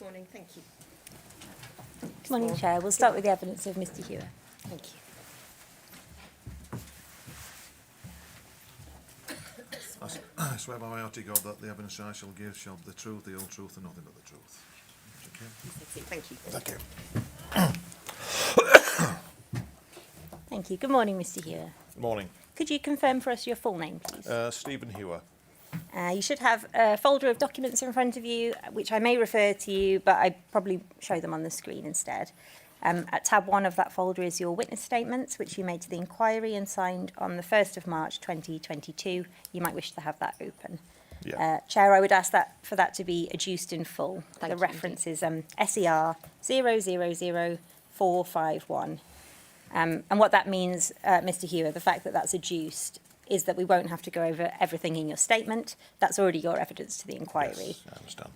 morning. Thank you. Good morning, Chair. We'll start with the evidence of Mr Hughes. Thank you. I swear by my Almighty God that the evidence I shall give shall be the truth, the whole truth, and nothing but the truth. Thank you. Thank you. Thank you. Good morning, Mr Hughes. Morning. Could you confirm for us your full name, please? Stephen Hewer. You should have a folder of documents in front of you, which I may refer to you, but I probably show them on the screen instead. At tab 1 of that folder is your witness statements, which you made to the inquiry and signed on the 1st of March 2022. You might wish to have that open. Yeah. Chair, I would ask that for that to be adduced in full. Thank the you. reference is SER 000451. And what that means, Mr Hughes, the fact that that's adduced, is that we won't have to go over everything in your statement. That's already your evidence to the inquiry. Yes, I understand.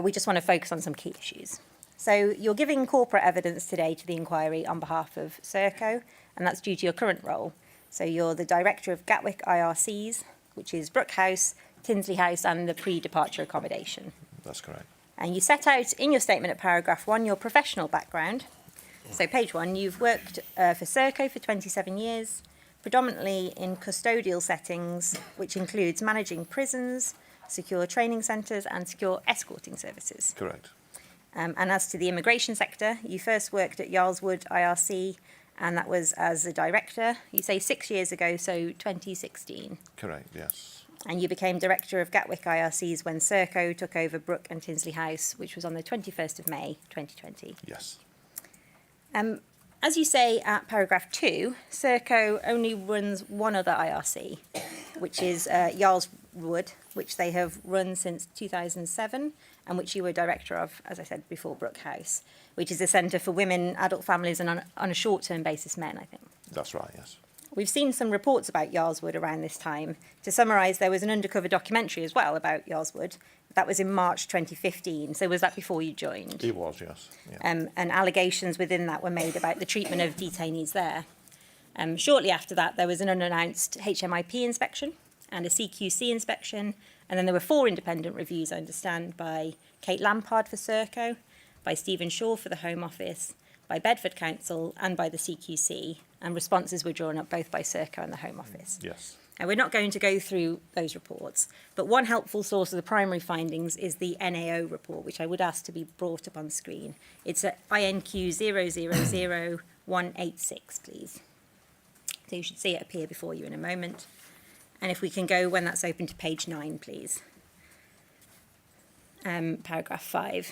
We just want to focus on some key issues. So you're giving corporate evidence today to the inquiry on behalf of Serco, and that's due to your current role. So you're the Director of Gatwick IRCs, which is Brookhouse, Tinsley House and the pre-departure accommodation. That's correct. And you set out in your statement at paragraph 1 your professional background. So page 1, you've worked for Serco for 27 years, predominantly in custodial settings, which includes managing prisons, secure training centres and secure escorting services. Correct. And as to the immigration sector, you first worked at Yarlswood IRC, and that was as a director, you say 6 years ago, so 2016. Correct, yes. And you became director of Gatwick IRCs when Serco took over Brook and Tinsley House, which was on the 21st of May 2020. Yes. As you say at paragraph 2, Serco only runs one other IRC, which is Yarlswood, which they have run since 2007, and which you were director of, as I said before, Brookhouse, which is a centre for women, adult families, and on a short-term basis, men, I think. That's right, yes. We've seen some reports about Yarlswood around this time. To summarise, there was an undercover documentary as well about Yarlswood. That was in March 2015, so was that before you joined? It was, yes. Yeah. And allegations within that were made about the treatment of detainees there. Shortly after that, there was an unannounced HMIP inspection and a CQC inspection, and then there were 4 independent reviews, I understand, by Kate Lampard for Serco, by Stephen Shaw for the Home Office, by Bedford Council and by the CQC, and responses were drawn up both by Serco and the Home Office. Yes. And we're not going to go through those reports, but one helpful source of the primary findings is the NAO report, which I would ask to be brought up on screen. It's at INQ 000186, please. So you should see it appear before you in a moment. And if we can go, when that's open, to page 9, please. Paragraph 5.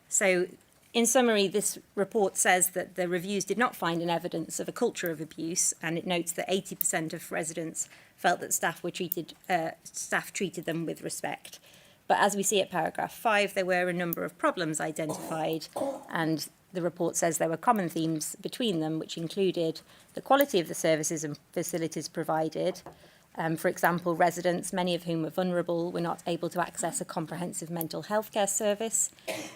So, in summary, this report says that the reviews did not find an evidence of a culture of abuse, and it notes that 80% of residents felt that staff treated them with respect. But as we see at paragraph 5, there were a number of problems identified, and the report says there were common themes between them, which included the quality of the services and facilities provided. For example, residents, many of whom were vulnerable, were not able to access a comprehensive mental health care service.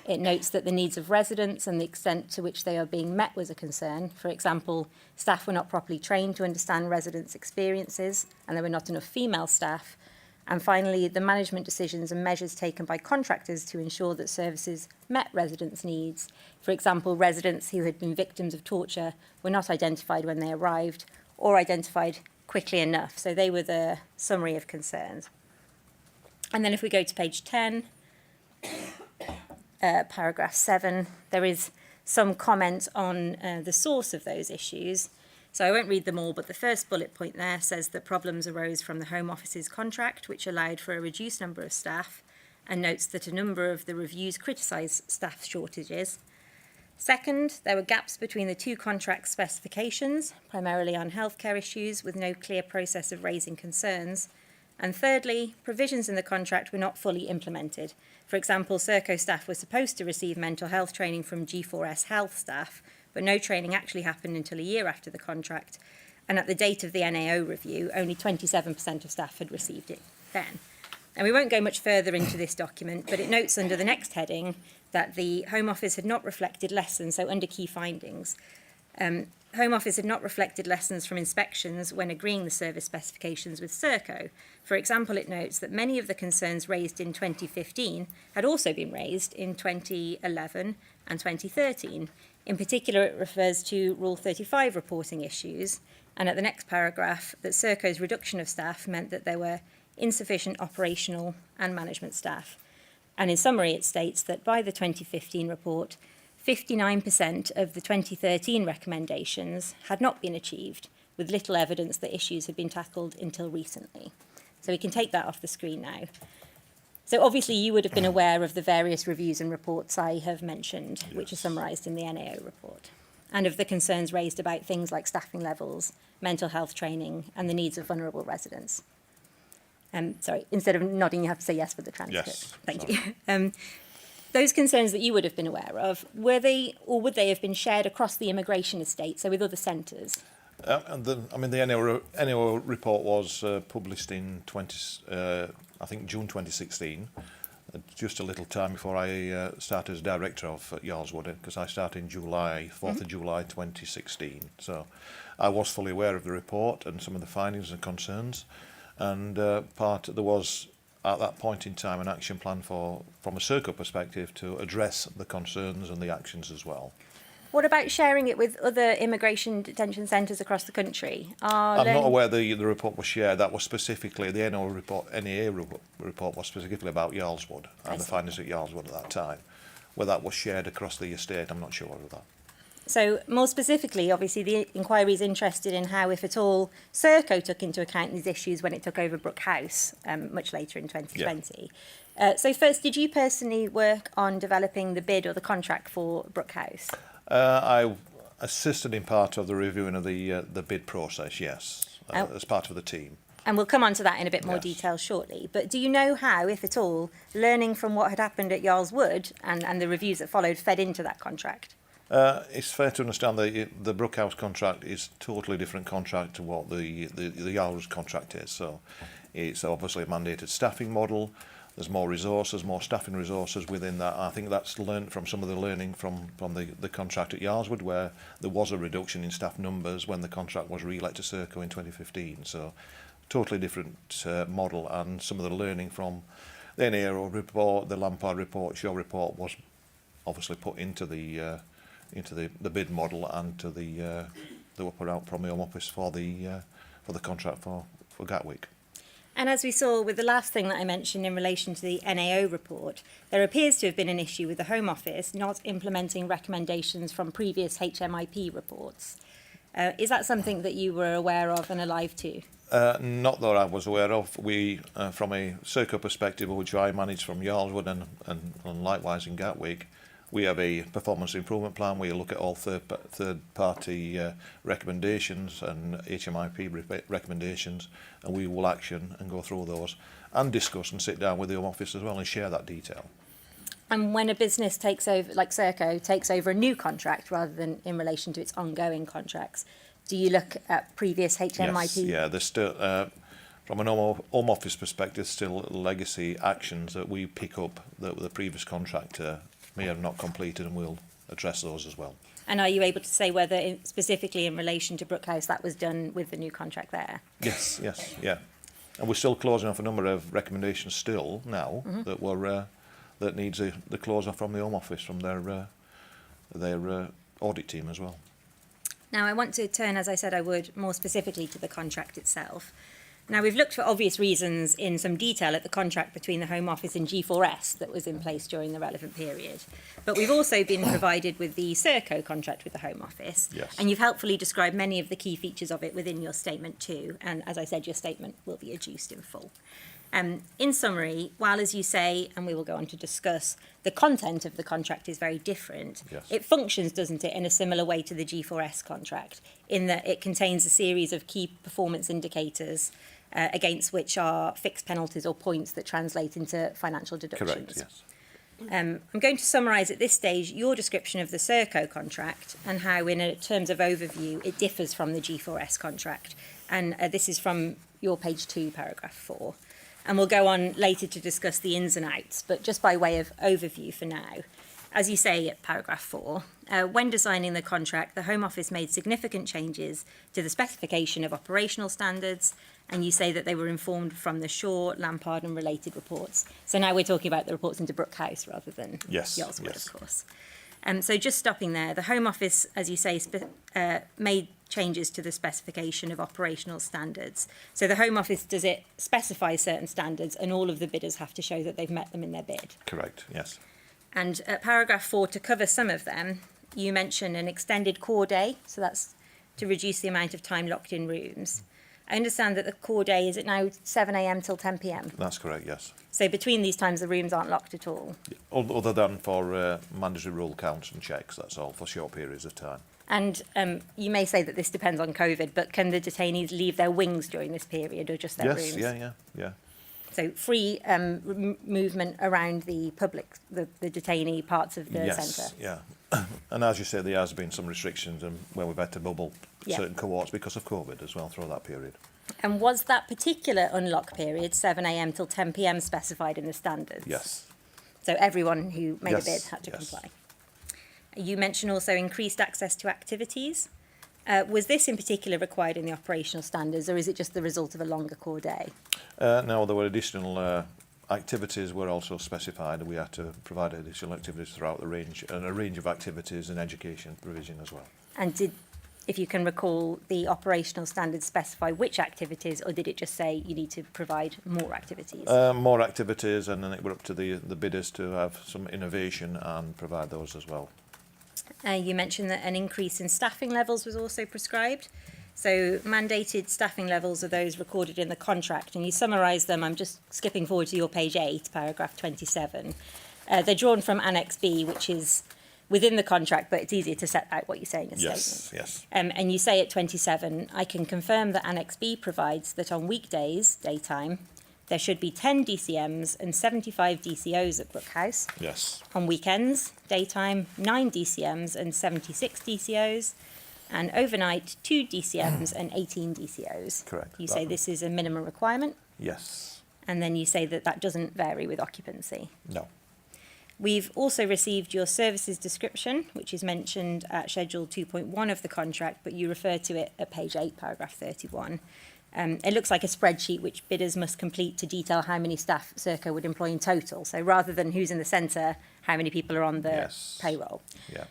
It notes that the needs of residents and the extent to which they are being met was a concern. For example, staff were not properly trained to understand residents' experiences, and there were not enough female staff. And finally, the management decisions and measures taken by contractors to ensure that services met residents' needs. For example, residents who had been victims of torture were not identified when they arrived, or identified quickly enough. So they were the summary of concerns. And then if we go to page 10, paragraph 7, there is some comment on the source of those issues. So I won't read them all, but the first bullet point there says that problems arose from the Home Office's contract, which allowed for a reduced number of staff, and notes that a number of the reviews criticised staff shortages. Second, there were gaps between the 2 contract specifications, primarily on healthcare issues, with no clear process of raising concerns. And thirdly, provisions in the contract were not fully implemented. For example, Serco staff were supposed to receive mental health training from G4S health staff, but no training actually happened until a year after the contract. And at the date of the NAO review, only 27% of staff had received it then. And we won't go much further into this document, but it notes under the next heading that the Home Office had not reflected lessons, so under key findings, Home Office had not reflected lessons from inspections when agreeing the service specifications with Serco. For example, it notes that many of the concerns raised in 2015 had also been raised in 2011 and 2013. In particular, it refers to Rule 35 reporting issues, and at the next paragraph, that Serco's reduction of staff meant that there were insufficient operational and management staff. And in summary, it states that by the 2015 report, 59% of the 2013 recommendations had not been achieved, with little evidence that issues had been tackled until recently. So we can take that off the screen now. So obviously you would have been aware of the various reviews and reports I have mentioned, which are summarised in the NAO report, and of the concerns raised about things like staffing levels, mental health training, and the needs of vulnerable residents. Sorry, instead of nodding, you have to say yes for the transcript. Yes. Thank you. Those concerns that you would have been aware of, were they, or would they have been shared across the immigration estate, so with other centres? The NAO report was published in June 2016, just a little time before I started as director of Yarlswood, because I started in July, 4th of July 2016. So I was fully aware of the report and some of the findings and concerns, and there was at that point in time an action plan from a Serco perspective to address the concerns and the actions as well. What about sharing it with other immigration detention centres across the country? I'm not aware the report was shared. That was specifically, the NAO report was specifically about Yarlswood and the findings at Yarlswood at that time. Whether that was shared across the estate, I'm not sure of that. So more specifically, obviously the inquiry is interested in how, if at all, Serco took into account these issues when it took over Brookhouse much later in 2020. Yeah. So first, did you personally work on developing the bid or the contract for Brookhouse? I assisted in part of the reviewing of the bid process, yes, as part of the team. And we'll come on to that in a bit more detail shortly. But do you know how, if at all, learning from what had happened at Yarlswood and the reviews that followed fed into that contract? It's fair to understand that the Brookhouse contract is a totally different contract to what the Yarlswood contract is. So it's obviously a mandated staffing model. There's more resources, more staffing resources within that. I think that's learned from some of the learning from the contract at Yarlswood, where there was a reduction in staff numbers when the contract was re-let to Serco in 2015. So totally different model, and some of the learning from the NAO report, the Lampard report, Shaw report was obviously put into the bid model and to the were put out from the Home Office for the contract for Gatwick. And as we saw with the last thing that I mentioned in relation to the NAO report, there appears to have been an issue with the Home Office not implementing recommendations from previous HMIP reports. Is that something that you were aware of and alive to? Not that I was aware of. We, from a Serco perspective, which I manage from Yarlswood and likewise in Gatwick, we have a performance improvement plan. We look at all third-party recommendations and HMIP recommendations, and we will action and go through those and discuss and sit down with the Home Office as well and share that detail. And when a business takes over, like Serco, takes over a new contract rather than in relation to its ongoing contracts, do you look at previous HMIP? Yes, yeah, there's still, from an Home Office perspective, still legacy actions that we pick up that the previous contractor may have not completed, and we'll address those as well. And are you able to say whether, specifically in relation to Brookhouse, that was done with the new contract there? Yes, yeah. And we're still closing off a number of recommendations still now that needs the close off from the Home Office, from their audit team as well. Now, I want to turn, as I said I would, more specifically to the contract itself. Now, we've looked for obvious reasons in some detail at the contract between the Home Office and G4S that was in place during the relevant period. But we've also been provided with the Serco contract with the Home Office. Yes. And you've helpfully described many of the key features of it within your statement too. And as I said, your statement will be adduced in full. In summary, while, as you say, and we will go on to discuss, the content of the contract is very different, yes, it functions, doesn't it, in a similar way to the G4S contract, in that it contains a series of key performance indicators against which are fixed penalties or points that translate into financial deductions. Correct, yes. I'm going to summarise at this stage your description of the Serco contract and how, in terms of overview, it differs from the G4S contract. And this is from your page 2, paragraph 4. And we'll go on later to discuss the ins and outs, but just by way of overview for now. as you say at paragraph 4, when designing the contract, the Home Office made significant changes to the specification of operational standards, and you say that they were informed from the Shaw, Lampard and related reports. So now we're talking about the reports into Brookhouse rather than Yes, Yolswood, yes. of course. So just stopping there, the Home Office, as you say, made changes to the specification of operational standards. So the Home Office, does it specify certain standards and all of the bidders have to show that they've met them in their bid? Correct, yes. And at paragraph 4, to cover some of them, you mention an extended core day, so that's to reduce the amount of time locked in rooms. I understand that the core day, is it now 7 a.m. till 10 p.m? That's correct, yes. So between these times, the rooms aren't locked at all. Other than for mandatory rule counts and checks, that's all, for short periods of time. And you may say that this depends on COVID, but can the detainees leave their wings during this period or just their rooms? Yes, yeah. So free movement around the public, the detainee parts of the centre? Yeah. And as you say, there has been some restrictions and where we've had to bubble Yeah. certain cohorts because of COVID as well through that period. And was that particular unlock period, 7 a.m. till 10 p.m, specified in the standards? Yes. So everyone who made a bid Yes, had to yes. comply. You mentioned also increased access to activities. Was this in particular required in the operational standards, or is it just the result of a longer core day? No, there were additional activities were also specified. We had to provide additional activities throughout the range, and a range of activities and education provision as well. And did, if you can recall, the operational standards specify which activities, or did it just say you need to provide more activities? More activities, and then it were up to the bidders to have some innovation and provide those as well. You mentioned that an increase in staffing levels was also prescribed. So mandated staffing levels are those recorded in the contract, and you summarise them. I'm just skipping forward to your page 8, paragraph 27. They're drawn from Annex B, which is within the contract, but it's easier to set out what you say in a statement. Yes. And you say at 27, I can confirm that Annex B provides that on weekdays, daytime, there should be 10 DCMs and 75 DCOs at Brookhouse. Yes. On weekends, daytime, 9 DCMs and 76 DCOs. And overnight, 2 DCMs and 18 DCOs. Correct. You say this is a minimum requirement, Yes. and then you say that that doesn't vary with occupancy. No. We've also received your services description, which is mentioned at Schedule 2.1 of the contract, but you refer to it at page 8, paragraph 31. It looks like a spreadsheet which bidders must complete to detail how many staff Serco would employ in total. So rather than who's in the centre, how many people are on the payroll. Yeah.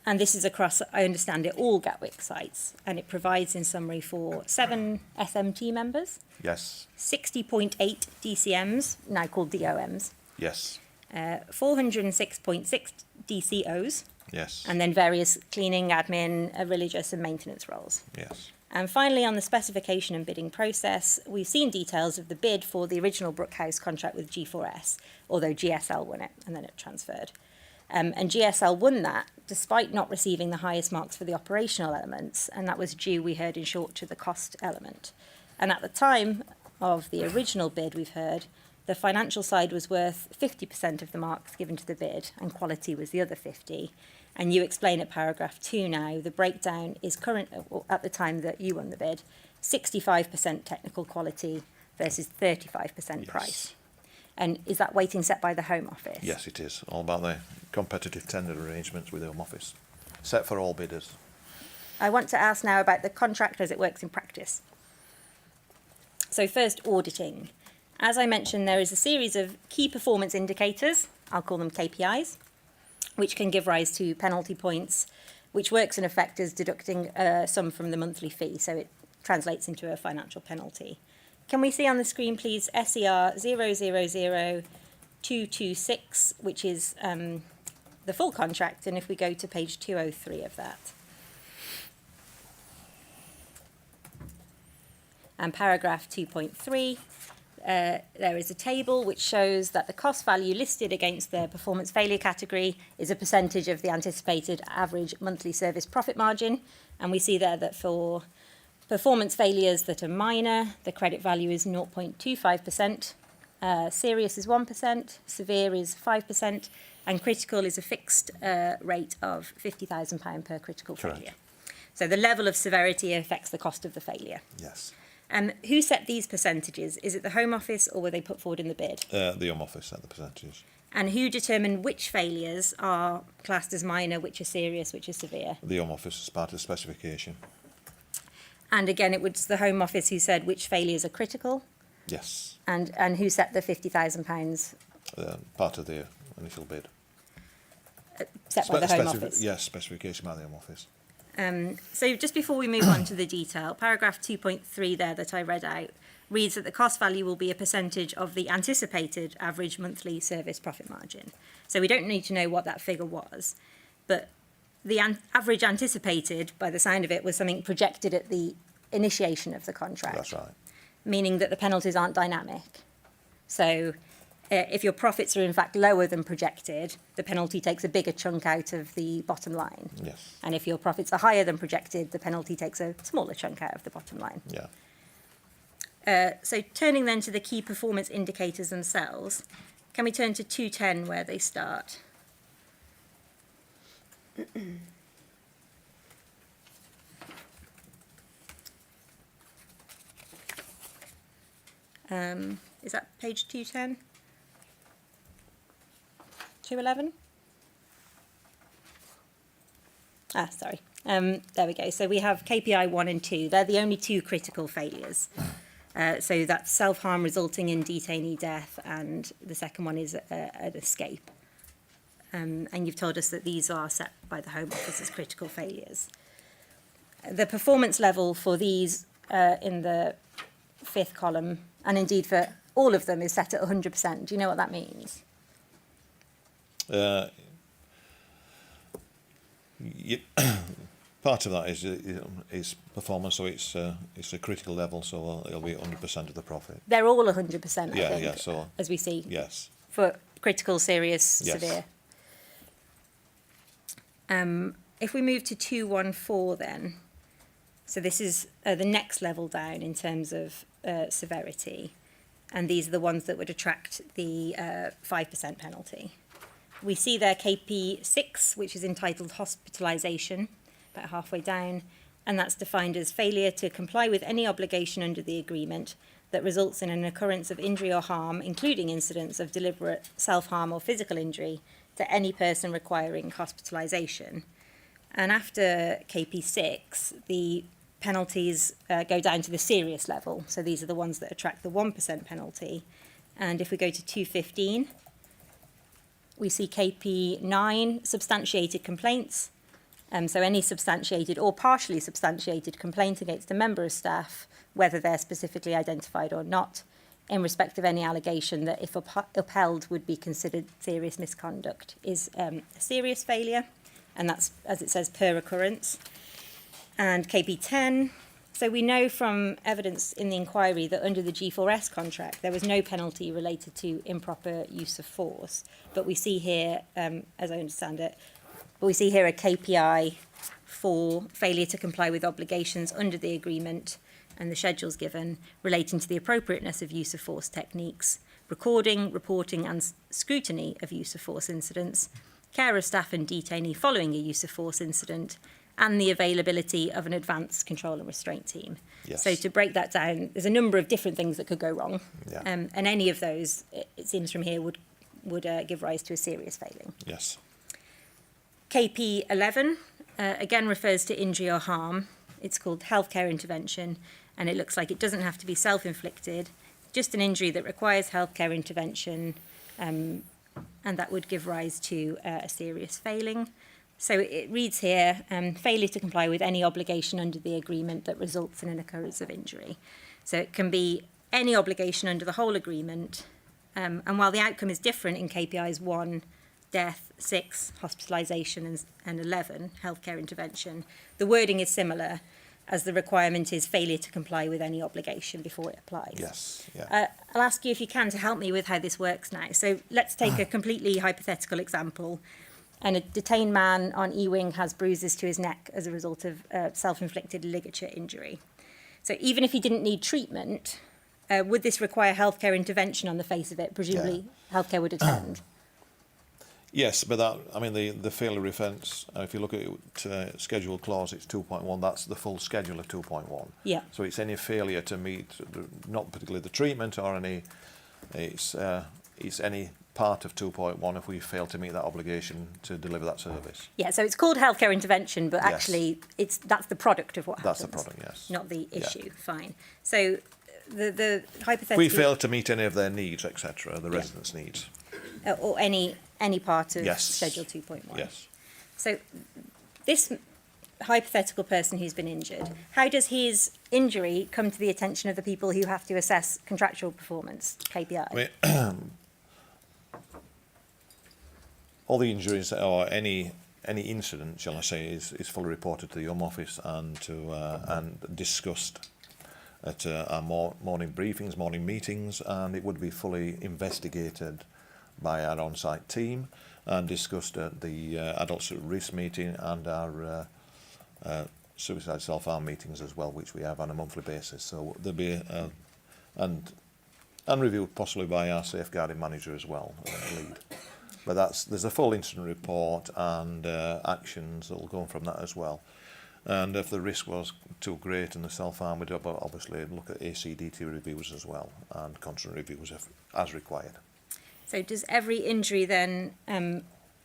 And this is across, I understand it, all Gatwick sites. And it provides, in summary, for 7 SMT members, Yes. 60.8 DCMs, now called DOMs, Yes. 406.6 DCOs, Yes. and then various cleaning, admin, religious and maintenance roles. Yes. And finally, on the specification and bidding process, we've seen details of the bid for the original Brookhouse contract with G4S, although GSL won it and then it transferred. And GSL won that despite not receiving the highest marks for the operational elements, and that was due, we heard in short, to the cost element. And at the time of the original bid, we've heard, the financial side was worth 50% of the marks given to the bid, and quality was the other 50%. And you explain at paragraph 2 now, the breakdown is current, at the time that you won the bid, 65% technical quality versus 35% price. And is that weighting set by the Home Office? Yes, it is. All about the competitive tender arrangements with the Home Office. Set for all bidders. I want to ask now about the contract as it works in practice. So first, auditing. As I mentioned, there is a series of key performance indicators, I'll call them KPIs, which can give rise to penalty points, which works in effect as deducting a sum from the monthly fee, so it translates into a financial penalty. Can we see on the screen, please, SER 000226, which is the full contract, and if we go to page 203 of that. And paragraph 2.3, there is a table which shows that the cost value listed against the performance failure category is a percentage of the anticipated average monthly service profit margin. And we see there that for performance failures that are minor, the credit value is 0.25%, serious is 1%, severe is 5%, and critical is a fixed rate of £50,000 per critical failure. So the level of severity affects the cost of the failure. Yes. Who set these percentages? Is it the Home Office or were they put forward in the bid? The Home Office set the percentages. And who determined which failures are classed as minor, which are serious, which are severe? The Home Office as part of the specification. And again, it was the Home Office who said which failures are critical, Yes. and who set the £50,000 Part of the initial bid. set by the Home Office. Yes, specification by the Home Office. So just before we move on to the detail, paragraph 2.3 there that I read out reads that the cost value will be a percentage of the anticipated average monthly service profit margin. So we don't need to know what that figure was, but the average anticipated, by the sound of it, was something projected at the initiation of the contract. That's right. Meaning that the penalties aren't dynamic. So if your profits are in fact lower than projected, the penalty takes a bigger chunk out of the bottom line. Yes. And if your profits are higher than projected, the penalty takes a smaller chunk out of the bottom line. Yeah. So turning then to the key performance indicators themselves, can we turn to 210 where they start? Is that page 210? 211? Sorry. There we go. So we have KPI 1 and 2. They're the only two critical failures. So that's self-harm resulting in detainee death, and the second one is an escape. And you've told us that these are set by the Home Office as critical failures. The performance level for these in the fifth column, and indeed for all of them, is set at 100%. Do you know what that means? Part of that is performance, so it's a critical level, so it'll be 100% of the profit. They're all 100%, Yeah, I think, yeah, so as we see. yes. For critical, serious, Yes. severe. If we move to 214 then, so this is the next level down in terms of severity, and these are the ones that would attract the 5% penalty. We see there KP 6, which is entitled hospitalisation, about halfway down, and that's defined as failure to comply with any obligation under the agreement that results in an occurrence of injury or harm, including incidents of deliberate self-harm or physical injury to any person requiring hospitalisation. And after KP6, the penalties go down to the serious level. So these are the ones that attract the 1% penalty. And if we go to 215, we see KP9, substantiated complaints. So any substantiated or partially substantiated complaint against a member of staff, whether they're specifically identified or not, in respect of any allegation that, if upheld, would be considered serious misconduct, is a serious failure. And that's, as it says, per occurrence. And KP10, so we know from evidence in the inquiry that under the G4S contract, there was no penalty related to improper use of force. But we see here, as I understand it, but we see here a KPI for failure to comply with obligations under the agreement and the schedules given relating to the appropriateness of use of force techniques, recording, reporting and scrutiny of use of force incidents, care of staff and detainee following a use of force incident, and the availability of an advanced control and restraint team. Yes. So to break that down, there's a number of different things that could go wrong. Yeah. And any of those, it seems from here, would give rise to a serious failing. Yes. KP 11, again refers to injury or harm. It's called healthcare intervention, and it looks like it doesn't have to be self-inflicted, just an injury that requires healthcare intervention, and that would give rise to a serious failing. So it reads here, failure to comply with any obligation under the agreement that results in an occurrence of injury. So it can be any obligation under the whole agreement, and while the outcome is different in KPIs 1, death, 6, hospitalisation, and 11, healthcare intervention, the wording is similar, as the requirement is failure to comply with any obligation before it applies. Yes. Yeah. I'll ask you if you can to help me with how this works now. So let's take a completely hypothetical example. And a detained man on E-wing has bruises to his neck as a result of self-inflicted ligature injury. So even if he didn't need treatment, would this require healthcare intervention on the face of it? Presumably, healthcare would attend. Yes, but that, I mean, the failure offence, if you look at it, schedule clause, it's 2.1, that's the full schedule of 2.1. Yeah. So it's any failure to meet, not particularly the treatment or any, it's any part of 2.1 if we fail to meet that obligation to deliver that service. Yeah, so it's called healthcare intervention, but Yes. actually that's the product of what That's happens. the product, yes. Not the Yeah. issue. Fine. So the hypothetical... If we fail to meet any of their needs, etc., the residents' needs. or any part of Yes. Schedule 2.1. Yes. So this hypothetical person who's been injured, how does his injury come to the attention of the people who have to assess contractual performance, KPI? I mean, all the injuries or any incident, shall I say, is fully reported to the Home Office and discussed at our morning briefings, morning meetings, and it would be fully investigated by our on-site team and discussed at the adults at risk meeting and our suicide self-harm meetings as well, which we have on a monthly basis. So there'll be and reviewed possibly by our safeguarding manager as well, lead. But there's a full incident report and actions that will go on from that as well. And if the risk was too great in the self-harm, we'd obviously look at ACDT reviews as well and constant reviews as required. So does every injury then,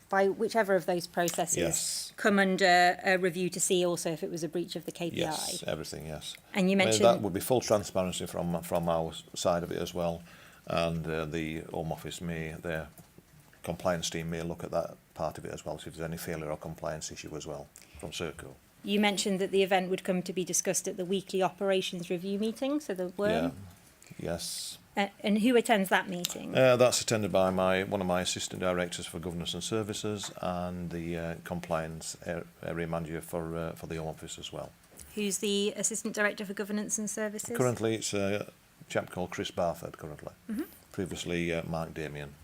by whichever of those processes, Yes. come under a review to see also if it was a breach of the KPI? Yes, everything, yes. And you mentioned... that would be full transparency from our side of it as well. And the Home Office their compliance team may look at that part of it as well, see if there's any failure or compliance issue as well from Serco. You mentioned that the event would come to be discussed at the weekly operations review meeting, so the WORM. Yeah, yes. And who attends that meeting? That's attended by one of my assistant directors for governance and services and the compliance area manager for the Home Office as well. Who's the assistant director for governance and services? Currently, it's a chap called Chris Barford. Currently, previously Mark Damien.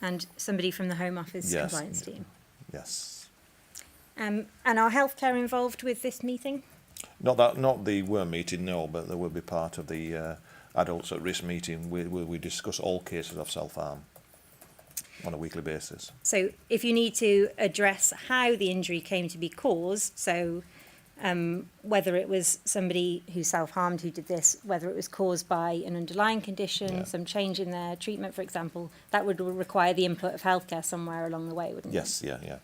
And somebody from the Home Office Yes. compliance team. Yes. And are healthcare involved with this meeting? Not the WORM meeting, no, but there will be part of the adults at risk meeting where we discuss all cases of self-harm on a weekly basis. So if you need to address how the injury came to be caused, so whether it was somebody who self-harmed who did this, whether it was caused by an underlying condition, some change in their treatment, for example, that would require the input of healthcare somewhere along the way, wouldn't it? Yes, yeah.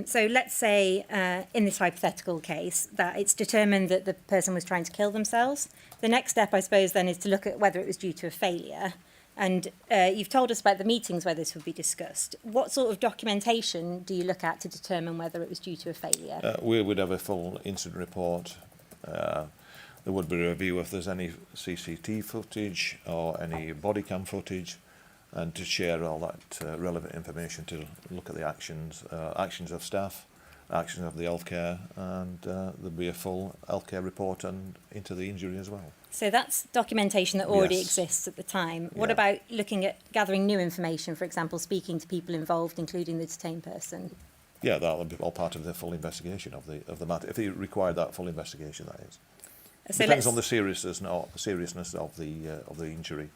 So let's say in this hypothetical case that it's determined that the person was trying to kill themselves. The next step, I suppose, then is to look at whether it was due to a failure. And you've told us about the meetings where this would be discussed. What sort of documentation do you look at to determine whether it was due to a failure? We would have a full incident report. There would be a review if there's any CCTV footage or any body cam footage, and to share all that relevant information to look at the actions of staff, actions of the healthcare, and there'll be a full healthcare report and into the injury as well. So that's documentation that already Yes. exists at the time. What Yeah. about looking at gathering new information, for example, speaking to people involved, including the detained person? Yeah, that will be all part of the full investigation of the matter. If you require that full investigation, that is. So Depends let's, on the seriousness of the injury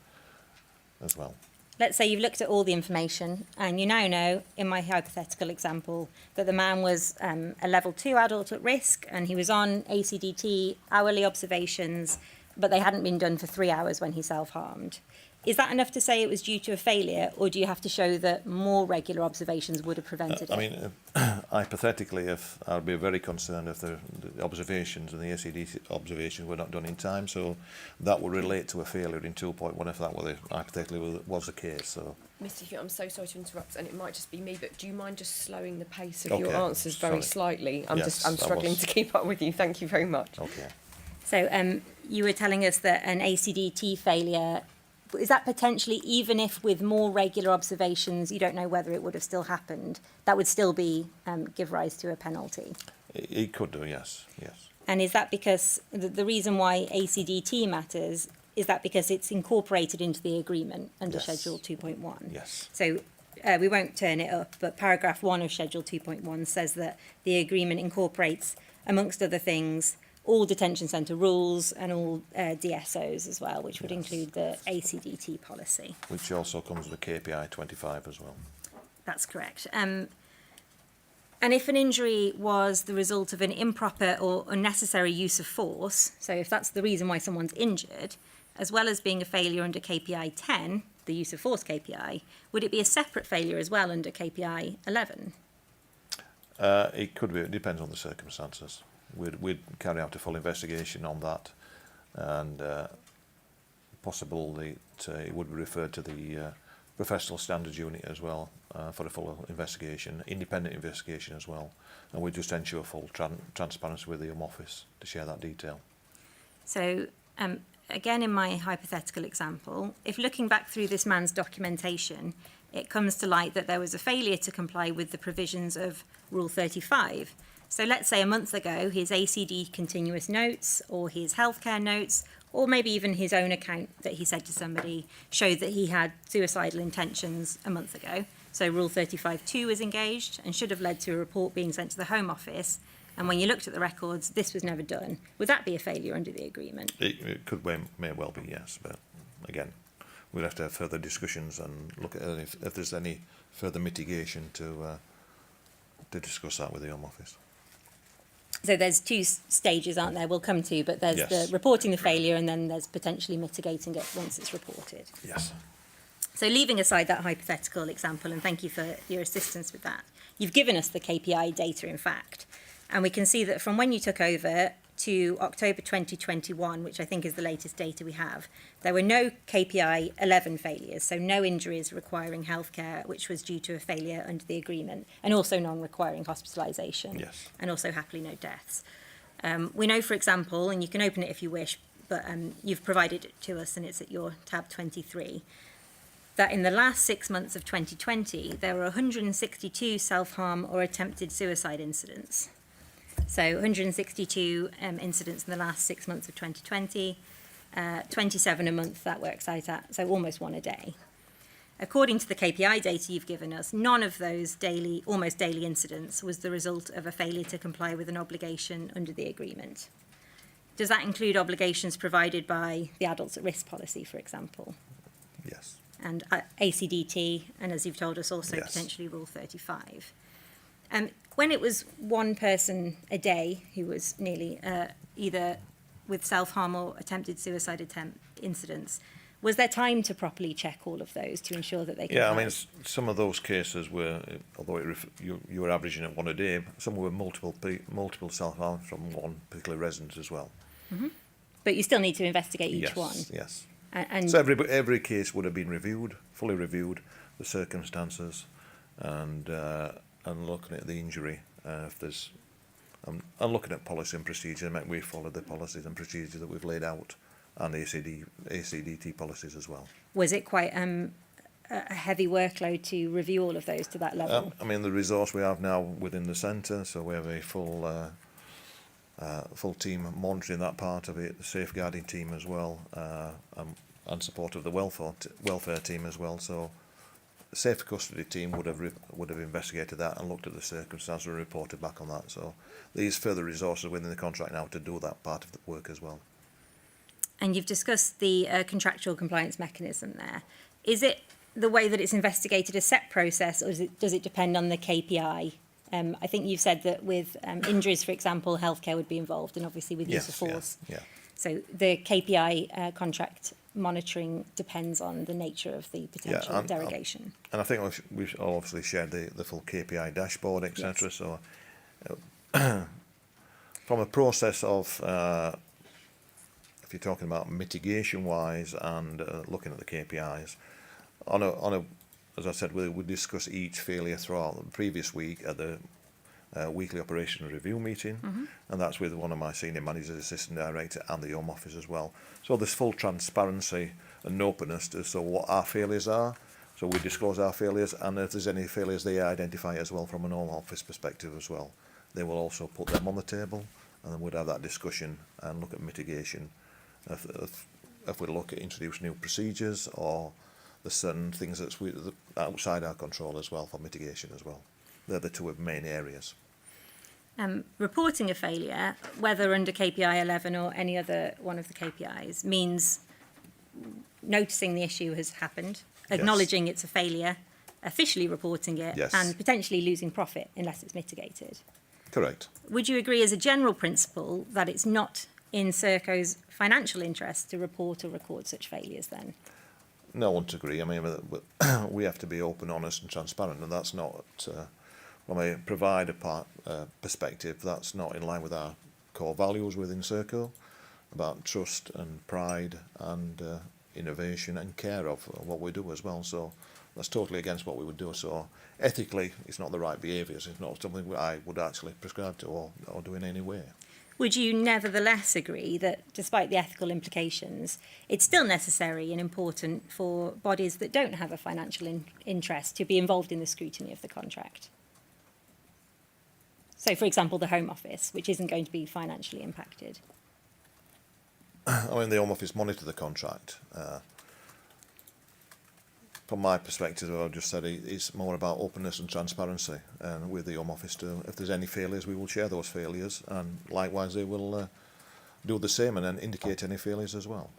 as well. let's say you've looked at all the information and you now know, in my hypothetical example, that the man was a level 2 adult at risk and he was on ACDT hourly observations, but they hadn't been done for 3 hours when he self-harmed. Is that enough to say it was due to a failure, or do you have to show that more regular observations would have prevented it? I mean, hypothetically, if I'd be very concerned if the observations and the ACDT observations were not done in time, so that would relate to a failure in 2.1 if that were hypothetically was the case. So, Mr Hughes, I'm so sorry to interrupt, and it might just be me, but do you mind just slowing the pace of Okay, your answers very sorry. slightly? Yes, I'm that struggling was- to keep up with you. Thank you very much. okay. So you were telling us that an ACDT failure, is that potentially, even if with more regular observations, you don't know whether it would have still happened, that would still be give rise to a penalty? It could do, yes. And is that because the reason why ACDT matters, is that because it's incorporated into the agreement under Yes. Schedule 2.1? Yes. So we won't turn it up, but paragraph 1 of Schedule 2.1 says that the agreement incorporates, amongst other things, all detention centre rules and all DSOs as well, which would Yes. include the ACDT policy. Which also comes with the KPI 25 as well. That's correct. And if an injury was the result of an improper or unnecessary use of force, so if that's the reason why someone's injured, as well as being a failure under KPI 10, the use of force KPI, would it be a separate failure as well under KPI 11? It could be. It depends on the circumstances. We'd carry out a full investigation on that, and possibly it would be referred to the professional standards unit as well for a full investigation, independent investigation as well, and we just ensure full transparency with the Home Office to share that detail. So again, in my hypothetical example, if looking back through this man's documentation, it comes to light that there was a failure to comply with the provisions of Rule 35. So let's say a month ago, his ACD continuous notes or his healthcare notes, or maybe even his own account that he said to somebody showed that he had suicidal intentions a month ago. So Rule 35(2) was engaged and should have led to a report being sent to the Home Office. And when you looked at the records, this was never done. Would that be a failure under the agreement? It could may well be, yes, but again, we'll have to have further discussions and look at if there's any further mitigation to discuss that with the Home Office. So there's two stages, aren't there? We'll come to, but there's Yes. the reporting the failure and then there's potentially mitigating it once it's reported. Yes. So leaving aside that hypothetical example, and thank you for your assistance with that, you've given us the KPI data, in fact, and we can see that from when you took over to October 2021, which I think is the latest data we have, there were no KPI 11 failures, so no injuries requiring healthcare, which was due to a failure under the agreement, and also none requiring hospitalisation, Yes. and also happily no deaths. We know, for example, and you can open it if you wish, but you've provided it to us and it's at your tab 23, that in the last 6 months of 2020, there were 162 self-harm or attempted suicide incidents. So 162 incidents in the last 6 months of 2020, 27 a month that works out at, so almost one a day. According to the KPI data you've given us, none of those almost daily incidents was the result of a failure to comply with an obligation under the agreement. Does that include obligations provided by the adults at risk policy, for example? Yes. And ACDT, and as you've told us, also Yes. potentially Rule 35. When it was one person a day who was nearly either with self-harm or attempted suicide incidents, was there time to properly check all of those to ensure that they could? Yeah, I mean, some of those cases were, although you were averaging at one a day, some were multiple self-harm from one particular resident as well. Mm-hmm. But you still need to investigate each one. Yes. And So every case would have been reviewed, fully reviewed, the circumstances, and looking at the injury. If there's, and looking at policy and procedure, we follow the policies and procedures that we've laid out, and the ACDT policies as well. was it quite a heavy workload to review all of those to that level? I mean, the resource we have now within the centre, so we have a full team monitoring that part of it, the safeguarding team as well, and support of the welfare team as well. So the safe custody team would have investigated that and looked at the circumstances and reported back on that. So these further resources within the contract now to do that part of the work as well. And you've discussed the contractual compliance mechanism there. Is it the way that it's investigated a set process, or does it depend on the KPI? I think you've said that with injuries, for example, healthcare would be involved, and obviously with use of force. Yeah. So the KPI contract monitoring depends on the nature of the potential derogation. And I think we've obviously shared the full KPI dashboard, etc. Yes. So from a process of, if you're talking about mitigation-wise and looking at the KPIs, as I said, we discuss each failure throughout the previous week at the weekly operational review meeting, and that's with one of my senior managers, assistant director, and the Home Office as well. So there's full transparency and openness to what our failures are. So we disclose our failures, and if there's any failures they identify as well from an Home Office perspective as well, they will also put them on the table, and then we'd have that discussion and look at mitigation. If we look at introduce new procedures, or there's certain things that's outside our control as well for mitigation as well. They're the two main areas. Reporting a failure, whether under KPI 11 or any other one of the KPIs, means noticing the issue has happened, acknowledging it's a failure, officially reporting it, and potentially losing profit unless it's mitigated. Correct. Would you agree as a general principle that it's not in Serco's financial interest to report or record such failures then? No one to agree. I mean, we have to be open, honest and transparent, and that's not, from a provider perspective, that's not in line with our core values within Serco, about trust and pride and innovation and care of what we do as well. So that's totally against what we would do. So ethically, it's not the right behaviours. It's not something I would actually prescribe to or do in any way. Would you nevertheless agree that, despite the ethical implications, it's still necessary and important for bodies that don't have a financial interest to be involved in the scrutiny of the contract? So, for example, the Home Office, which isn't going to be financially impacted. I mean, the Home Office monitor the contract. From my perspective, I've just said it's more about openness and transparency with the Home Office. If there's any failures, we will share those failures, and likewise they will do the same and then indicate any failures as well.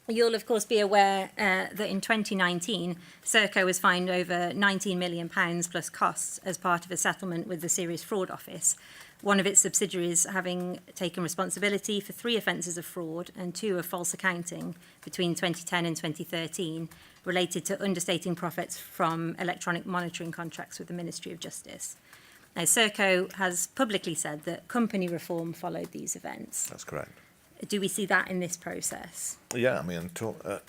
You'll, of course, be aware that in 2019, Serco was fined over £19 million plus costs as part of a settlement with the Serious Fraud Office, one of its subsidiaries having taken responsibility for 3 offences of fraud and 2 of false accounting between 2010 and 2013, related to understating profits from electronic monitoring contracts with the Ministry of Justice. Now, Serco has publicly said that company reform followed these events. That's correct. Do we see that in this process? Yeah, I mean,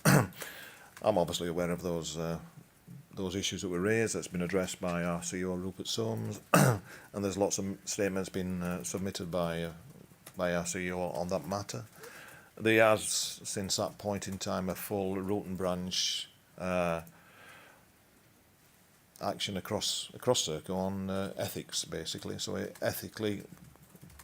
I'm obviously aware of those issues that were raised. That's been addressed by our CEO, Rupert Soames, and there's lots of statements been submitted by our CEO on that matter. There has, since that point in time, a full root and branch action across Serco on ethics, basically. So ethically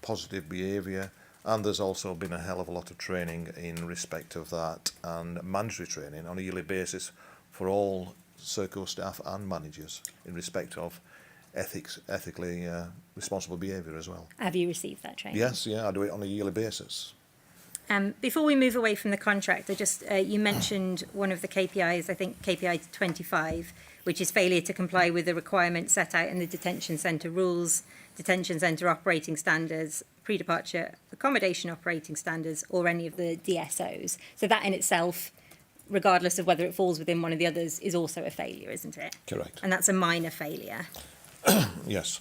positive behaviour. And there's also been a hell of a lot of training in respect of that, and mandatory training on a yearly basis for all Serco staff and managers in respect of ethically responsible behaviour as well. Have you received that training? Yes, yeah, I do it on a yearly basis. Before we move away from the contract, you mentioned one of the KPIs, I think KPI 25, which is failure to comply with the requirements set out in the detention centre rules, detention centre operating standards, pre-departure accommodation operating standards, or any of the DSOs. So that in itself, regardless of whether it falls within one of the others, is also a failure, isn't it? Correct. And that's a minor failure. Yes.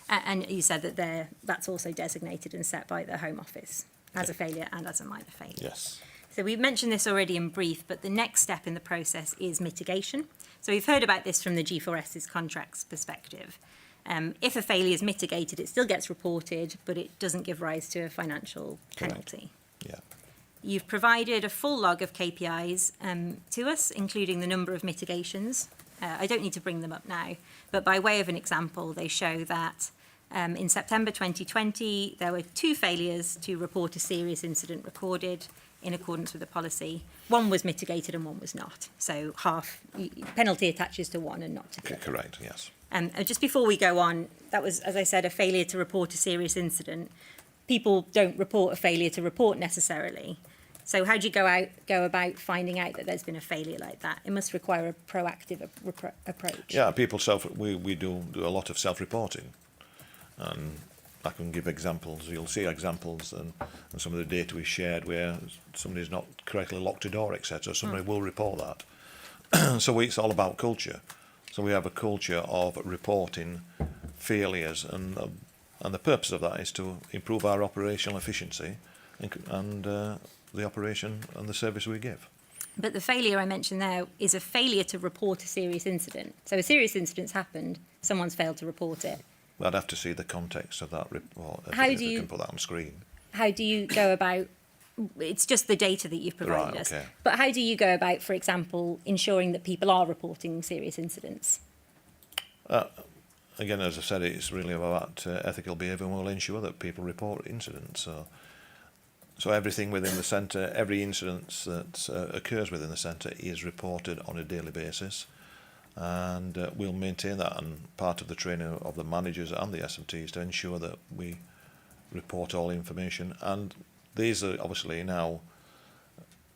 And you said that that's also designated and set by the Home Office as a failure and as a minor failure. Yes. So we've mentioned this already in brief, but the next step in the process is mitigation. So we've heard about this from the G4S's contracts perspective. If a failure is mitigated, it still gets reported, but it doesn't give rise to a financial penalty. Correct. Yeah. You've provided a full log of KPIs to us, including the number of mitigations. I don't need to bring them up now, but by way of an example, they show that in September 2020, there were 2 failures to report a serious incident recorded in accordance with the policy. 1 was mitigated and 1 was not. So penalty attaches to 1 and not to 2. Correct, yes. Just before we go on, that was, as I said, a failure to report a serious incident. People don't report a failure to report necessarily. So how do you go about finding out that there's been a failure like that? It must require a proactive approach. Yeah, people we do a lot of self-reporting, and I can give examples. You'll see examples and some of the data we shared where somebody's not correctly locked a door, etc. Somebody will report that. So it's all about culture. So we have a culture of reporting failures, and the purpose of that is to improve our operational efficiency and the operation and the service we give. But the failure I mentioned there is a failure to report a serious incident. So a serious incident's happened, someone's failed to report it. I'd have to see the context of that report. How if do we you can put that on screen? How do you go about? It's just the data that you've provided Right, us. okay. But how do you go about, for example, ensuring that people are reporting serious incidents? Again, as I said, it's really about ethical behaviour, and we'll ensure that people report incidents. So everything within the centre, every incident that occurs within the centre is reported on a daily basis, and we'll maintain that. And part of the training of the managers and the SMTs to ensure that we report all information. And these are obviously now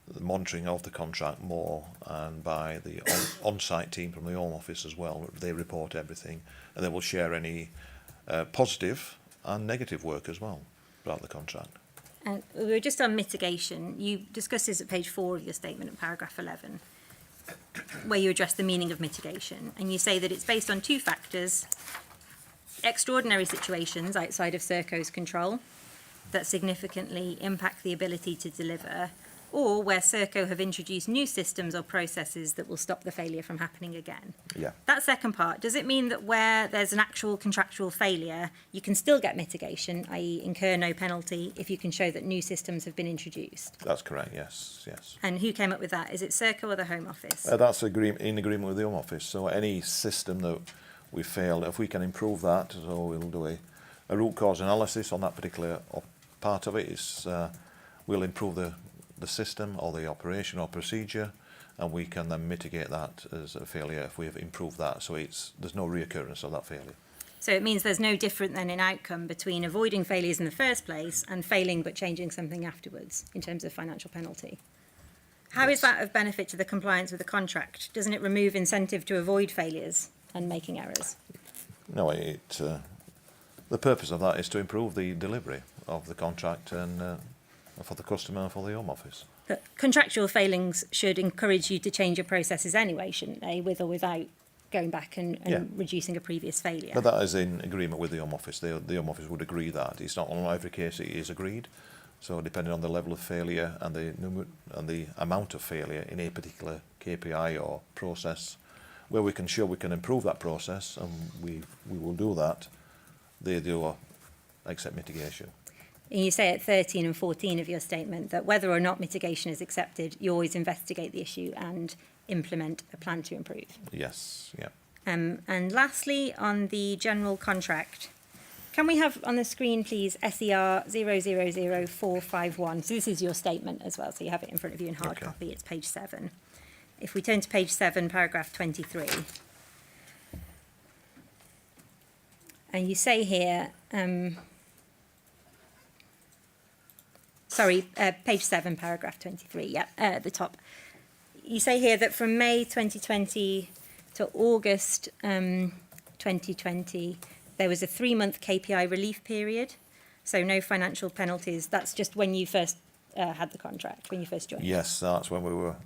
the monitoring of the contract more, and by the on-site team from the Home Office as well. They report everything, and they will share any positive and negative work as well throughout the contract. And we were just on mitigation. You discuss this at page 4 of your statement in paragraph 11, where you address the meaning of mitigation. And you say that it's based on 2 factors: extraordinary situations outside of Serco's control that significantly impact the ability to deliver, or where Serco have introduced new systems or processes that will stop the failure from happening again. Yeah. That second part, does it mean that where there's an actual contractual failure, you can still get mitigation, i.e. incur no penalty, if you can show that new systems have been introduced? That's correct, yes, yes. And who came up with that? Is it Serco or the Home Office? That's in agreement with the Home Office. So any system that we failed, if we can improve that, so we'll do a root cause analysis on that particular part of it. We'll improve the system or the operation or procedure, and we can then mitigate that as a failure if we've improved that. So there's no reoccurrence of that failure. So it means there's no different then in outcome between avoiding failures in the first place and failing but changing something afterwards in terms of financial penalty. How is that of benefit to the compliance with the contract? Doesn't it remove incentive to avoid failures and making errors? No, the purpose of that is to improve the delivery of the contract and for the customer and for the Home Office. But contractual failings should encourage you to change your processes anyway, shouldn't they, with or without going back and reducing a previous failure? But that is in agreement with the Home Office. The Home Office would agree that. It's not on every case it is agreed. So depending on the level of failure and the amount of failure in a particular KPI or process, where we can show we can improve that process, and we will do that, they do accept mitigation. And you say at 13 and 14 of your statement that whether or not mitigation is accepted, you always investigate the issue and implement a plan to improve. Yes, yeah. And lastly, on the general contract, can we have on the screen, please, SER 000451? So this is your statement as well, so you have it in front of you in hard Okay. copy. It's page 7. If we turn to page 7, paragraph 23, and you say here, page 7, paragraph 23, at the top. You say here that from May 2020 to August 2020, there was a 3-month KPI relief period, so no financial penalties. That's just when you first had the contract, when you first joined? Yes, that's when we were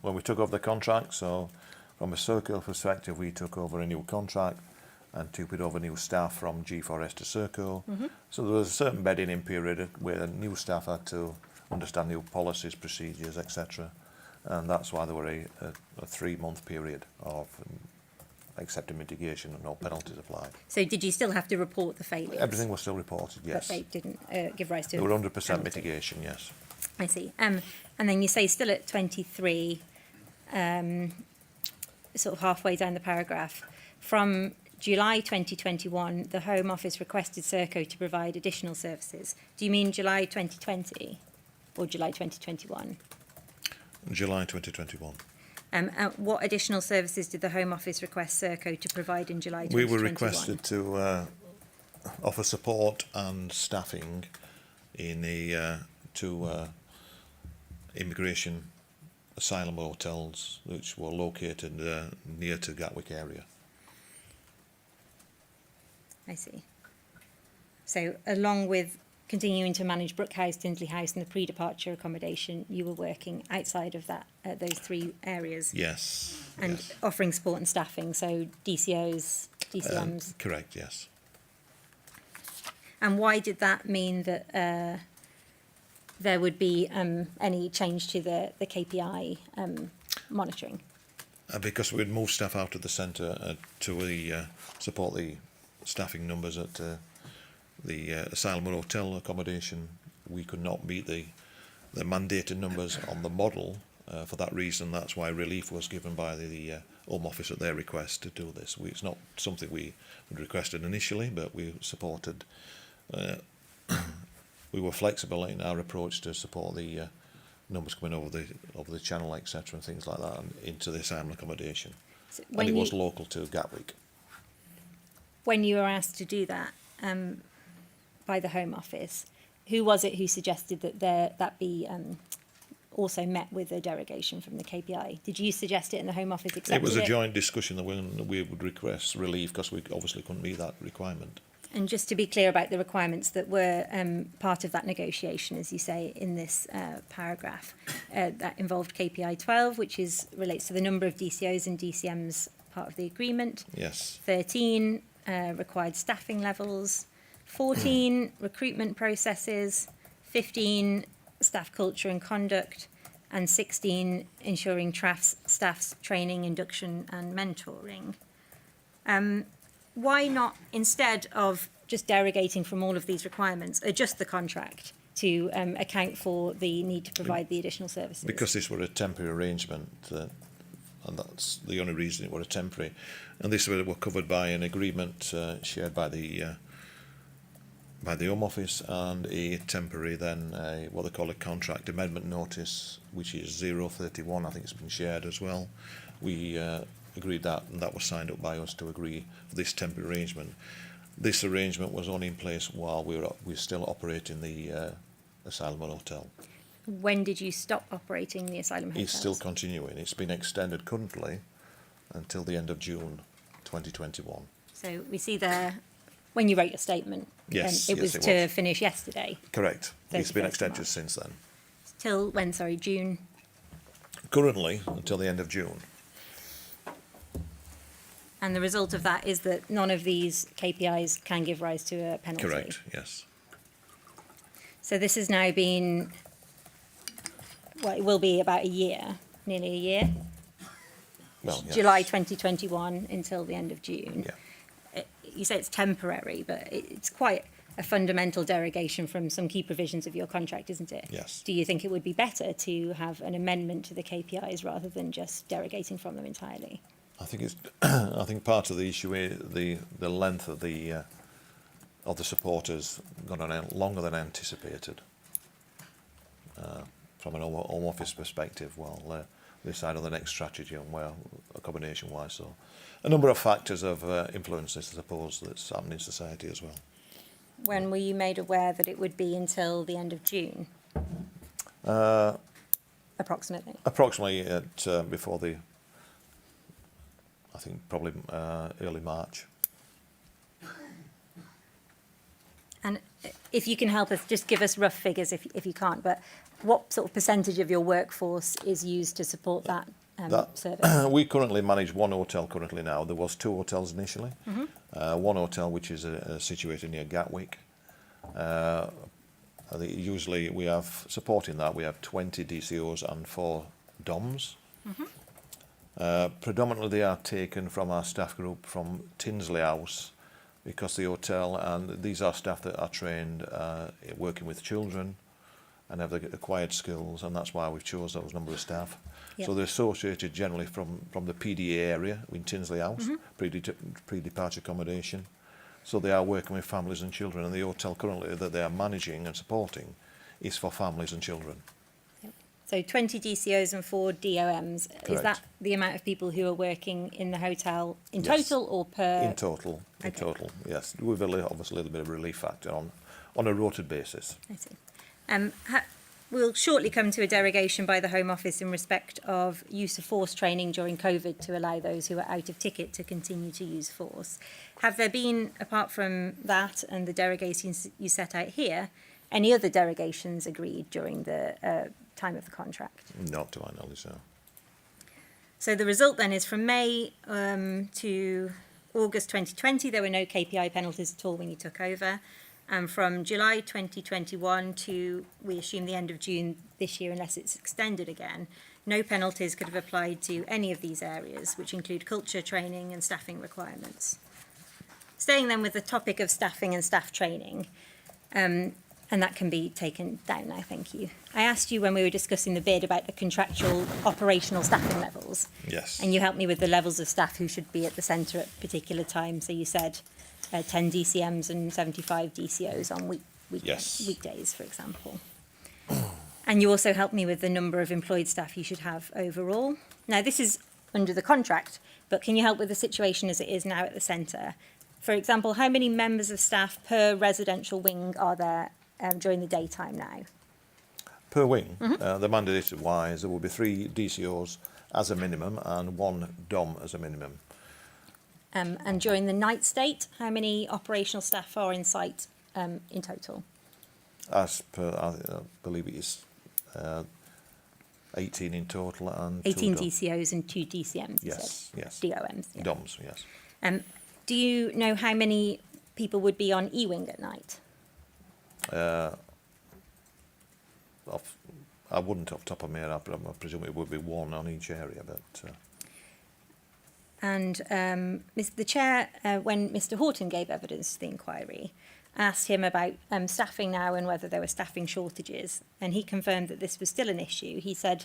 when we took over the contract. So from a Serco perspective, we took over a new contract and took it over new staff from G4S to Serco. Mm-hmm. So there was a certain bedding in period where new staff had to understand new policies, procedures, etc. And that's why there were a 3-month period of accepting mitigation and no penalties applied. So did you still have to report the failures? Everything was still reported, yes. But they didn't give rise to They were 100% penalty. mitigation, yes. I see. And then you say still at 23, sort of halfway down the paragraph, from July 2021, the Home Office requested Serco to provide additional services. Do you mean July 2020 or July 2021? July 2021. What additional services did the Home Office request Serco to provide in July 2021? We were requested to offer support and staffing in to immigration asylum hotels which were located near to Gatwick area. I see. So along with continuing to manage Brookhouse, Tinsley House and the pre-departure accommodation, you were working outside of that, those 3 areas? Yes. And yes. offering support and staffing, so DCOs, DCMs? Correct, yes. And why did that mean that there would be any change to the KPI monitoring? Because we'd moved staff out of the centre to support the staffing numbers at the asylum and hotel accommodation. We could not meet the mandated numbers on the model. For that reason, that's why relief was given by the Home Office at their request to do this. It's not something we had requested initially, but we supported. We were flexible in our approach to support the numbers coming over the channel, etc., and things like that, and into the asylum accommodation. So And it was local to Gatwick. when you were asked to do that by the Home Office, who was it who suggested that that be also met with a derogation from the KPI. Did you suggest it and the Home Office accepted it? It was a joint discussion that we would request relief because we obviously couldn't meet that requirement. And just to be clear about the requirements that were part of that negotiation, as you say in this paragraph, that involved KPI 12, which relates to the number of DCOs and DCMs part of the agreement. Yes. 13, required staffing levels. 14, recruitment processes. 15, staff culture and conduct. And 16, ensuring staff's training, induction and mentoring. Why not, instead of just derogating from all of these requirements, adjust the contract to account for the need to provide the additional services? Because this were a temporary arrangement, and that's the only reason it were a temporary. And this were covered by an agreement shared by the Home Office and a temporary then, what they call a contract amendment notice, which is 031, I think it's been shared as well. We agreed that, and that was signed up by us to agree for this temporary arrangement. This arrangement was only in place while we were still operating the Asylum Hotel. When did you stop operating the Asylum hotels? It's still continuing. It's been extended currently until the end of June 2021. So we see there, when you wrote your statement, Yes, it was it to was. finish yesterday. Correct. It's 31st been of extended March. since then. Till when, sorry, June? Currently, until the end of June. And the result of that is that none of these KPIs can give rise to a penalty. Correct, yes. So this has now been, well, it will be about a year, nearly a year. Well, yes. July 2021 until the end of June. Yeah. You say it's temporary, but it's quite a fundamental derogation from some key provisions of your contract, isn't it? Yes. Do you think it would be better to have an amendment to the KPIs rather than just derogating from them entirely? I think it's. I think part of the issue is the length of the supporters gone on longer than anticipated. From an Home Office perspective, well, they decide on the next strategy on where accommodation wise. So, a number of factors have influenced this, I suppose, that's happening in society as well. When were you made aware that it would be until the end of June? Approximately. Approximately before the. I think probably early March. And if you can help us, just give us rough figures if you can't, but what sort of percentage of your workforce is used to support that service? We currently manage one hotel currently now. There was two hotels initially. Mm-hmm. One hotel which is situated near Gatwick. Usually we have, supporting that, we have 20 DCOs and 4 DOMs. Mm-hmm. Predominantly they are taken from our staff group from Tinsley House, because the hotel, and these are staff that are trained working with children and have the acquired skills, and that's why we've chose those number of staff. Yep. So they're associated generally from the PDA area in Tinsley House, Mm-hmm. pre-departure accommodation. So they are working with families and children, and the hotel currently that they are managing and supporting is for families and children. So 20 DCOs and 4 DOMs. Correct. Is that the amount of people who are working in the hotel in Yes. total or per? In total, Okay. yes. With obviously a little bit of relief factor on a rotated basis. I see. We'll shortly come to a derogation by the Home Office in respect of use of force training during COVID to allow those who are out of ticket to continue to use force. Have there been, apart from that and the derogations you set out here, any other derogations agreed during the time of the contract? Not to my knowledge, no. So the result then is from May to August 2020, there were no KPI penalties at all when you took over. And from July 2021 to, we assume, the end of June this year, unless it's extended again, no penalties could have applied to any of these areas, which include culture, training and staffing requirements. Staying then with the topic of staffing and staff training, and that can be taken down now, thank you. I asked you when we were discussing the bid about the contractual operational staffing levels. Yes. And you helped me with the levels of staff who should be at the centre at particular times. So you said 10 DCMs and 75 DCOs on weekdays, for example. And you also helped me with the number of employed staff you should have overall. Now, this is under the contract, but can you help with the situation as it is now at the centre? For example, how many members of staff per residential wing are there during the daytime now? per wing. The mandated wise, there will be 3 DCOs as a minimum and 1 DOM as a minimum. And during the night state, how many operational staff are in site in total? As per, I believe it is 18 in total and 18 2 DCOs and 2 DCMs, you Yes, said? yes. DOMs, yeah. DOMs, yes. Do you know how many people would be on E-wing at night? I wouldn't off the top of my head, I presume it would be 1 on each area, but... And the chair, when Mr Horton gave evidence to the inquiry, asked him about staffing now and whether there were staffing shortages, and he confirmed that this was still an issue. He said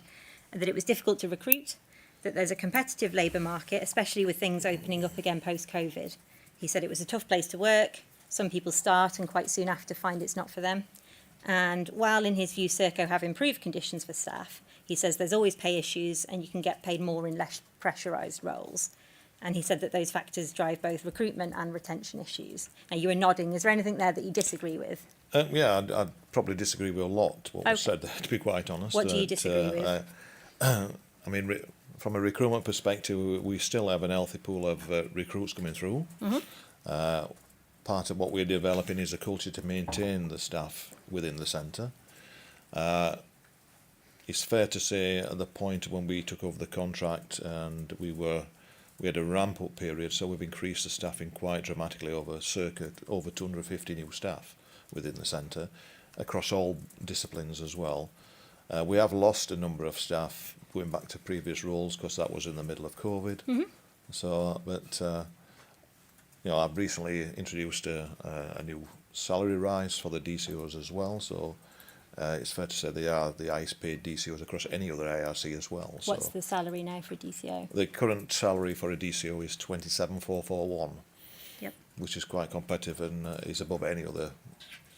that it was difficult to recruit, that there's a competitive labour market, especially with things opening up again post-COVID. He said it was a tough place to work. Some people start and quite soon after find it's not for them. And while in his view Serco have improved conditions for staff, he says there's always pay issues and you can get paid more in less pressurised roles. And he said that those factors drive both recruitment and retention issues. Now, you were nodding. Is there anything there that you disagree with? Yeah, I'd probably disagree with a lot what was said there, to be quite honest. What do you disagree with? I mean, from a recruitment perspective, we still have an healthy pool of recruits coming through. Part of what we're developing is a culture to maintain the staff within the centre. It's fair to say at the point when we took over the contract and we had a ramp-up period, so we've increased the staffing quite dramatically over 250 new staff within the centre, across all disciplines as well. We have lost a number of staff going back to previous roles because that was in the middle of COVID. So, but you know, I've recently introduced a new salary rise for the DCOs as well. So it's fair to say they are the highest paid DCOs across any other ARC as well. What's the salary now for a DCO? The current salary for a DCO is 27,441, Yep. which is quite competitive and is above any other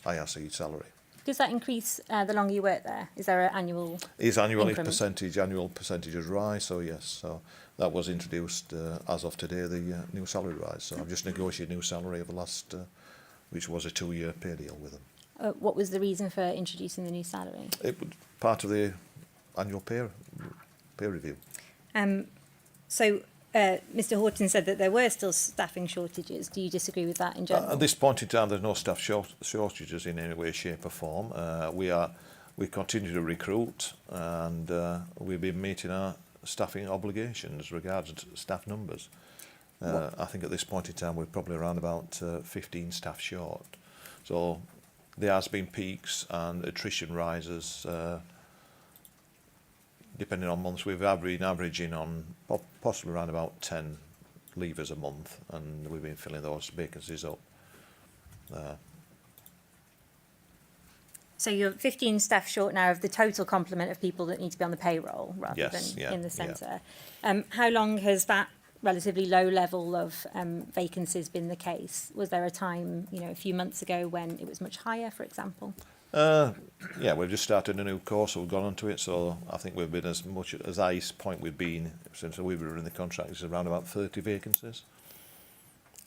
IRC salary. Does that increase the longer you work there? Is there an annual Is annual increment? annual percentages rise, so yes. So that was introduced as of today, the new salary rise. So I've just negotiated new salary over the last, which was a 2-year pay deal with them. What was the reason for introducing the new salary? It was part of the annual pay review. So Mr Horton said that there were still staffing shortages. Do you disagree with that in general? At this point in time, there's no staff shortages in any way, shape or form. We continue to recruit and we've been meeting our staffing obligations regards to staff numbers. I think at this point in time, we're probably around about 15 staff short. So there has been peaks and attrition rises depending on months. We've been averaging on possibly around about 10 leavers a month, and we've been filling those vacancies up. So you're 15 staff short now of the total complement of people that need to be on the payroll rather Yes, than yeah, in the yeah. centre. How long has that relatively low level of vacancies been the case? Was there a time, a few months ago when it was much higher, for example? Yeah, we've just started a new course, so we've gone onto it, so I think we've been as much as highest point we've been since we were in the contract is around about 30 vacancies.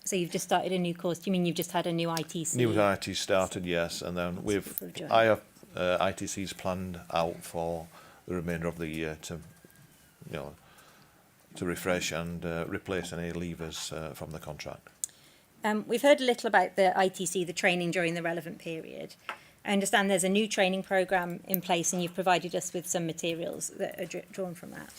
So you've just started a new course. Do you mean you've just had a new ITC? New IT started, yes, and then I have ITCs planned out for the remainder of the year to refresh and replace any leavers from the contract. We've heard a little about the ITC, the training during the relevant period. I understand there's a new training programme in place and you've provided us with some materials that are drawn from that.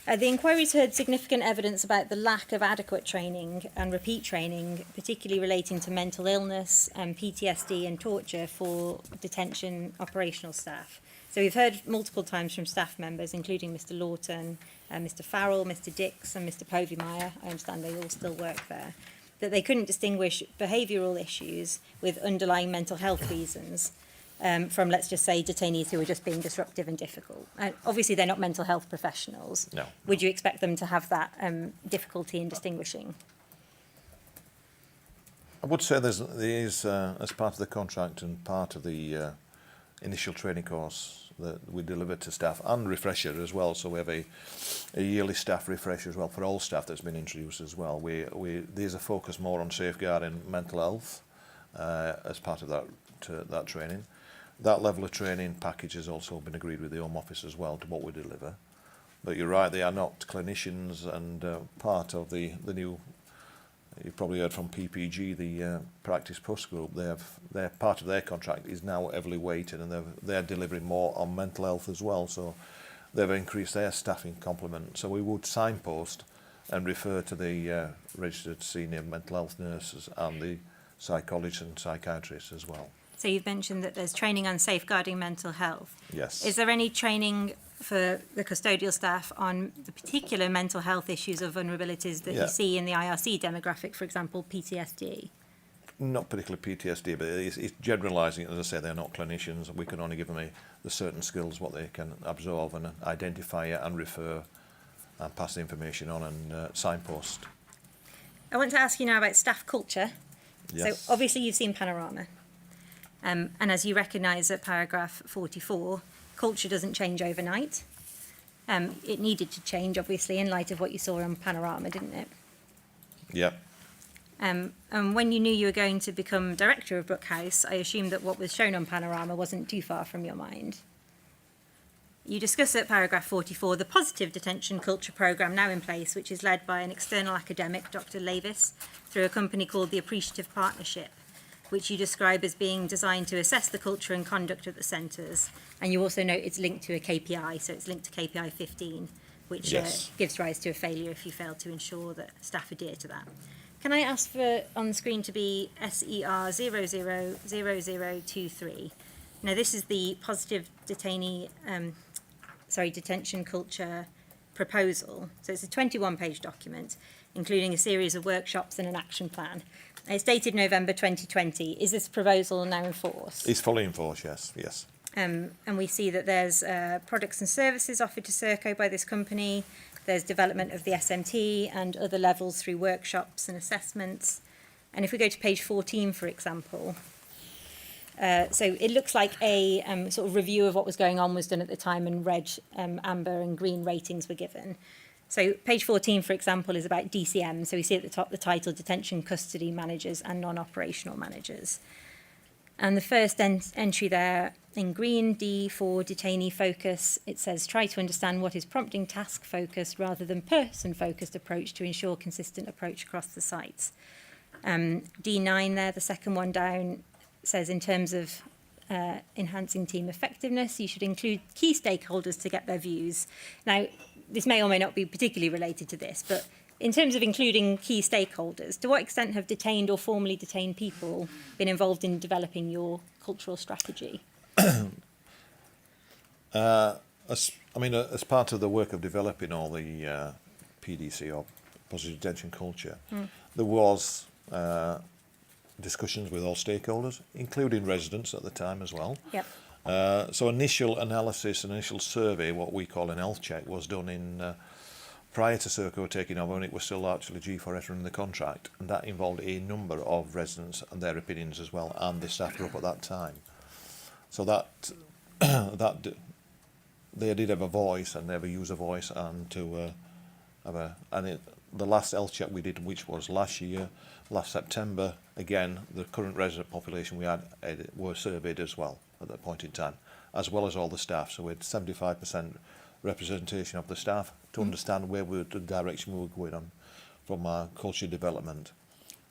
The inquiry's heard significant evidence about the lack of adequate training and repeat training, particularly relating to mental illness and PTSD and torture for detention operational staff. So we've heard multiple times from staff members, including Mr Lawton, Mr Farrell, Mr Dix and Mr Poveymeyer, I understand they all still work there, that they couldn't distinguish behavioural issues with underlying mental health reasons from, let's just say, detainees who are just being disruptive and difficult. Obviously, they're not mental health professionals. No. Would you expect them to have that difficulty in distinguishing? I would say there is, as part of the contract and part of the initial training course that we deliver to staff and refresher as well. So we have a yearly staff refresher as well for all staff that's been introduced as well. There's a focus more on safeguarding mental health as part of that training. That level of training package has also been agreed with the Home Office as well to what we deliver. But you're right, they are not clinicians, and part of the new, you've probably heard from PPG, the Practice Plus group, their part of their contract is now heavily weighted, and they're delivering more on mental health as well, so they've increased their staffing complement. So we would signpost and refer to the registered senior mental health nurses and the psychologists and psychiatrists as well. So you've mentioned that there's training on safeguarding mental health. Yes. Is there any training for the custodial staff on the particular mental health issues or vulnerabilities that you see in the IRC demographic, for example, PTSD? Not particularly PTSD, but it's generalising. As I say, they're not clinicians. We can only give them the certain skills, what they can absorb and identify it and refer and pass the information on and signpost. I want to ask you now about staff culture. Yes. So obviously you've seen Panorama. And as you recognise at paragraph 44, culture doesn't change overnight. It needed to change, obviously, in light of what you saw on Panorama, didn't it? Yeah. And when you knew you were going to become director of Brookhouse, I assumed that what was shown on Panorama wasn't too far from your mind. You discuss at paragraph 44 the positive detention culture programme now in place, which is led by an external academic, Dr. Lavis, through a company called the Appreciative Partnership, which you describe as being designed to assess the culture and conduct at the centres. And you also note it's linked to a KPI, so it's linked to KPI 15, which gives rise to a failure if you fail to ensure that staff adhere to that. Can I ask for on the screen to be SER 000023? Now this is the positive detention culture proposal. So it's a 21-page document, including a series of workshops and an action plan. It's dated November 2020. Is this proposal now in force? It's fully in force, yes. And we see that there's products and services offered to Serco by this company. There's development of the SMT and other levels through workshops and assessments. And if we go to page 14, for example, so it looks like a sort of review of what was going on was done at the time, and red, amber and green ratings were given. So page 14, for example, is about DCM. So we see at the top the title Detention Custody Managers and Non-Operational Managers. And the first entry there in green, D for detainee focus, it says try to understand what is prompting task focused rather than person focused approach to ensure consistent approach across the sites. D9 there, the second one down, says in terms of enhancing team effectiveness, you should include key stakeholders to get their views. Now, this may or may not be particularly related to this, but in terms of including key stakeholders, to what extent have detained or formerly detained people been involved in developing your cultural strategy? As part of the work of developing all the PDC or positive detention culture, there was discussions with all stakeholders, including residents at the time as well. Yep. So initial analysis, initial survey, what we call an health check, was done in prior to Serco taking over, and it was still actually G4S running the contract, and that involved a number of residents and their opinions as well, and the staff group at that time. So that they did have a voice, and they have a user voice, and to the last health check we did, which was last September, again the current resident population we had were surveyed as well at that point in time, as well as all the staff. So we had 75% representation of the staff to understand the direction we were going on from our culture development.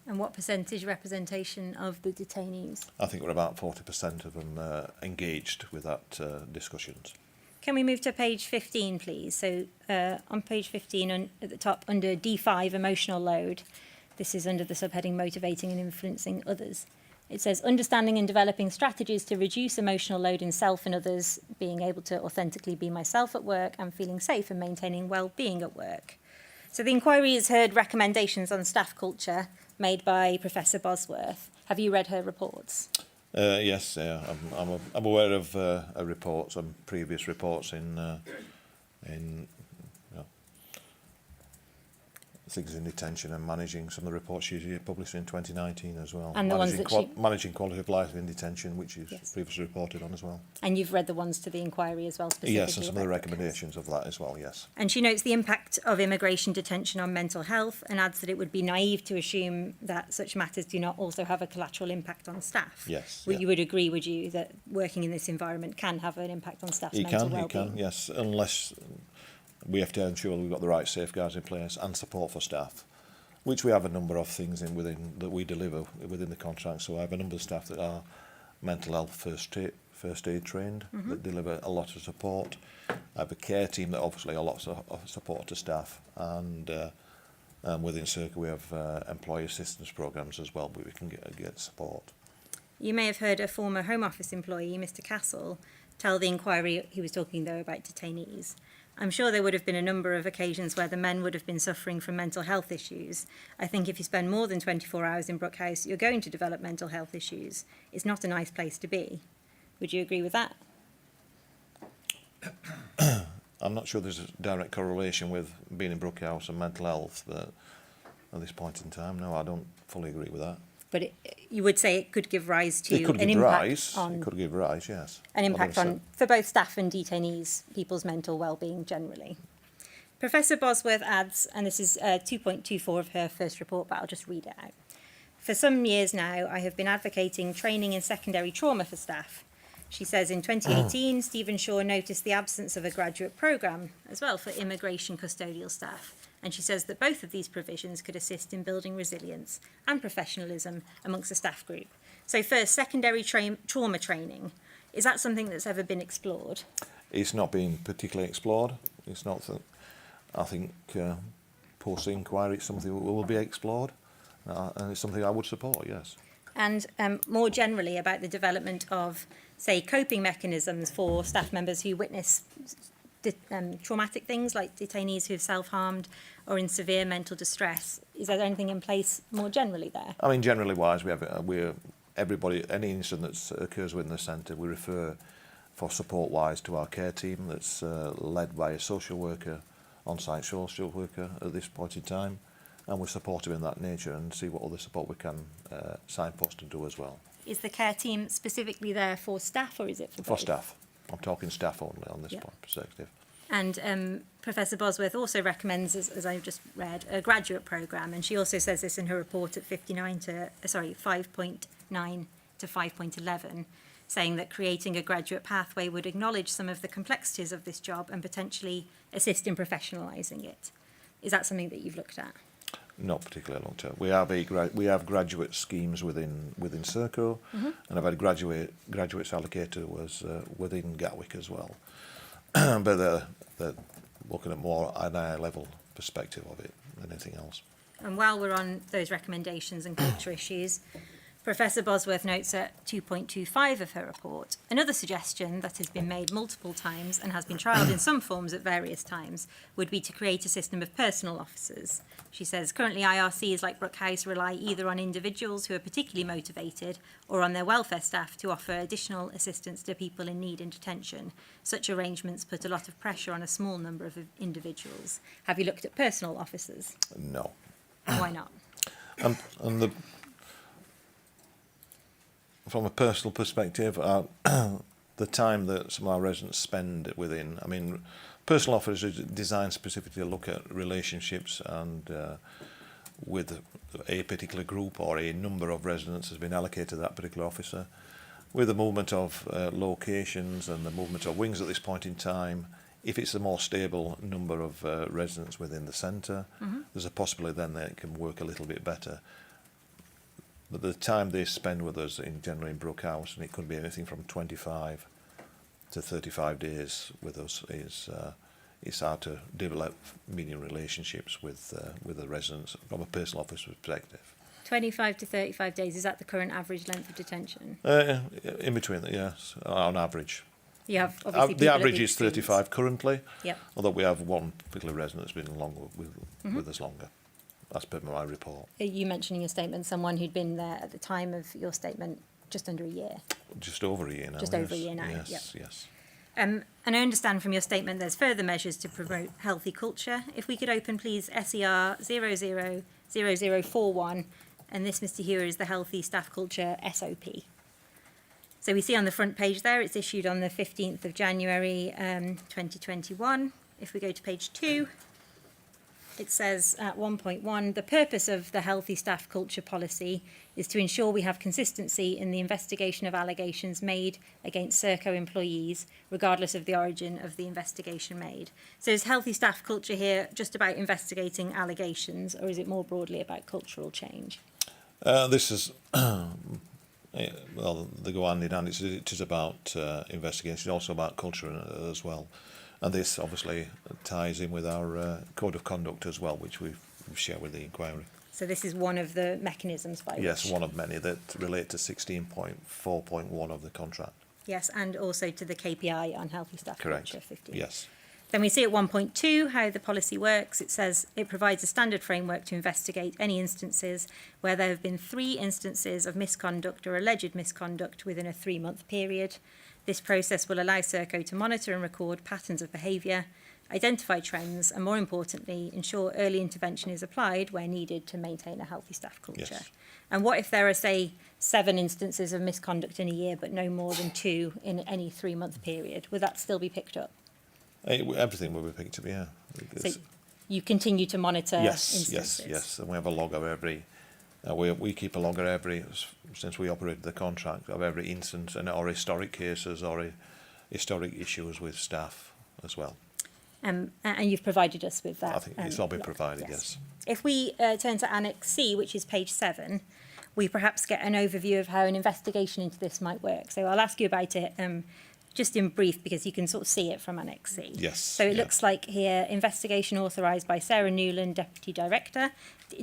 And what percentage representation of the detainees? I think we're about 40% of them engaged with that discussions. Can we move to page 15, please? So on page 15, at the top, under D5, emotional load, this is under the subheading motivating and influencing others. It says understanding and developing strategies to reduce emotional load in self and others, being able to authentically be myself at work and feeling safe and maintaining well-being at work. So the inquiry has heard recommendations on staff culture made by Professor Bosworth. Have you read her reports? Yes, I'm aware of reports and previous reports in things in detention and managing some of the reports she published in 2019 as well. And the ones managing, that managing quality of life in detention, which is Yes. previously reported on as well. And you've read the ones to the inquiry as well, specifically. Yes, and some of the about recommendations of that as well, yes. And she notes the impact of immigration detention on mental health and adds that it would be naive to assume that such matters do not also have a collateral impact on staff. Yes. You would agree, would you, that working in this environment can have an impact on staff's mental well-being? You can, yes, unless we have to ensure we've got the right safeguards in place and support for staff, which we have a number of things within that we deliver within the contract. So I have a number of staff that are mental health first aid trained, that deliver a lot of support. I have a care team that obviously a lot of support to staff, and within Circa we have employee assistance programs as well, where we can get support. You may have heard a former Home Office employee, Mr Castle, tell the inquiry, he was talking though about detainees. I'm sure there would have been a number of occasions where the men would have been suffering from mental health issues. I think if you spend more than 24 hours in Brookhouse, you're going to develop mental health issues. It's not a nice place to be. Would you agree with that? I'm not sure there's a direct correlation with being in Brookhouse and mental health, but at this point in time, no, I don't fully agree with that. But you would say it could give rise to It could an give impact rise. on... It could give rise, yes. An impact on, for both staff and detainees, people's mental well-being generally. Professor Bosworth adds, and this is 2.24 of her first report, but I'll just read it out. For some years now, I have been advocating training in secondary trauma for staff. She says in 2018, Stephen Shaw noticed the absence of a graduate programme as well for immigration custodial staff. And she says that both of these provisions could assist in building resilience and professionalism amongst the staff group. So first, secondary trauma training. Is that something that's ever been explored? It's not been particularly explored. It's not. I think post-inquiry it's something that will be explored, and it's something I would support, yes. And more generally about the development of, say, coping mechanisms for staff members who witness traumatic things like detainees who have self-harmed or in severe mental distress. Is there anything in place more generally there? I mean, generally wise, everybody, any incident that occurs within the centre, we refer for support wise to our care team that's led by a social worker, on-site social worker at this point in time, and we support him in that nature and see what other support we can signpost and do as well. Is the care team specifically there for staff, or is it for both? For staff. I'm talking staff only on this point perspective. And Professor Bosworth also recommends, as I've just read, a graduate programme, and she also says this in her report at 5.9 to 5.11, saying that creating a graduate pathway would acknowledge some of the complexities of this job and potentially assist in professionalising it. Is that something that you've looked at? Not particularly long term. We have graduate schemes within Serco, and I've had graduates allocated was within Gatwick as well. But they're looking at more an higher level perspective of it than anything else. And while we're on those recommendations and culture issues, Professor Bosworth notes at 2.25 of her report, another suggestion that has been made multiple times and has been trialled in some forms at various times would be to create a system of personal officers. She says currently IRCs like Brookhouse rely either on individuals who are particularly motivated or on their welfare staff to offer additional assistance to people in need in detention. Such arrangements put a lot of pressure on a small number of individuals. Have you looked at personal officers? No. Why not? From a personal perspective, the time that some of our residents spend within, I mean, personal officers are designed specifically to look at relationships and with a particular group or a number of residents has been allocated to that particular officer. With the movement of locations and the movement of wings at this point in time, if it's a more stable number of residents within the centre, there's a possibility then that it can work a little bit better. But the time they spend with us generally in Brookhouse, and it could be anything from 25 to 35 days with us, is how to develop meaningful relationships with the residents from a personal officer perspective. 25 to 35 days, is that the current average length of detention? In between, yes, on average. You have obviously the average is 35 currently, yep. Although we have one particular resident that's been longer with us longer. As per my report. You mentioned in your statement someone who'd been there at the time of your statement just under a year. Just over a year now. Just over a year now, Yes, yep. yes. And I understand from your statement there's further measures to promote healthy culture. If we could open, please, SER 000041, and this, Mr Hughes, is the Healthy Staff Culture SOP. So we see on the front page there, it's issued on the 15th of January 2021. If we go to page 2, it says at 1.1, the purpose of the Healthy Staff Culture policy is to ensure we have consistency in the investigation of allegations made against Serco employees, regardless of the origin of the investigation made. So is Healthy Staff Culture here just about investigating allegations, or is it more broadly about cultural change? This is, well, they go hand in hand. It is about investigation, also about culture as well. And this obviously ties in with our code of conduct as well, which we've shared with the inquiry. So this is one of the mechanisms by Yes, which... one of many that relate to 16.4.1 of the contract. Yes, and also to the KPI on Healthy Staff Correct. Culture 15. Yes. Then we see at 1.2 how the policy works. It says it provides a standard framework to investigate any instances where there have been 3 instances of misconduct or alleged misconduct within a 3-month period. This process will allow Serco to monitor and record patterns of behaviour, identify trends, and more importantly, ensure early intervention is applied where needed to maintain a healthy staff culture. Yes. And what if there are, say, 7 instances of misconduct in a year, but no more than 2 in any 3-month period? Would that still be picked up? Everything will be picked up, yeah. So you continue to monitor instances? Yes. And we have a log of every... we keep a log of every, since we operated the contract, of every instance and or historic cases or historic issues with staff as well. And you've provided us with that. I think it's all been provided, yes. If we turn to Annex C, which is page 7, we perhaps get an overview of how an investigation into this might work. So I'll ask you about it just in brief, because you can sort of see it from Annex C. Yes. So it looks like here, investigation authorised by Sarah Newland, Deputy Director.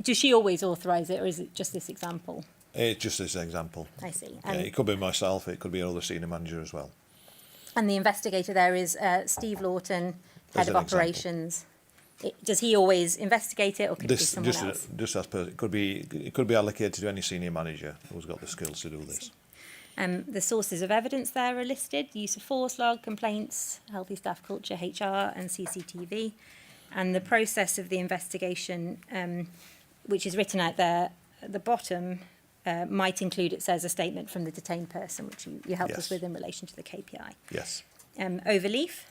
Does she always authorise it, or is it just this example? It's just this example. I see. It could be myself, it could be another senior manager as well. And the investigator there is Steve Lawton, Head of Operations. Does he always investigate it, or could it be someone else? Just as per, it could be allocated to any senior manager who's got the skills to do this. The sources of evidence there are listed: use of force log, complaints, healthy staff culture, HR, and CCTV. And the process of the investigation, which is written out there at the bottom, might include, it says, a statement from the detained person, which you helped us with in relation to the KPI. Yes. Overleaf.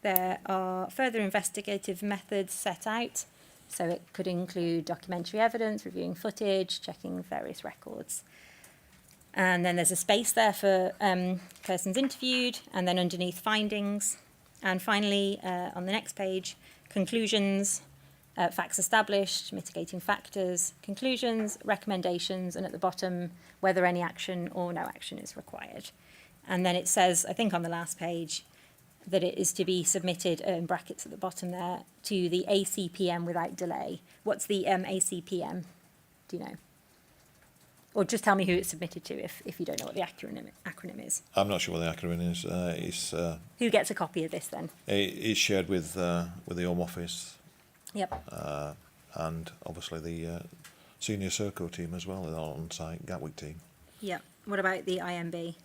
There are further investigative methods set out. So it could include documentary evidence, reviewing footage, checking various records. And then there's a space there for persons interviewed, and then underneath findings. And finally, on the next page, conclusions, facts established, mitigating factors, conclusions, recommendations, and at the bottom, whether any action or no action is required. And then it says, I think on the last page, that it is to be submitted, in brackets at the bottom there, to the ACPM without delay. What's the ACPM? Do you know? Or just tell me who it's submitted to if you don't know what the acronym is. I'm not sure what the acronym is. Who gets a copy of this then? It's shared with the Home Office. Yep. And obviously the senior Serco team as well, the on-site Gatwick team. Yep. What about the IMB?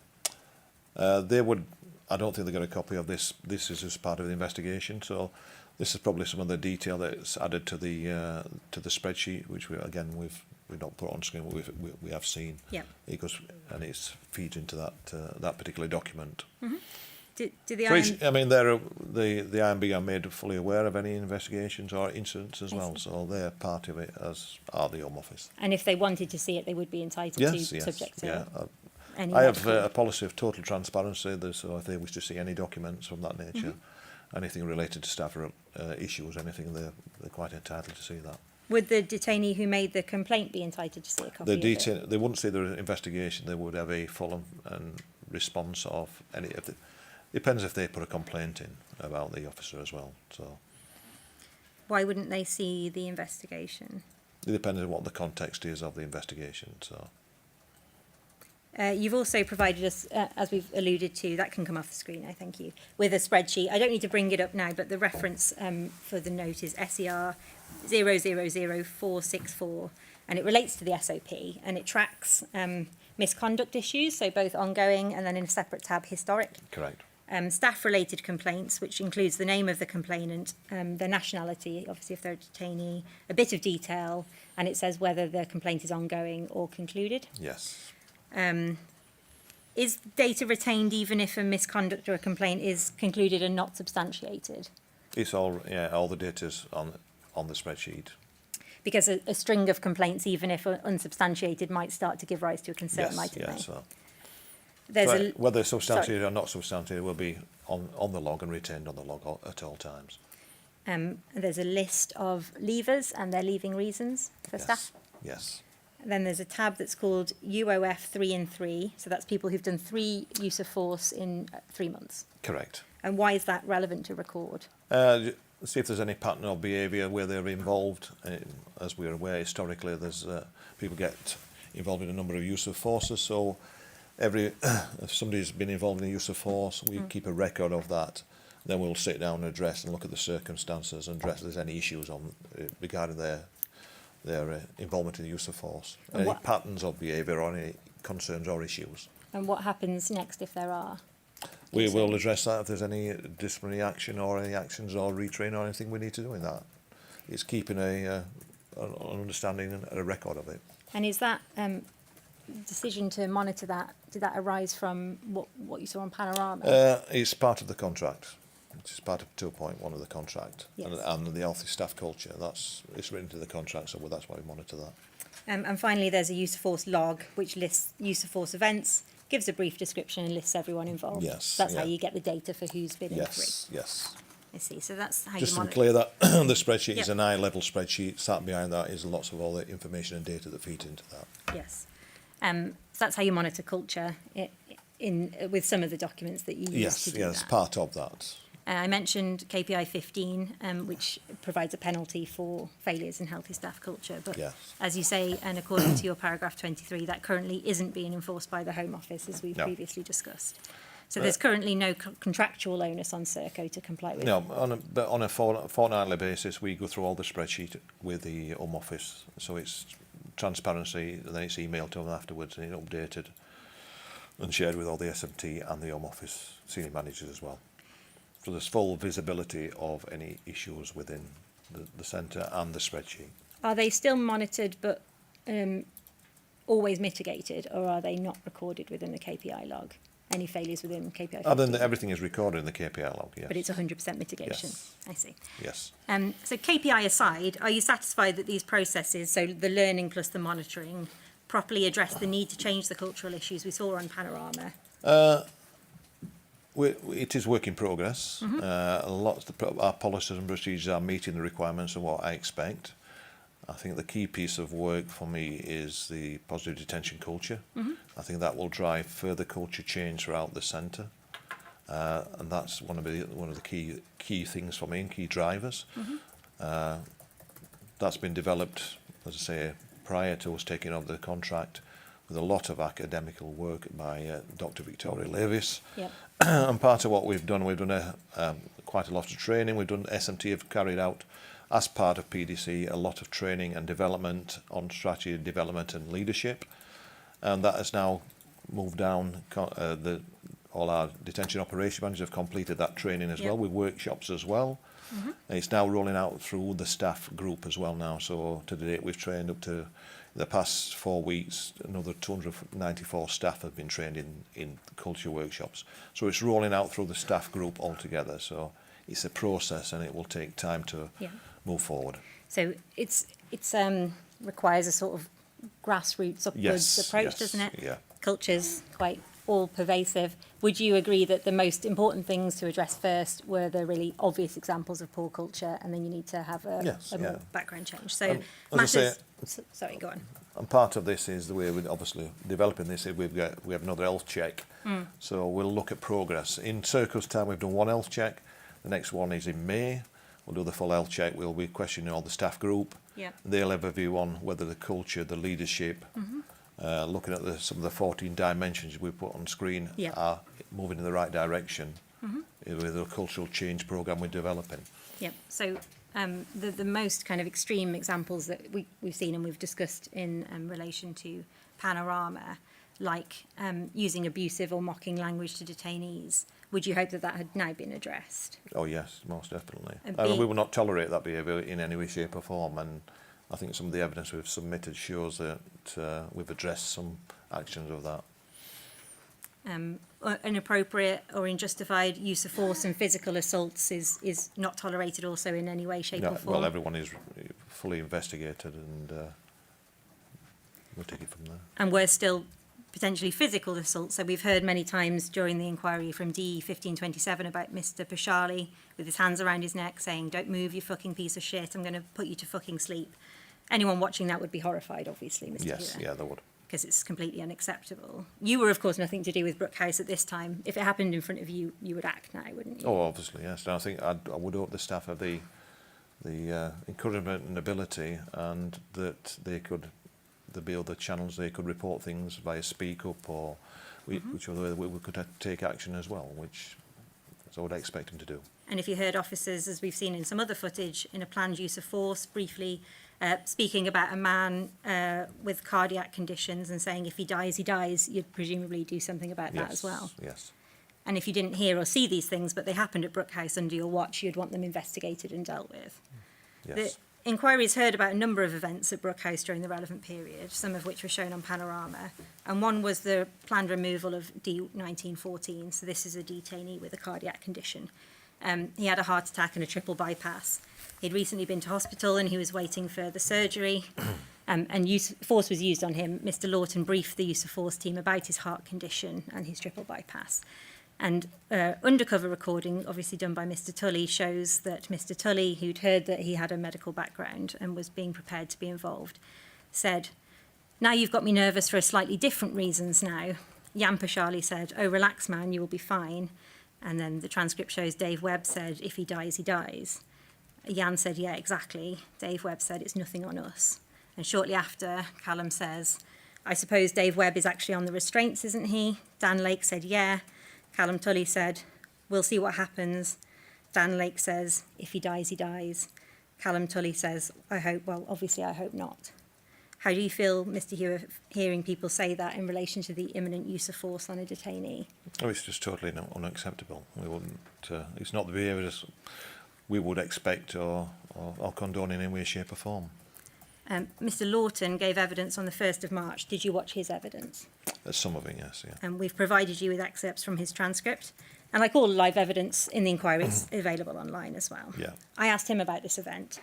They would... I don't think they got a copy of this. This is as part of the investigation, so this is probably some of the detail that's added to the spreadsheet, which we've not put on screen, but we have seen. Yeah. And it feeds into that particular document. Mm-hmm. Do the IMB... I mean, the IMB are made fully aware of any investigations or incidents as well, so they're part of it, as are the Home Office. And if they wanted to see it, they would be entitled to, subject to... I have a policy of total transparency, so if they wish to see any documents from that nature, anything related to staff issues, anything, they're quite entitled to see that. Would the detainee who made the complaint be entitled to see a copy of it? They wouldn't see the investigation, they would have a full and response of any... Depends if they put a complaint in about the officer as well. So, why wouldn't they see the investigation? It depends on what the context is of the investigation, so... You've also provided us, as we've alluded to, that can come off the screen, I thank you, with a spreadsheet. I don't need to bring it up now, but the reference for the note is SER 000464, and it relates to the SOP, and it tracks misconduct issues, so both ongoing and then in a separate tab, historic. Correct. staff-related complaints, which includes the name of the complainant, their nationality, obviously if they're a detainee, a bit of detail, and it says whether the complaint is ongoing or concluded. Yes. Is data retained even if a misconduct or a complaint is concluded and not substantiated? It's all, yeah, all the data's on the spreadsheet. Because a string of complaints, even if unsubstantiated, might start to give rise to a concern, Yes, mightn't yes. they? So There's whether substantiated or not substantiated will be on the log and retained on the log at all times. there's a list of leavers and their leaving reasons for staff. Yes. Then there's a tab that's called UOF 3 and 3. So that's people who've done 3 use of force in 3 months. Correct. And why is that relevant to record? See if there's any pattern of behaviour where they're involved. As we're aware, historically, there's people get involved in a number of use of forces. So if somebody's been involved in the use of force, we keep a record of that. Then we'll sit down and address and look at the circumstances and address if there's any issues regarding their involvement in the use of force. And Any what- patterns of behaviour or any concerns or issues. And what happens next if there are? We will address that if there's any disciplinary action or any actions or retrain or anything we need to do in that. It's keeping an understanding and a record of it. And is that decision to monitor that, did that arise from what you saw on Panorama? It's part of the contract. It's part of 2.1 of the contract. Yes. And the healthy staff culture. It's written into the contract, so that's why we monitor that. And finally, there's a use of force log, which lists use of force events, gives a brief description and lists everyone involved. Yes, That's yeah. how you get the data for who's been in 3. Yes. I see. So that's how Just you to be monitor. clear, that the spreadsheet is Yep. an high-level spreadsheet. Sat behind that is lots of all the information and data that feed into that. Yes. So that's how you monitor culture with some of the documents that you use to do Yes, that. part of that. I mentioned KPI 15, which provides a penalty for failures in healthy staff culture. But Yes. as you say, and according to your paragraph 23, that currently isn't being enforced by the Home Office, as we've No. previously discussed. So there's currently no contractual onus on Serco to comply with. No, but on a fortnightly basis, we go through all the spreadsheet with the Home Office. So it's transparency, and then it's emailed to them afterwards and it's updated and shared with all the SMT and the Home Office senior managers as well. So there's full visibility of any issues within the centre and the spreadsheet. Are they still monitored but always mitigated, or are they not recorded within the KPI log? Any failures within KPI 15? Other than everything is recorded in the KPI log, yes. But it's 100% mitigation. Yes. I see. Yes. So KPI aside, are you satisfied that these processes, so the learning plus the monitoring, properly address the need to change the cultural issues we saw on Panorama? It is work in progress. Our policies and procedures are meeting the requirements of what I expect. I think the key piece of work for me is the positive detention culture. I think that will drive further culture change throughout the centre, and that's one of the key things for me and key drivers. That's been developed, as I say, prior to us taking over the contract, with a lot of academical work by Dr. Victoria Levis. Yep. And part of what we've done quite a lot of training. We've done SMT have carried out, as part of PDC, a lot of training and development on strategy development and leadership, and that has now moved down. All our detention operation managers have completed that training as well, with workshops as well. And it's now rolling out through the staff group as well now. So to date, we've trained up to the past 4 weeks, another 294 staff have been trained in culture workshops. So it's rolling out through the staff group altogether. So it's a process, and it will take time to move forward. So it's requires a sort of grassroots upwards approach, doesn't it? Yeah. Culture's quite all-pervasive. Would you agree that the most important things to address first were the really obvious examples of poor culture, and then you need to have a more background change? So sorry, go on. And part of this is the way we're obviously developing this. We have another health check, so we'll look at progress. In Circle's time, we've done one health check. The next one is in May. We'll do the full health check. We'll be questioning all the staff group. Yeah. They'll have a view on whether the culture, the leadership, looking at some of the 14 dimensions we put on screen are moving in the right direction with the cultural change programme we're developing. Yeah. So the most kind of extreme examples that we've seen and we've discussed in relation to Panorama like using abusive or mocking language to detainees. Would you hope that that had now been addressed? Oh yes, most definitely. And I mean, B- we will not tolerate that behaviour in any way, shape or form, and I think some of the evidence we've submitted shows that we've addressed some actions of that. Inappropriate or unjustified use of force and physical assaults is not tolerated also in any way, shape No, or form? well, everyone is fully investigated, and we'll take it from there. And we're still potentially physical assaults. So we've heard many times during the inquiry from DE 1527 about Mr Pashali with his hands around his neck saying, "Don't move, you fucking piece of shit, I'm going to put you to fucking sleep." Anyone watching that would be horrified, obviously, Mr Yes, Hewitt, yeah, they would. because it's completely unacceptable. You were, of course, nothing to do with Brookhouse at this time. If it happened in front of you, you would act now, wouldn't you? Oh, obviously, yes. And I think I would hope the staff have the encouragement and ability, and that they could be other channels they could report things via Speak Up, or which other way we could take action as well, which I would expect them to do. And if you heard officers, as we've seen in some other footage, in a planned use of force, briefly speaking about a man with cardiac conditions and saying if he dies, you'd presumably do something about that as well. Yes. And if you didn't hear or see these things, but they happened at Brookhouse under your watch, you'd want them investigated and dealt with. Yes. The inquiries heard about a number of events at Brookhouse during the relevant period, some of which were shown on Panorama. And one was the planned removal of D1914. So this is a detainee with a cardiac condition. He had a heart attack and a triple bypass. He'd recently been to hospital and he was waiting for the surgery. And force was used on him. Mr Lawton briefed the use of force team about his heart condition and his triple bypass. And undercover recording, obviously done by Mr Tully, shows that Mr Tully, who'd heard that he had a medical background and was being prepared to be involved, said, "Now you've got me nervous for a slightly different reasons now." Jan Pashali said, "Oh, relax, man, you will be fine." And then the transcript shows Dave Webb said, "If he dies, he dies." Jan said, "Yeah, exactly." Dave Webb said, "It's nothing on us." And shortly after, Callum says, "I suppose Dave Webb is actually on the restraints, isn't he?" Dan Lake said, "Yeah." Callum Tully said, "We'll see what happens." Dan Lake says, "If he dies, he dies." Callum Tully says, "I hope, well, obviously I hope not." How do you feel, Mr Hewitt, hearing people say that in relation to the imminent use of force on a detainee? Oh, it's just totally unacceptable. We wouldn't. It's not the behaviour we would expect or condone in any way, shape or form. Mr Lawton gave evidence on the 1st of March. Did you watch his evidence? Some of it, yes, yeah. And we've provided you with excerpts from his transcript. And like all live evidence in the inquiry, it's available online as well. Yeah. I asked him about this event,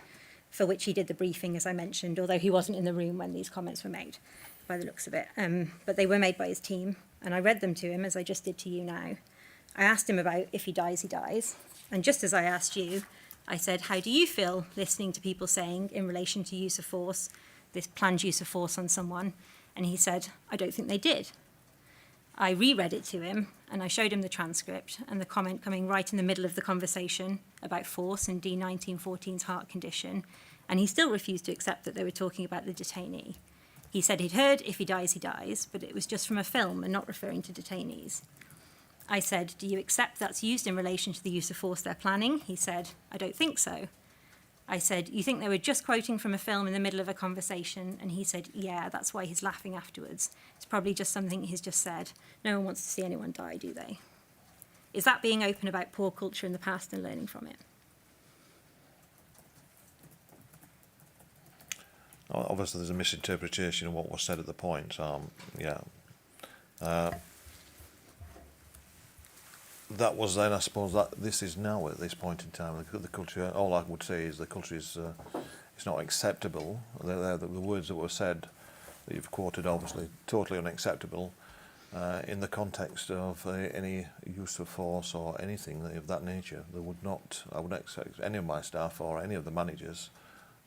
for which he did the briefing, as I mentioned, although he wasn't in the room when these comments were made, by the looks of it. But they were made by his team, and I read them to him, as I just did to you now. I asked him about if he dies, he dies. And just as I asked you, I said, how do you feel listening to people saying, in relation to use of force, this planned use of force on someone? And he said, I don't think they did. I reread it to him, and I showed him the transcript and the comment coming right in the middle of the conversation about force and D1914's heart condition, and he still refused to accept that they were talking about the detainee. He said he'd heard if he dies, but it was just from a film and not referring to detainees. I said, do you accept that's used in relation to the use of force they're planning? He said, I don't think so. I said, you think they were just quoting from a film in the middle of a conversation? And he said, yeah, that's why he's laughing afterwards. It's probably just something he's just said. No one wants to see anyone die, do they? Is that being open about poor culture in the past and learning from it? Obviously, there's a misinterpretation of what was said at the point. That was then, I suppose, that this is now at this point in time. The culture, all I would say is the culture is it's not acceptable. The words that were said that you've quoted, obviously, totally unacceptable in the context of any use of force or anything of that nature. There would not, I would expect any of my staff or any of the managers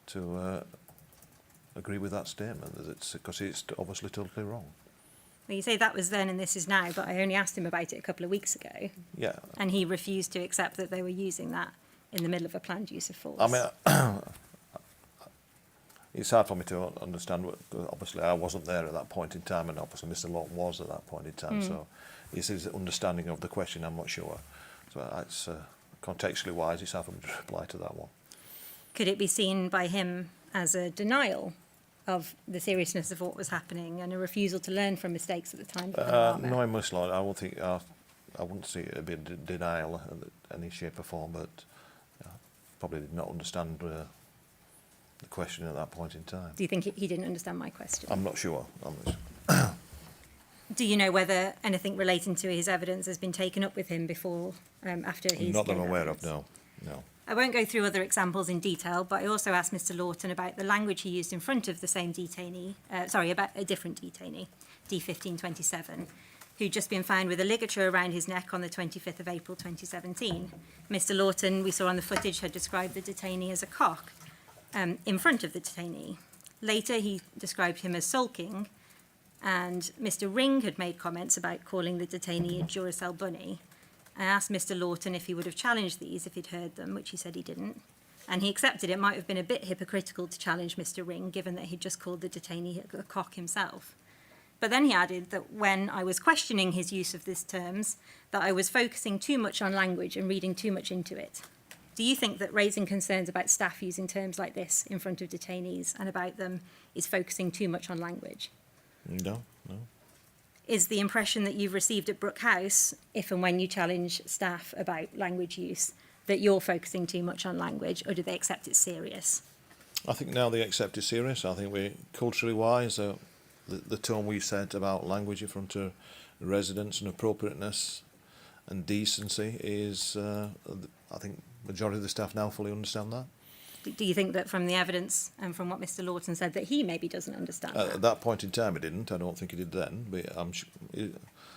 to agree with that statement, because it's obviously totally wrong. Well, you say that was then and this is now, but I only asked him about it a couple of weeks ago. Yeah. And he refused to accept that they were using that in the middle of a planned use of force. I mean, it's hard for me to understand. Obviously, I wasn't there at that point in time, and obviously Mr Lawton was at that point in time. So it's his understanding of the question, I'm not sure. So it's contextually wise, it's hard for me to reply to that one. Could it be seen by him as a denial of the seriousness of what was happening and a refusal to learn from mistakes at the time? That there are there? No, I must not. I won't think. I wouldn't see it a bit of denial in any shape or form, but probably did not understand the question at that point in time. Do you think he didn't understand my question? I'm not sure. Do you know whether anything relating to his evidence has been taken up with him before, after he's Not that gave I'm aware evidence? of. No. I won't go through other examples in detail, but I also asked Mr Lawton about the language he used in front of the same detainee, about a different detainee, D1527, who'd just been found with a ligature around his neck on the 25th of April 2017. Mr Lawton, we saw on the footage, had described the detainee as a cock in front of the detainee. Later, he described him as sulking, and Mr Ring had made comments about calling the detainee a Duracell bunny. I asked Mr Lawton if he would have challenged these if he'd heard them, which he said he didn't. And he accepted it might have been a bit hypocritical to challenge Mr Ring, given that he'd just called the detainee a cock himself. But then he added that when I was questioning his use of these terms, that I was focusing too much on language and reading too much into it. Do you think that raising concerns about staff using terms like this in front of detainees and about them is focusing too much on language? No. Is the impression that you've received at Brookhouse, if and when you challenge staff about language use, that you're focusing too much on language, or do they accept it serious? I think now they accept it serious. I think we, culturally wise, the tone we set about language in front of residents and appropriateness and decency is, I think, majority of the staff now fully understand that. Do you think that from the evidence and from what Mr Lawton said that he maybe doesn't understand that? At that point in time, he didn't. I don't think he did then. But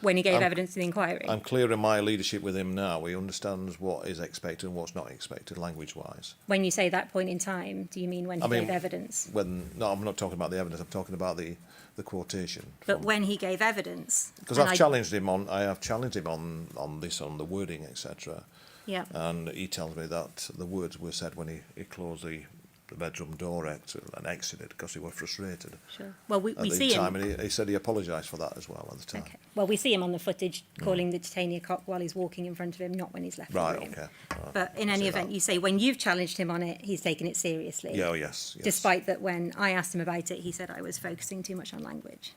When he gave evidence to the inquiry? I'm clear in my leadership with him now. He understands what is expected and what's not expected, language-wise. When you say that point in time, do you mean when he gave evidence? No, I'm not talking about the evidence. I'm talking about the quotation. But when he gave evidence? Because I have challenged him on this, on the wording, etc. Yeah. And he tells me that the words were said when he closed the bedroom door and exited because he was frustrated. Sure. Well, we at see the time, him. and he said he apologised for that as well at the time. Okay. Well, we see him on the footage calling the detainee a cock while he's walking in front of him, not when he's left the room. Okay. But in any event, you say when you've challenged him on it, he's taken it seriously. Yeah, yes. Despite that when I asked him about it, he said I was focusing too much on language.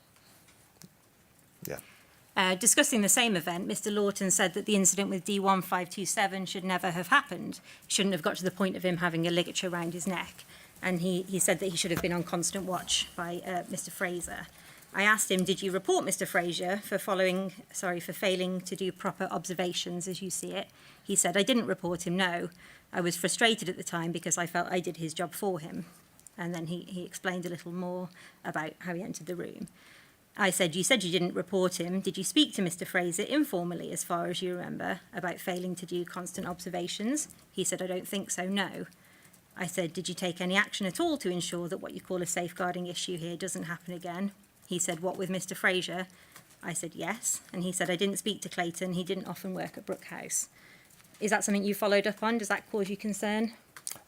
Yeah. Discussing the same event, Mr Lawton said that the incident with D1527 should never have happened. It shouldn't have got to the point of him having a ligature around his neck. And he said that he should have been on constant watch by Mr Fraser. I asked him, did you report Mr Fraser for failing to do proper observations as you see it? He said, I didn't report him, no. I was frustrated at the time because I felt I did his job for him. And then he explained a little more about how he entered the room. I said, you didn't report him. Did you speak to Mr Fraser informally, as far as you remember, about failing to do constant observations? He said, I don't think so, no. I said, did you take any action at all to ensure that what you call a safeguarding issue here doesn't happen again? He said, what, with Mr Fraser? I said, yes. And he said, I didn't speak to Clayton. He didn't often work at Brookhouse. Is that something you followed up on? Does that cause you concern?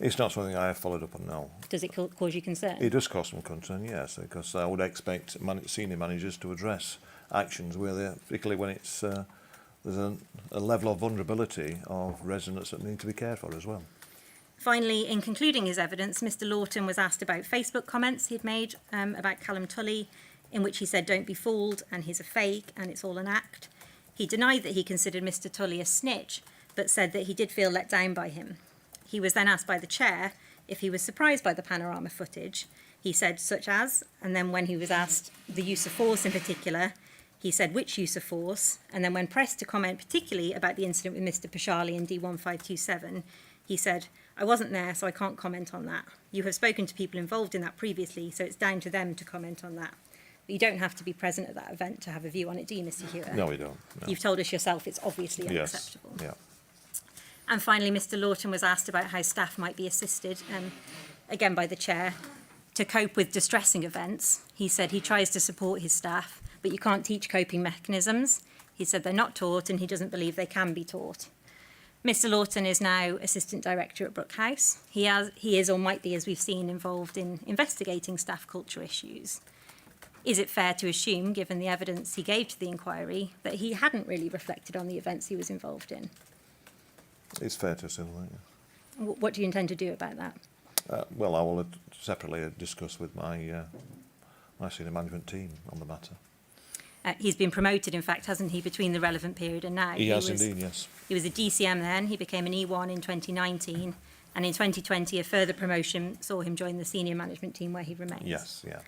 It's not something I have followed up on, no. Does it cause you concern? It does cause some concern, yes, because I would expect senior managers to address actions where they, particularly when it's there's a level of vulnerability of residents that need to be cared for as well. Finally, in concluding his evidence, Mr Lawton was asked about Facebook comments he'd made about Callum Tully, in which he said, don't be fooled, and he's a fake, and it's all an act. He denied that he considered Mr Tully a snitch, but said that he did feel let down by him. He was then asked by the chair if he was surprised by the panorama footage. He said, such as, and then when he was asked the use of force in particular, he said which use of force, and then when pressed to comment particularly about the incident with Mr Pashali in D1527, he said, I wasn't there, so I can't comment on that. You have spoken to people involved in that previously, so it's down to them to comment on that. But you don't have to be present at that event to have a view on it, do you, Mr Hughes? No, we don't. No. You've told us yourself it's obviously unacceptable. Yes, yeah. And finally, Mr Lawton was asked about how staff might be assisted, again by the chair, to cope with distressing events. He said he tries to support his staff, but you can't teach coping mechanisms. He said they're not taught and he doesn't believe they can be taught. Mr Lawton is now Assistant Director at Brookhouse. He is or might be, as we've seen, involved in investigating staff culture issues. Is it fair to assume, given the evidence he gave to the inquiry, that he hadn't really reflected on the events he was involved in? It's fair to assume that, yeah. What do you intend to do about that? Well, I will separately discuss with my my senior management team on the matter. He's been promoted, in fact, hasn't he, between the relevant period and now? He has indeed, yes. He was a DCM then, he became an E1 in 2019, and in 2020 a further promotion saw him join the senior management team where he remains. Yes, yeah.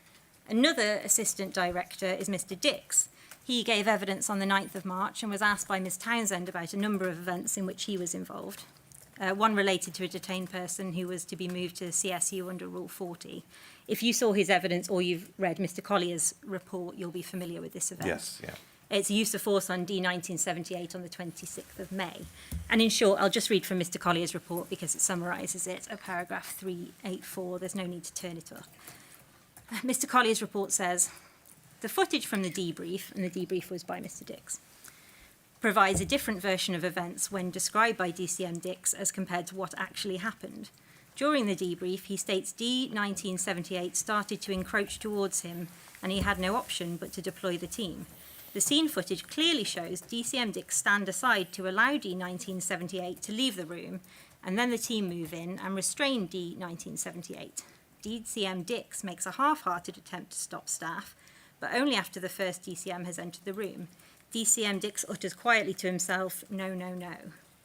Another assistant director is Mr Dix. He gave evidence on the 9th of March and was asked by Ms Townsend about a number of events in which he was involved. One related to a detained person who was to be moved to CSU under Rule 40. If you saw his evidence or you've read Mr Collier's report, you'll be familiar with this event. Yes, yeah. It's use of force on D 1978 on the 26th of May. And in short, I'll just read from Mr Collier's report because it summarises it at paragraph 384. There's no need to turn it up. Mr Collier's report says, the footage from the debrief, and the debrief was by Mr Dix, provides a different version of events when described by DCM Dix as compared to what actually happened. During the debrief, he states D 1978 started to encroach towards him and he had no option but to deploy the team. The scene footage clearly shows DCM Dix stand aside to allow D 1978 to leave the room and then the team move in and restrain D 1978. DCM Dix makes a half-hearted attempt to stop staff, but only after the first DCM has entered the room. DCM Dix utters quietly to himself, no, no, no.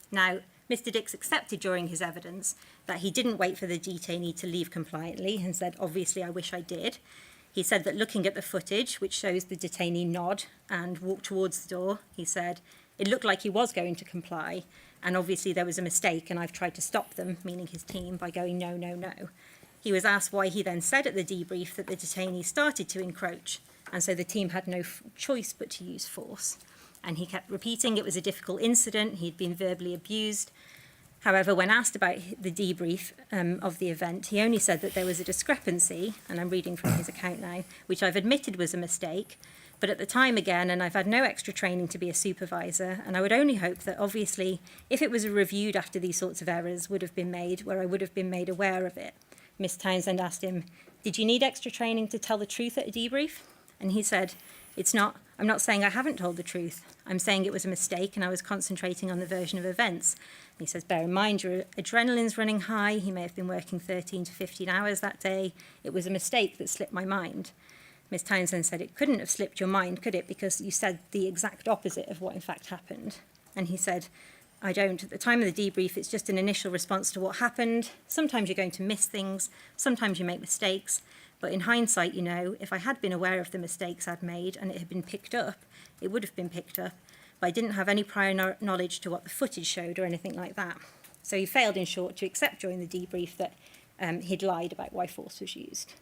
Now, Mr Dix accepted during his evidence that he didn't wait for the detainee to leave compliantly and said, obviously, I wish I did. He said that looking at the footage, which shows the detainee nod and walk towards the door, he said, it looked like he was going to comply, and obviously there was a mistake, and I've tried to stop them, meaning his team, by going no, no, no. He was asked why he then said at the debrief that the detainee started to encroach, and so the team had no choice but to use force. And he kept repeating it was a difficult incident, he'd been verbally abused. However, when asked about the debrief of the event, he only said that there was a discrepancy, and I'm reading from his account now, which I've admitted was a mistake, but at the time again, and I've had no extra training to be a supervisor, and I would only hope that obviously, if it was reviewed after these sorts of errors would have been made, where I would have been made aware of it. Miss Townsend asked him, did you need extra training to tell the truth at a debrief? And he said, I'm not saying I haven't told the truth. I'm saying it was a mistake and I was concentrating on the version of events. And he says, bear in mind, your adrenaline's running high. He may have been working 13 to 15 hours that day. It was a mistake that slipped my mind. Miss Townsend said, it couldn't have slipped your mind, could it? Because you said the exact opposite of what in fact happened. And he said, I don't. At the time of the debrief, it's just an initial response to what happened. Sometimes you're going to miss things. Sometimes you make mistakes. But in hindsight, you know, if I had been aware of the mistakes I'd made and it had been picked up, it would have been picked up. But I didn't have any prior knowledge to what the footage showed or anything like that. So he failed, in short, to accept during the debrief that he'd lied about why force was used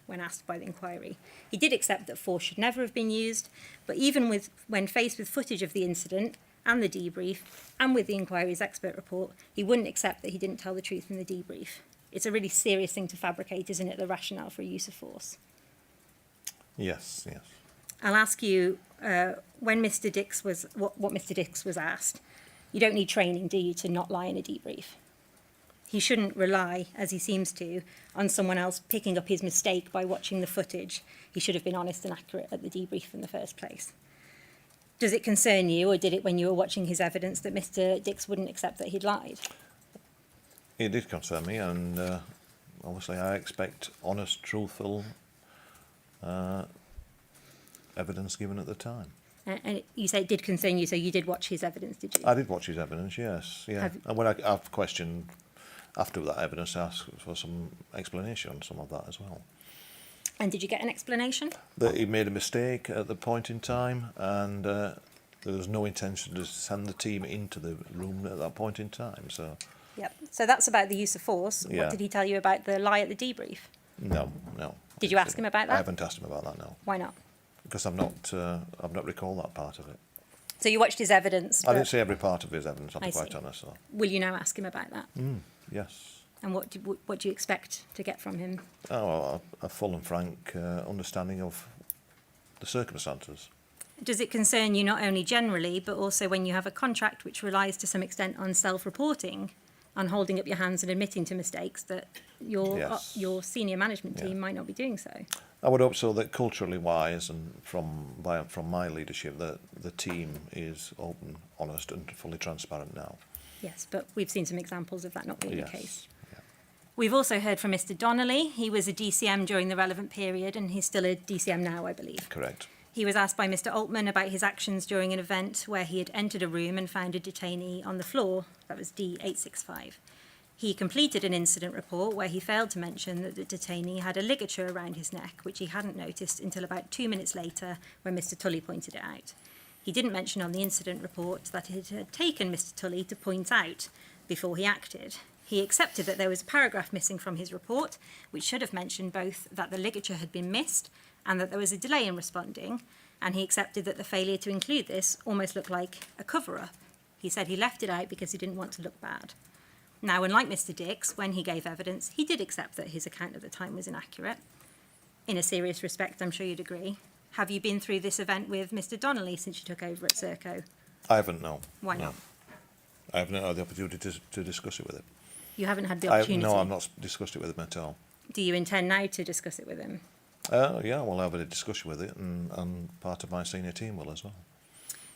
when asked by the inquiry. He did accept that force should never have been used, but even when faced with footage of the incident and the debrief, and with the inquiry's expert report, he wouldn't accept that he didn't tell the truth in the debrief. It's a really serious thing to fabricate, isn't it, the rationale for use of force? Yes, yes. I'll ask you, when Mr Dix was, what Mr Dix was asked, you don't need training, do you, to not lie in a debrief? He shouldn't rely, as he seems to, on someone else picking up his mistake by watching the footage. He should have been honest and accurate at the debrief in the first place. Does it concern you, or did it when you were watching his evidence, that Mr Dix wouldn't accept that he'd lied? It did concern me, and obviously I expect honest, truthful evidence given at the time. And you say it did concern you, so you did watch his evidence, did you? I did watch his evidence, yes. Yeah. And when I've questioned after that evidence, I asked for some explanation on some of that as well. And did you get an explanation? That he made a mistake at the point in time, and there was no intention to send the team into the room at that point in time. So. Yep. So that's about the use of force. Yeah. What did he tell you about the lie at the debrief? No. Did you ask him about that? I haven't asked him about that, no. Why not? Because I've not recalled that part of it. So you watched his evidence? I didn't see every part of his evidence, I'll be quite see. honest. So. Will you now ask him about that? Yes. And what do you expect to get from him? Oh, a full and frank understanding of the circumstances. Does it concern you not only generally, but also when you have a contract which relies to some extent on self-reporting, on holding up your hands and admitting to mistakes, that your senior management team might not be doing so? I would hope so, that culturally wise and from my leadership, that the team is open, honest and fully transparent now. Yes, but we've seen some examples of that not being the case. Yeah. We've also heard from Mr Donnelly. He was a DCM during the relevant period and he's still a DCM now, I believe. Correct. He was asked by Mr Altman about his actions during an event where he had entered a room and found a detainee on the floor. That was D865. He completed an incident report where he failed to mention that the detainee had a ligature around his neck, which he hadn't noticed until about 2 minutes later when Mr Tully pointed it out. He didn't mention on the incident report that it had taken Mr Tully to point out before he acted. He accepted that there was a paragraph missing from his report, which should have mentioned both that the ligature had been missed and that there was a delay in responding, and he accepted that the failure to include this almost looked like a cover-up. He said he left it out because he didn't want to look bad. Now, unlike Mr Dix, when he gave evidence, he did accept that his account at the time was inaccurate. In a serious respect, I'm sure you'd agree. Have you been through this event with Mr Donnelly since you took over at Serco? I haven't, no. Why no. not? I haven't had the opportunity to discuss it with him. You haven't had the opportunity? No, I've not discussed it with him at all. Do you intend now to discuss it with him? Yeah, we'll have a discussion with it, and part of my senior team will as well.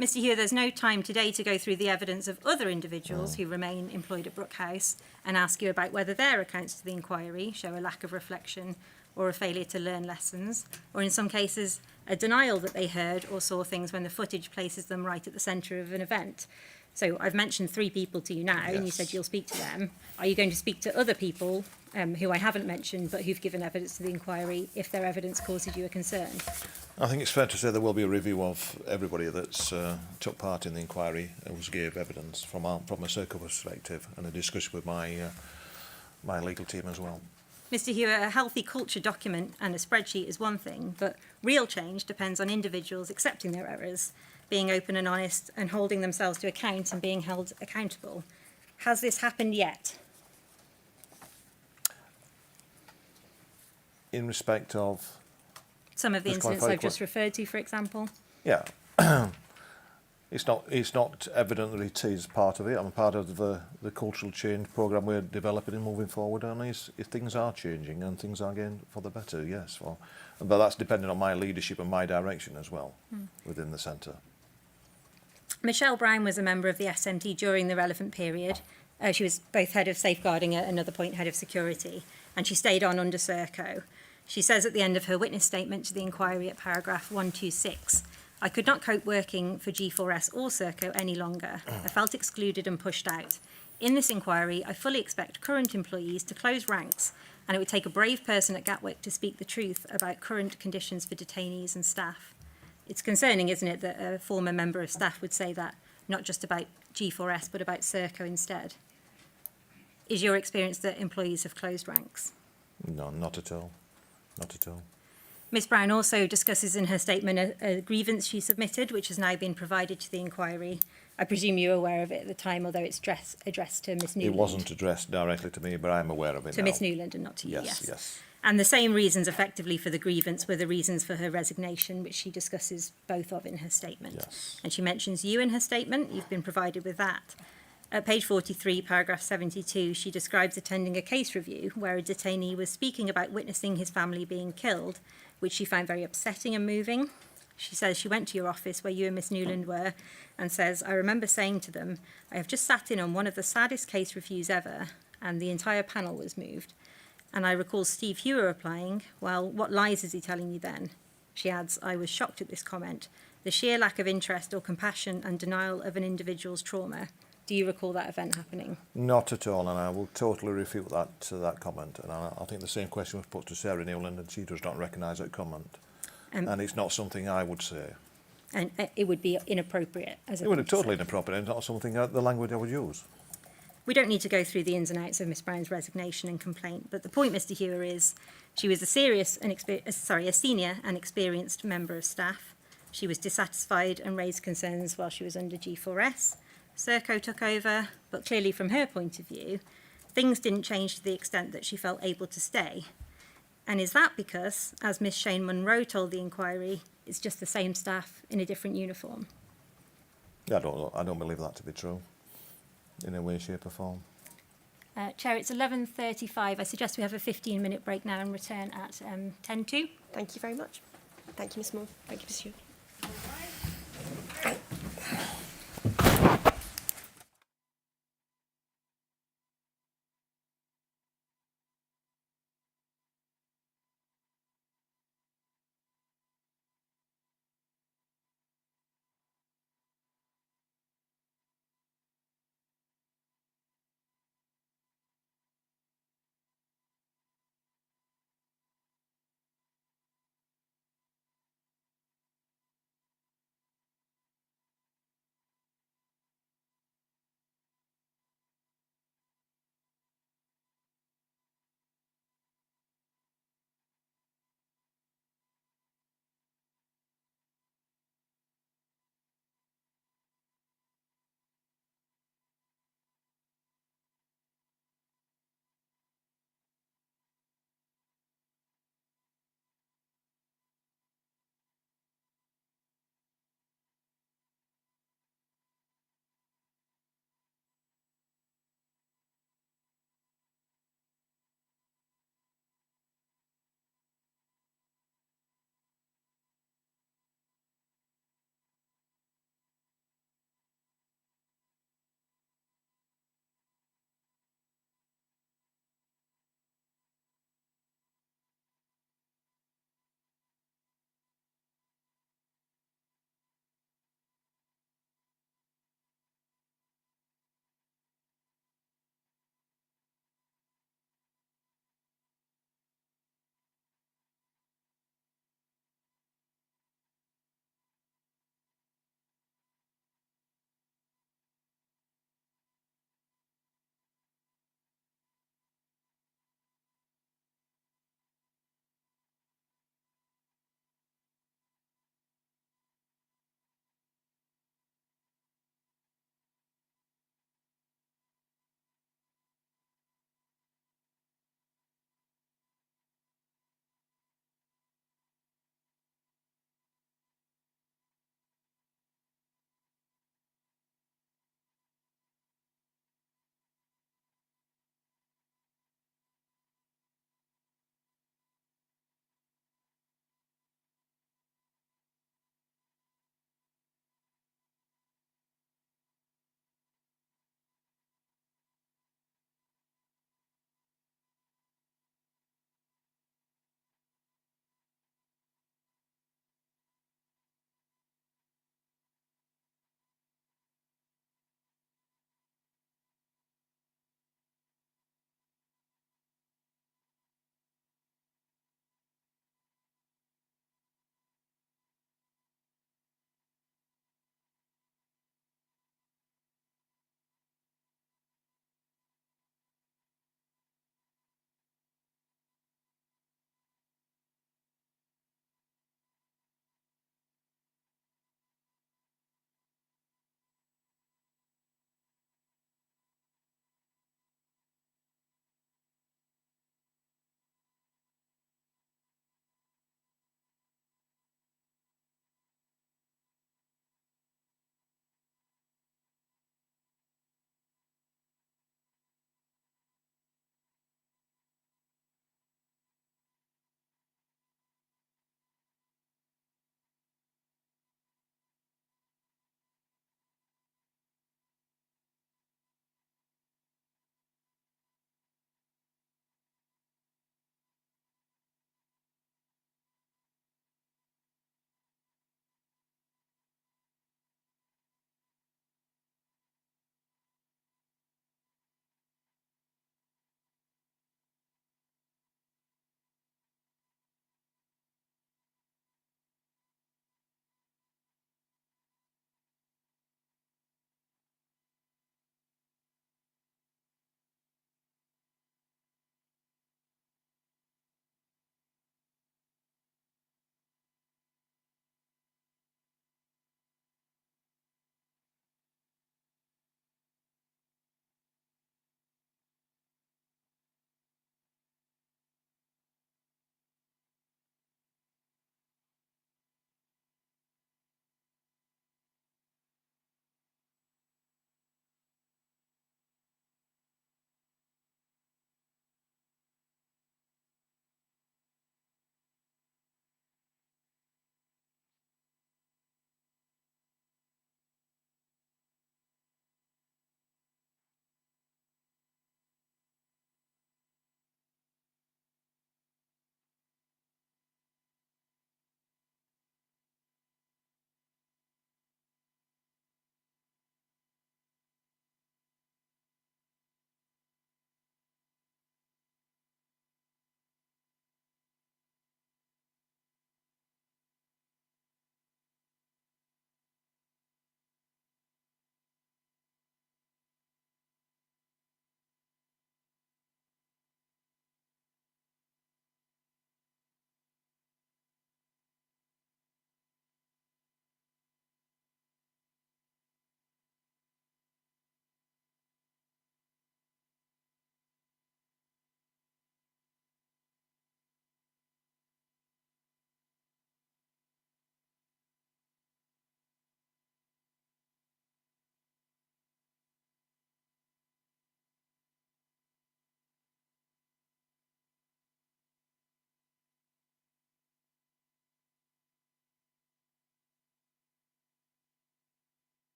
Mr Hughes, there's no time today to go through the evidence of other individuals who remain employed at Brookhouse and ask you about whether their accounts to the inquiry show a lack of reflection or a failure to learn lessons, or in some cases, a denial that they heard or saw things when the footage places them right at the centre of an event. So I've mentioned 3 people to you now, and you said you'll speak to them. Are you going to speak to other people who I haven't mentioned but who've given evidence to the inquiry if their evidence causes you a concern? I think it's fair to say there will be a review of everybody that's took part in the inquiry and gave evidence from a Serco perspective, and a discussion with my legal team as well. Mr Hughes, a healthy culture document and a spreadsheet is one thing, but real change depends on individuals accepting their errors, being open and honest and holding themselves to account and being held accountable. Has this happened yet? In respect of... Some of the incidents I've just referred to, for example? Yeah. It's not evident that it is part of it. I'm part of the cultural change programme we're developing and moving forward on. If things are changing and things are going for the better, yes. But that's dependent on my leadership and my direction as well within the centre. Michelle Brown was a member of the SMT during the relevant period. She was both head of safeguarding at another point, head of security, and she stayed on under Serco. She says at the end of her witness statement to the inquiry at paragraph 126, "I could not cope working for G4S or Serco any longer. I felt excluded and pushed out. In this inquiry, I fully expect current employees to close ranks, and it would take a brave person at Gatwick to speak the truth about current conditions for detainees and staff." It's concerning, isn't it, that a former member of staff would say that, not just about G4S, but about Serco instead. Is your experience that employees have closed ranks? No, not at all. Not at all. Ms Brown also discusses in her statement a grievance she submitted, which has now been provided to the inquiry. I presume you were aware of it at the time, although it's addressed to Miss Newland. It wasn't addressed directly to me, but I'm aware of it to now. Miss Newland and not to you, Yes, yes. And the same reasons effectively for the grievance were the reasons for her resignation, which she discusses both of in her statement. Yes. And she mentions you in her statement. You've been provided with that. At page 43, paragraph 72, she describes attending a case review where a detainee was speaking about witnessing his family being killed, which she found very upsetting and moving. She says she went to your office where you and Miss Newland were and says, "I remember saying to them, I have just sat in on one of the saddest case reviews ever, and the entire panel was moved. And I recall Steve Hewer replying, well, what lies is he telling you then?" She adds, "I was shocked at this comment. The sheer lack of interest or compassion and denial of an individual's trauma." Do you recall that event happening? Not at all, and I will totally refute that comment. And I think the same question was put to Sarah Newland, and she does not recognise that comment. And it's not something I would say. And it would be inappropriate as a... It would be totally inappropriate. It's not something the language I would use. We don't need to go through the ins and outs of Miss Brown's resignation and complaint, but the point, Mr Hewer, is she was a senior and experienced member of staff. She was dissatisfied and raised concerns while she was under G4S. Serco took over, but clearly from her point of view, things didn't change to the extent that she felt able to stay. And is that because, as Miss Shane Munro told the inquiry, it's just the same staff in a different uniform? I don't believe that to be true, in a way, shape or form. Chair, it's 11:35. I suggest we have a 15-minute break now and return at 10:02. Thank you very much. Thank you, Ms Moore. Thank you, Mr Hughes.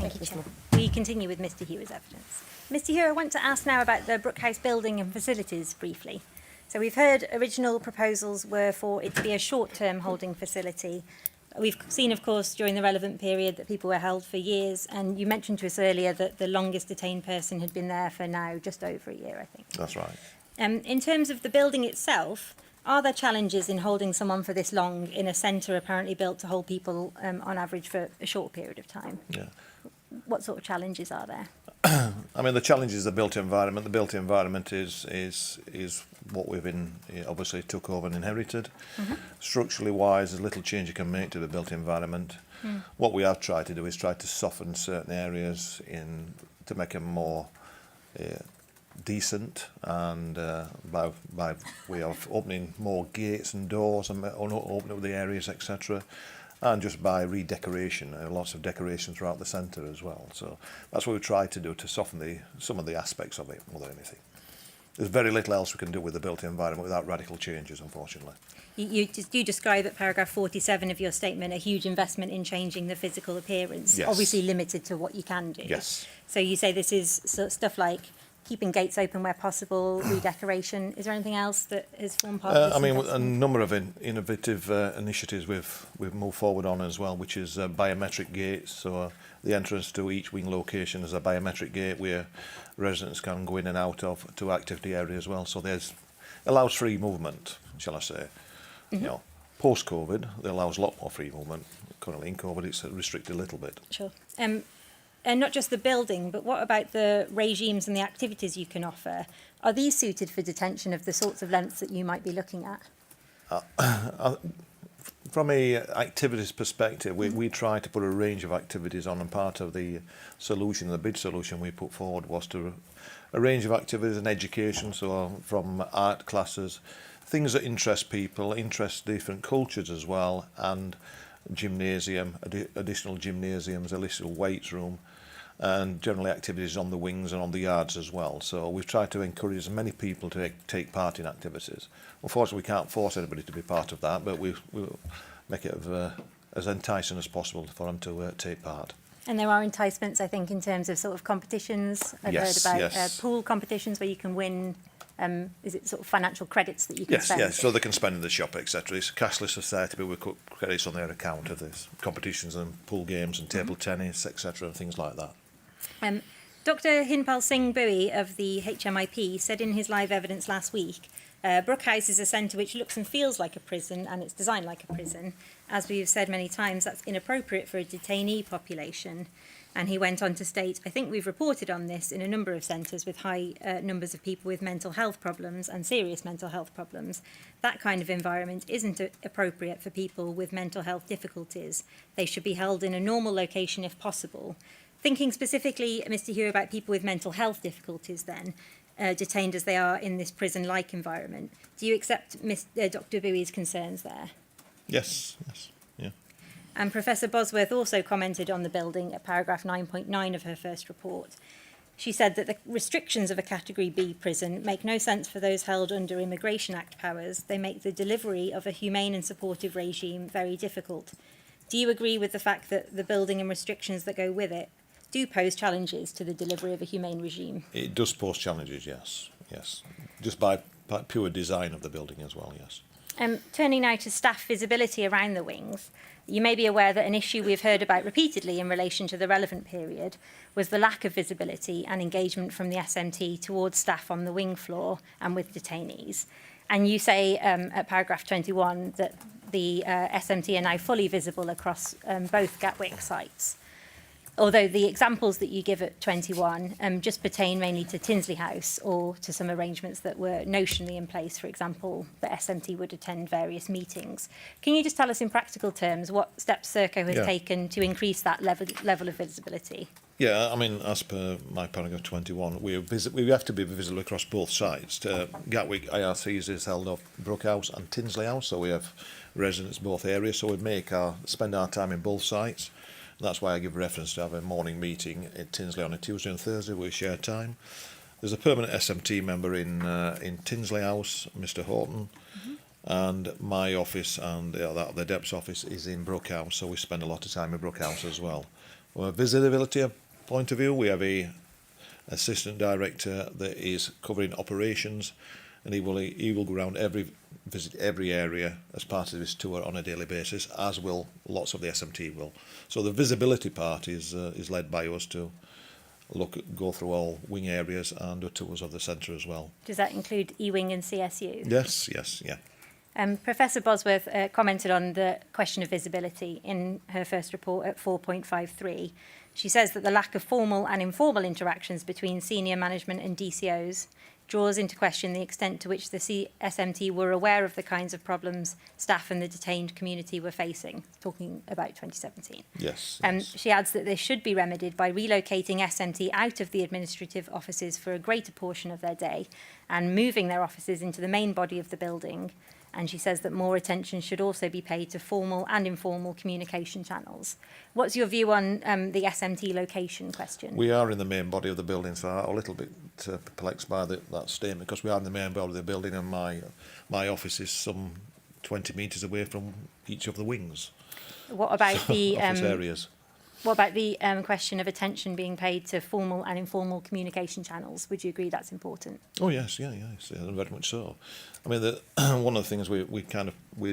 Thank you, Chair. We continue with Mr Hughes' evidence. Mr Hughes, I want to ask now about the Brookhouse building and facilities briefly. So we've heard original proposals were for it to be a short-term holding facility. We've seen, of course, during the relevant period that people were held for years, and you mentioned to us earlier that the longest detained person had been there for now just over a year, I think. That's right. In terms of the building itself, are there challenges in holding someone for this long in a centre apparently built to hold people on average for a short period of time? Yeah. What sort of challenges are there? I mean, the challenge is the built environment. The built environment is what we've been obviously took over and inherited. Structurally wise, there's little change you can make to the built environment. What we have tried to do is try to soften certain areas to make them more decent, and by way of opening more gates and doors and opening up the areas, etc. And just by redecoration, lots of decoration throughout the centre as well. So that's what we tried to do to soften some of the aspects of it more than anything. There's very little else we can do with the built environment without radical changes, unfortunately. You describe at paragraph 47 of your statement a huge investment in changing the physical appearance, Yes. Obviously limited to what you can do. Yes. So you say this is stuff like keeping gates open where possible, redecoration. Is there anything else that has formed part of this I mean, a investment? number of innovative initiatives we've moved forward on as well, which is biometric gates. So the entrance to each wing location is a biometric gate where residents can go in and out of to activity area as well. So allows free movement, shall I say? You know, post-COVID, it allows a lot more free movement. Currently in COVID, it's restricted a little bit. Sure. And not just the building, but what about the regimes and the activities you can offer? Are these suited for detention of the sorts of lengths that you might be looking at? From a activities perspective, we try to put a range of activities on, and part of the solution, the bid solution we put forward was to a range of activities and education, so from art classes, things that interest people, interest different cultures as well, and gymnasium, additional gymnasiums, additional weights room, and generally activities on the wings and on the yards as well. So we've tried to encourage as many people to take part in activities. Unfortunately, we can't force anybody to be part of that, but we'll make it as enticing as possible for them to take part. And there are enticements, I think, in terms of sort of competitions. I've heard about pool competitions where you can win. Is it sort of financial credits that you can spend? Yes, so they can spend in the shop, etc. It's a cashless society, but we put credits on their account of this competitions and pool games and table tennis, etc., and things like that. Dr Hinpal Singh Bui of the HMIP said in his live evidence last week, Brookhouse is a centre which looks and feels like a prison, and it's designed like a prison. As we've said many times, that's inappropriate for a detainee population. And he went on to state, I think we've reported on this in a number of centres with high numbers of people with mental health problems and serious mental health problems. That kind of environment isn't appropriate for people with mental health difficulties. They should be held in a normal location if possible. Thinking specifically, Mr Hughes, about people with mental health difficulties then, detained as they are in this prison-like environment, do you accept Dr Bui's concerns there? Yes. Yeah. And Professor Bosworth also commented on the building at paragraph 9.9 of her first report. She said that the restrictions of a Category B prison make no sense for those held under Immigration Act powers. They make the delivery of a humane and supportive regime very difficult. Do you agree with the fact that the building and restrictions that go with it do pose challenges to the delivery of a humane regime? It does pose challenges, yes. Just by pure design of the building as well, yes. Turning now to staff visibility around the wings, you may be aware that an issue we've heard about repeatedly in relation to the relevant period was the lack of visibility and engagement from the SMT towards staff on the wing floor and with detainees. And you say at paragraph 21 that the SMT are now fully visible across both Gatwick sites. Although the examples that you give at 21 just pertain mainly to Tinsley House or to some arrangements that were notionally in place. For example, the SMT would attend various meetings. Can you just tell us in practical terms what steps Serco has taken to increase that level of visibility? Yeah, I mean, as per my paragraph 21, we have to be visible across both sites. Gatwick IRCs is held off Brookhouse and Tinsley House, so we have residents in both areas, so we spend our time in both sites. That's why I give reference to have a morning meeting at Tinsley on a Tuesday and Thursday where we share time. There's a permanent SMT member in Tinsley House, Mr Horton, and my office and the DEP's office is in Brookhouse, so we spend a lot of time in Brookhouse as well. From a visibility point of view, we have a assistant director that is covering operations, and he will go around visit every area as part of his tour on a daily basis, as will lots of the SMT will. So the visibility part is led by us to go through all wing areas and do tours of the centre as well. Does that include E-Wing and CSU? Yes, yeah. Professor Bosworth commented on the question of visibility in her first report at 4.53. She says that the lack of formal and informal interactions between senior management and DCOs draws into question the extent to which the SMT were aware of the kinds of problems staff and the detained community were facing, talking about 2017. Yes. She adds that this should be remedied by relocating SMT out of the administrative offices for a greater portion of their day and moving their offices into the main body of the building. And she says that more attention should also be paid to formal and informal communication channels. What's your view on the SMT location question? We are in the main body of the building, so I'm a little bit perplexed by that statement, because we are in the main body of the building, and my office is some 20 metres away from each of the wings. What about the office areas? What about the question of attention being paid to formal and informal communication channels? Would you agree that's important? Oh yes, yeah, very much so. I mean, one of the things we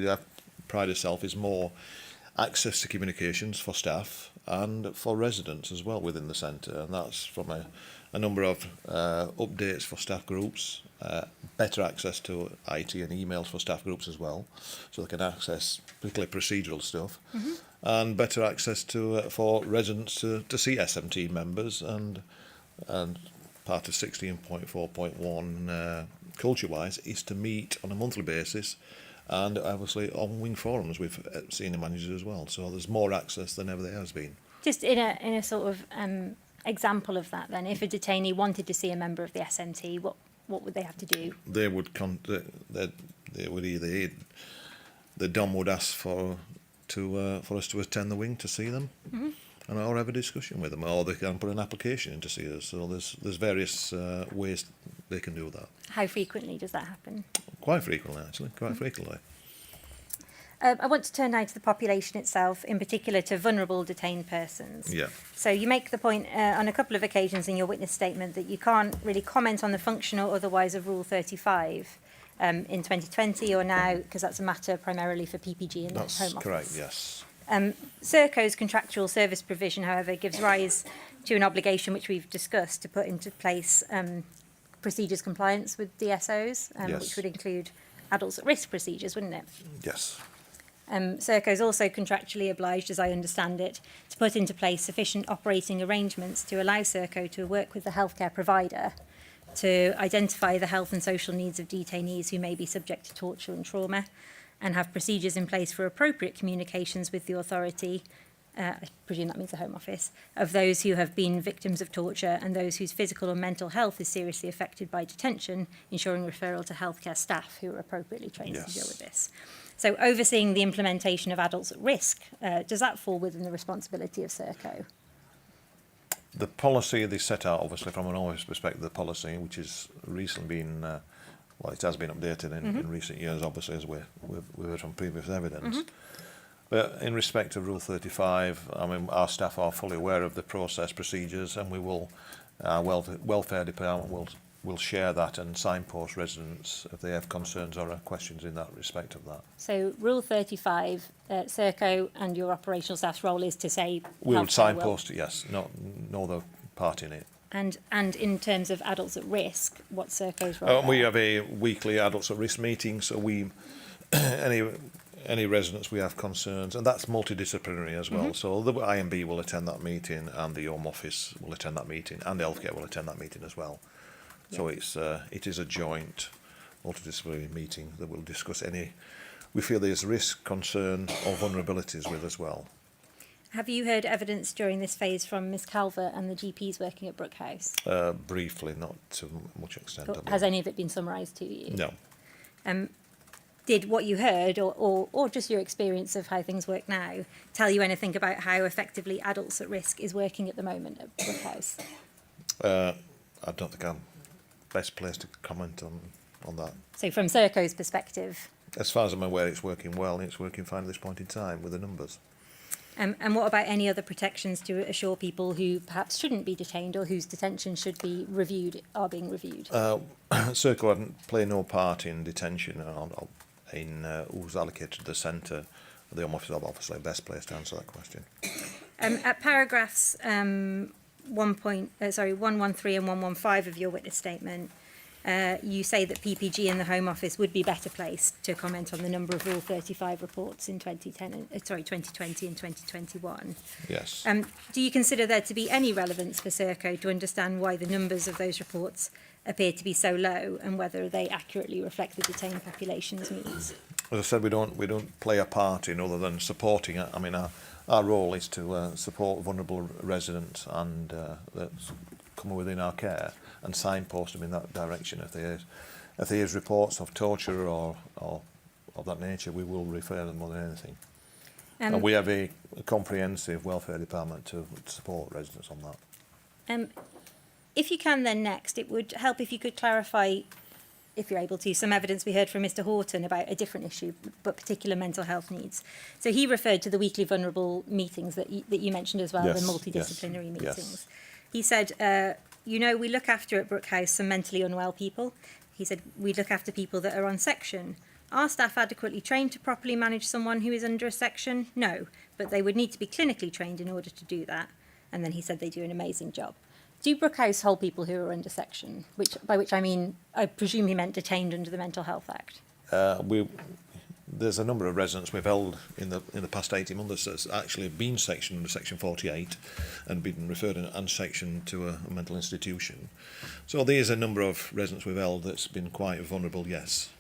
have pride ourselves is more access to communications for staff and for residents as well within the centre, and that's from a number of updates for staff groups, better access to IT and emails for staff groups as well, so they can access particularly procedural stuff, and better access to for residents to see SMT members, and part of 16.4.1 culture-wise is to meet on a monthly basis, and obviously on wing forums with senior managers as well. So there's more access than ever there has been. Just in a sort of example of that, then, if a detainee wanted to see a member of the SMT, what would they have to do? They would either the DOM would ask for us to attend the wing to see them, or have a discussion with them, or they can put an application in to see us. So there's various ways they can do that. How frequently does that happen? Quite frequently, actually, frequently. I want to turn now to the population itself, in particular to vulnerable detained persons. Yeah. So you make the point on a couple of occasions in your witness statement that you can't really comment on the function or otherwise of Rule 35 in 2020 or now, because that's a matter primarily for PPG and That's Home Office. correct, yes. Serco's contractual service provision, however, gives rise to an obligation which we've discussed to put into place procedures compliance with DSOs, Yes. which would include adults at risk procedures, wouldn't it? Yes. Serco is also contractually obliged, as I understand it, to put into place sufficient operating arrangements to allow Serco to work with the healthcare provider to identify the health and social needs of detainees who may be subject to torture and trauma, and have procedures in place for appropriate communications with the authority, I presume that means the Home Office, of those who have been victims of torture and those whose physical or mental health is seriously affected by detention, ensuring referral to healthcare staff who are appropriately trained to deal with this. So overseeing the implementation of adults at risk, does that fall within the responsibility of Serco? The policy they set out, obviously, from an office perspective, the policy, which has recently been, it has been updated in recent years, obviously, as we've heard from previous evidence. But in respect of Rule 35, I mean, our staff are fully aware of the process procedures, and we will, our welfare department will share that and signpost residents if they have concerns or questions in that respect of that. So Rule 35, Serco and your operational staff's role is to say... We would signpost it, yes, no other part in it. And in terms of adults at risk, what's Serco's role? We have a weekly adults at risk meeting, so we any residents we have concerns, and that's multidisciplinary as well. So the IMB will attend that meeting, and the Home Office will attend that meeting, and the healthcare will attend that meeting as well. So it is a joint multidisciplinary meeting that will discuss any we feel there's risk, concern, or vulnerabilities with as well. Have you heard evidence during this phase from Ms Calvert and the GPs working at Brookhouse? Briefly, not to much extent. Has any of it been summarised to you? No. Did what you heard, or just your experience of how things work now, tell you anything about how effectively adults at risk is working at the moment at Brookhouse? I don't think I'm best placed to comment on that. So from Serco's perspective? As far as I'm aware, it's working well, and it's working fine at this point in time with the numbers. And what about any other protections to assure people who perhaps shouldn't be detained or whose detention should be reviewed are being reviewed? Circle play no part in detention in who's allocated the centre. The Home Office are obviously best placed to answer that question. At paragraphs 113 and 115 of your witness statement, you say that PPG and the Home Office would be better placed to comment on the number of Rule 35 reports in 2020 and 2021. Yes. Do you consider there to be any relevance for Serco to understand why the numbers of those reports appear to be so low and whether they accurately reflect the detained population's needs? As I said, we don't play a part in other than supporting it. I mean, our role is to support vulnerable residents and that's come within our care and signpost them in that direction. If there is reports of torture or of that nature, we will refer them more than anything. And we have a comprehensive welfare department to support residents on that. If you can then next, it would help if you could clarify, if you're able to, some evidence we heard from Mr Horton about a different issue, but particular mental health needs. So he referred to the weekly vulnerable meetings that you mentioned as well, Yes, the multidisciplinary yes. meetings. He said, we look after at Brookhouse some mentally unwell people. He said, we look after people that are on section. Are staff adequately trained to properly manage someone who is under a section? No, but they would need to be clinically trained in order to do that. And then he said they do an amazing job. Do Brookhouse hold people who are under section? By which I mean, I presume he meant detained under the Mental Health Act. There's a number of residents we've held in the past 18 months that's actually been sectioned under Section 48 and been referred and sectioned to a mental institution. So there's a number of residents we've held that's been quite vulnerable, yes.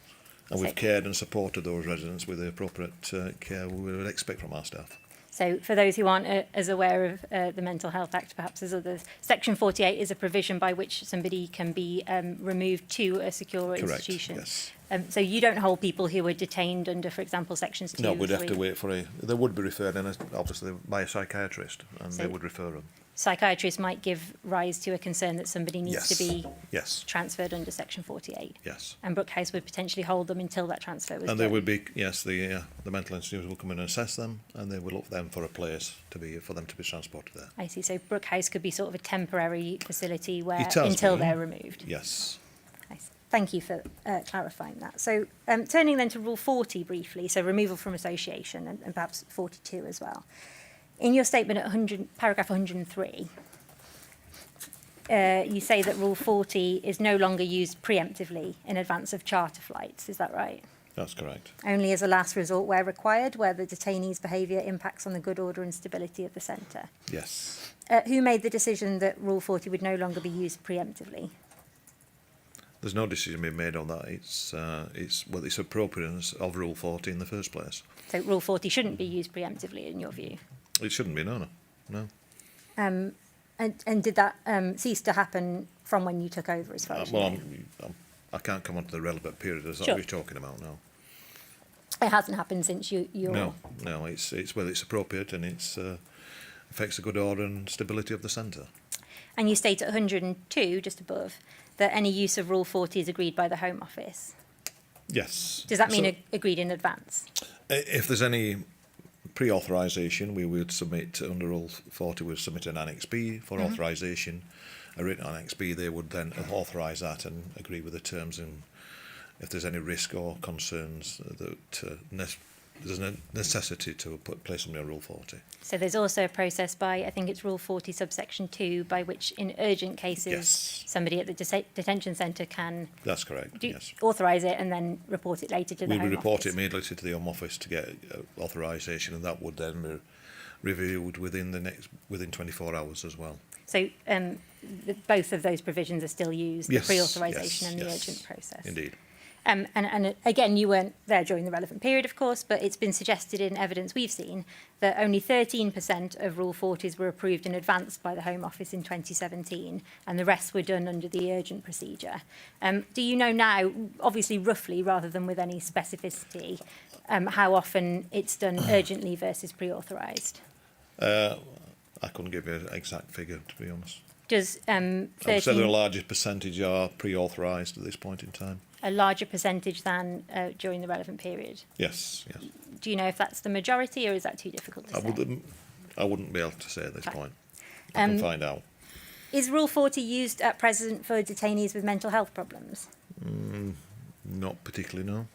And we've cared and supported those residents with the appropriate care we would expect from our staff. So for those who aren't as aware of the Mental Health Act, perhaps as others, Section 48 is a provision by which somebody can be removed to a secure institution. Yes. So you don't hold people who are detained under, for example, Sections 2 No, and we'd 3. have to wait for they would be referred in, obviously, by a psychiatrist, and they would refer them. Psychiatrists might give rise to a concern that somebody needs to be transferred under Section 48. Yes. And Brookhouse would potentially hold them until that transfer was done. And they would be, the mental institutions will come in and assess them, and they will look them for a place for them to be transported there. I see. So Brookhouse could be sort of a temporary facility where It has until been. they're removed. Yes. I see. Thank you for clarifying that. So turning then to Rule 40 briefly, so removal from association and perhaps 42 as well. In your statement at paragraph 103, you say that Rule 40 is no longer used preemptively in advance of charter flights. Is that right? That's correct. Only as a last resort where required, where the detainee's behaviour impacts on the good order and stability of the centre. Yes. Who made the decision that Rule 40 would no longer be used preemptively? There's no decision being made on that. It's appropriateness of Rule 40 in the first place. So Rule 40 shouldn't be used preemptively in your view? It shouldn't be, no. And did that cease to happen from when you took over, as far as you know? I can't come on to the relevant period as Sure. we're talking about now. It hasn't happened since you're... No, it's appropriate and it affects the good order and stability of the centre. And you state at 102, just above, that any use of Rule 40 is agreed by the Home Office. Yes. Does that mean agreed in advance? If there's any pre-authorisation, we would submit, under Rule 40, we would submit an Annex B for authorisation. A written Annex B, they would then authorise that and agree with the terms, and if there's any risk or concerns that there's a necessity to place somebody on Rule 40. So there's also a process by, I think it's Rule 40 subsection 2, by which in urgent cases somebody at the detention centre can... That's correct, yes. ...authorise it and then report it later to the Home Office. We would report it immediately to the Home Office to get authorisation, and that would then be reviewed within 24 hours as well. So both of those provisions are still used, Yes, the pre-authorisation yes, and the yes. urgent process. Indeed. And again, you weren't there during the relevant period, of course, but it's been suggested in evidence we've seen that only 13% of Rule 40s were approved in advance by the Home Office in 2017, and the rest were done under the urgent procedure. Do you know now, obviously roughly rather than with any specificity, how often it's done urgently versus pre-authorised? I couldn't give you an exact figure, to be honest. Does 13... I would say the largest percentage are pre-authorised at this point in time. A larger percentage than during the relevant period? Yes. Do you know if that's the majority, or is that too difficult to say? I wouldn't be able to say at this Fine. point. I can find out. Is Rule 40 used at present for detainees with mental health problems? Not particularly, no.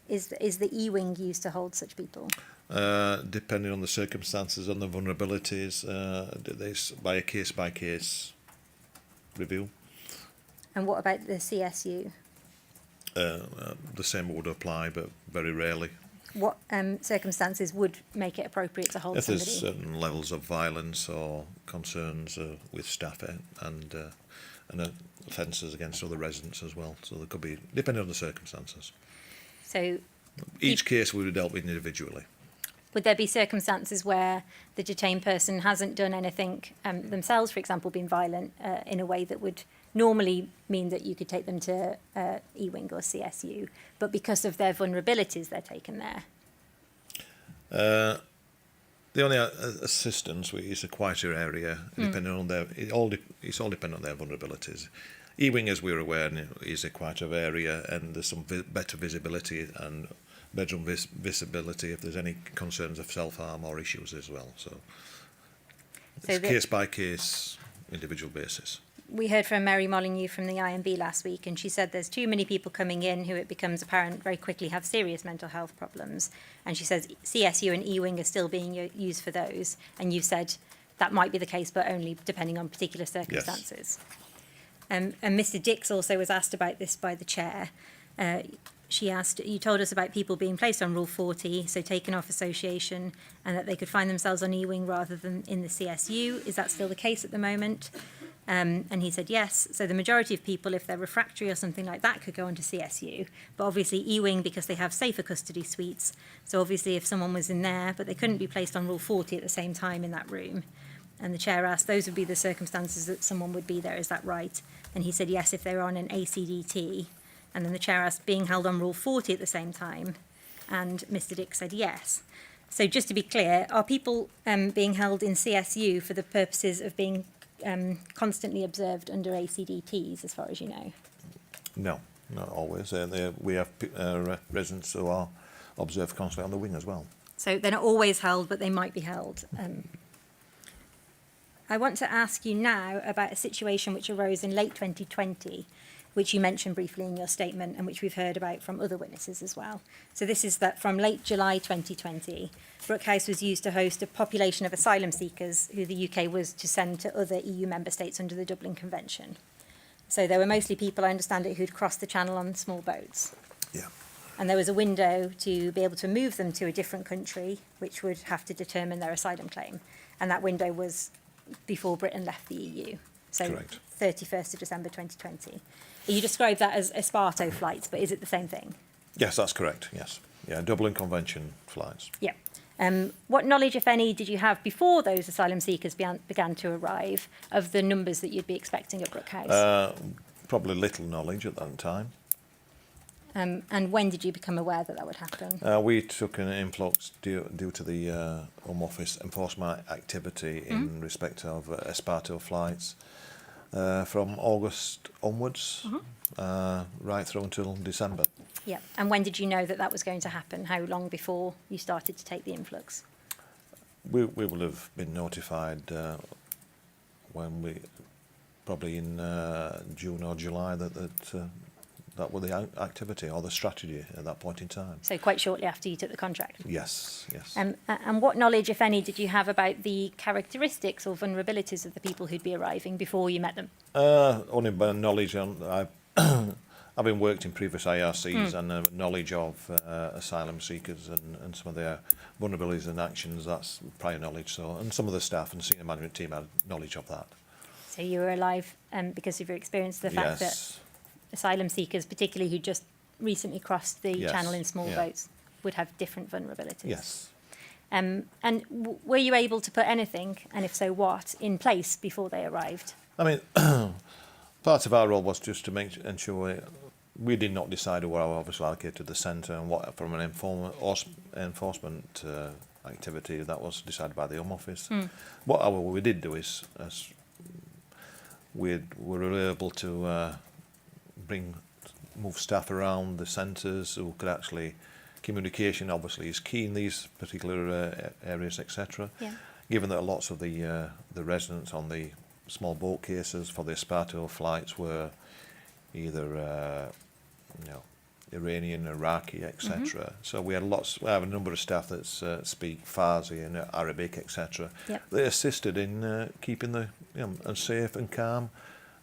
Is the E-wing used to hold such people? Depending on the circumstances and the vulnerabilities, this by a case-by-case review. And what about the CSU? The same would apply, but very rarely. What circumstances would make it appropriate to hold If somebody? there's certain levels of violence or concerns with staff and offences against other residents as well. So there could be, depending on the circumstances. So Each case will be dealt with individually. would there be circumstances where the detained person hasn't done anything themselves, for example, been violent in a way that would normally mean that you could take them to E-wing or CSU, but because of their vulnerabilities, they're taken there? The only assistance is a quieter area, depending on their. It's all dependent on their vulnerabilities. E-wing, as we're aware, is a quieter area, and there's some better visibility and bedroom visibility if there's any concerns of self-harm or issues as well. So it's case by case, individual basis. We heard from Mary Molyneux from the IMB last week, and she said there's too many people coming in who, it becomes apparent, very quickly have serious mental health problems. And she says CSU and E-wing are still being used for those. And you said that might be the case, but only depending on particular circumstances. Yes. And Mr Dix also was asked about this by the chair. She asked, you told us about people being placed on Rule 40, so taken off association, and that they could find themselves on E-wing rather than in the CSU. Is that still the case at the moment? And he said yes. So the majority of people, if they're refractory or something like that, could go on to CSU. But obviously E-wing, because they have safer custody suites. So obviously if someone was in there, but they couldn't be placed on Rule 40 at the same time in that room. And the chair asked, those would be the circumstances that someone would be there, is that right? And he said yes, if they were on an ACDT. And then the chair asked, being held on Rule 40 at the same time? And Mr Dix said yes. So just to be clear, are people being held in CSU for the purposes of being constantly observed under ACDTs, as far as you know? No, not always. We have residents who are observed constantly on the wing as well. So they're not always held, but they might be held. I want to ask you now about a situation which arose in late 2020, which you mentioned briefly in your statement and which we've heard about from other witnesses as well. So this is that from late July 2020, Brookhouse was used to host a population of asylum seekers who the UK was to send to other EU member states under the Dublin Convention. So there were mostly people, I understand it, who'd crossed the channel on small boats. Yeah. And there was a window to be able to move them to a different country, which would have to determine their asylum claim. And that window was before Britain left the EU. So correct. 31st of December 2020. You described that as Esparto flights, but is it the same thing? Yes, that's correct, yes. Yeah, Dublin Convention flights. Yeah. What knowledge, if any, did you have before those asylum seekers began to arrive of the numbers that you'd be expecting at Brookhouse? Probably little knowledge at that time. And when did you become aware that that would happen? We took an influx due to the Home Office enforcement activity in respect of Esparto flights from August onwards, right through until December. Yeah. And when did you know that that was going to happen? How long before you started to take the influx? We will have been notified when we, probably in June or July, that was the activity or the strategy at that point in time. So quite shortly after you took the contract? Yes, yes. And what knowledge, if any, did you have about the characteristics or vulnerabilities of the people who'd be arriving before you met them? Only by knowledge on... Having worked in previous IRCs and knowledge of asylum seekers and some of their vulnerabilities and actions, that's prior knowledge. So, and some of the staff and senior management team had knowledge of that. So you were alive because of your experience, the fact that asylum seekers, particularly who just recently crossed the channel in small boats, would have different vulnerabilities. Yes. And were you able to put anything, and if so, what, in place before they arrived? I mean, part of our role was just to ensure we did not decide who were obviously allocated to the centre and what from an enforcement activity that was decided by the Home Office. What we did do is we were able to move staff around the centres who could actually, communication obviously is key in these particular areas, etc. Yeah. given that lots of the residents on the small boat cases for the Esparto flights were either Iranian, Iraqi, etc. So we have a number of staff that speak Farsi and Arabic, etc. Yep. They assisted in keeping the safe and calm,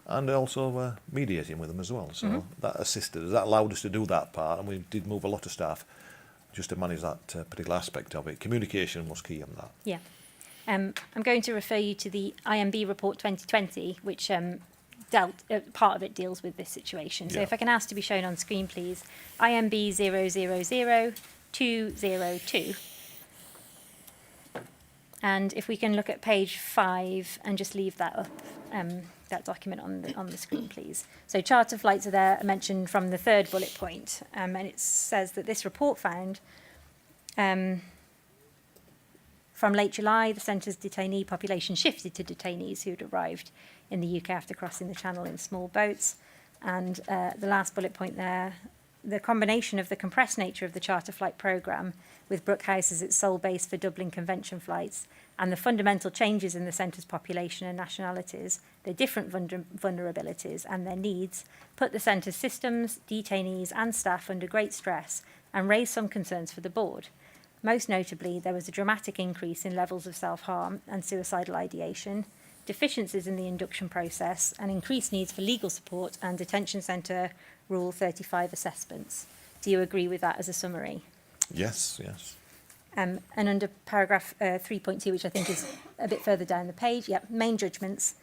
and also mediating with them as well. So that assisted us. That allowed us to do that part, and we did move a lot of staff just to manage that particular aspect of it. Communication was key on that. Yeah. I'm going to refer you to the IMB report 2020, which part of it deals with this situation. So Yeah. if I can ask to be shown on screen, please. IMB 000202. And if we can look at page 5 and just leave that up, that document on the screen, please. So charter flights are there, mentioned from the 3rd bullet point, and it says that this report found from late July, the centre's detainee population shifted to detainees who had arrived in the UK after crossing the Channel in small boats. And the last bullet point there, the combination of the compressed nature of the charter flight programme with Brookhouse as its sole base for Dublin Convention flights and the fundamental changes in the centre's population and nationalities, their different vulnerabilities and their needs, put the centre's systems, detainees and staff under great stress and raised some concerns for the board. Most notably, there was a dramatic increase in levels of self-harm and suicidal ideation, deficiencies in the induction process, and increased needs for legal support and detention centre Rule 35 assessments. Do you agree with that as a summary? Yes, yes. And under paragraph 3.2, which I think is a bit further down the page, main judgments.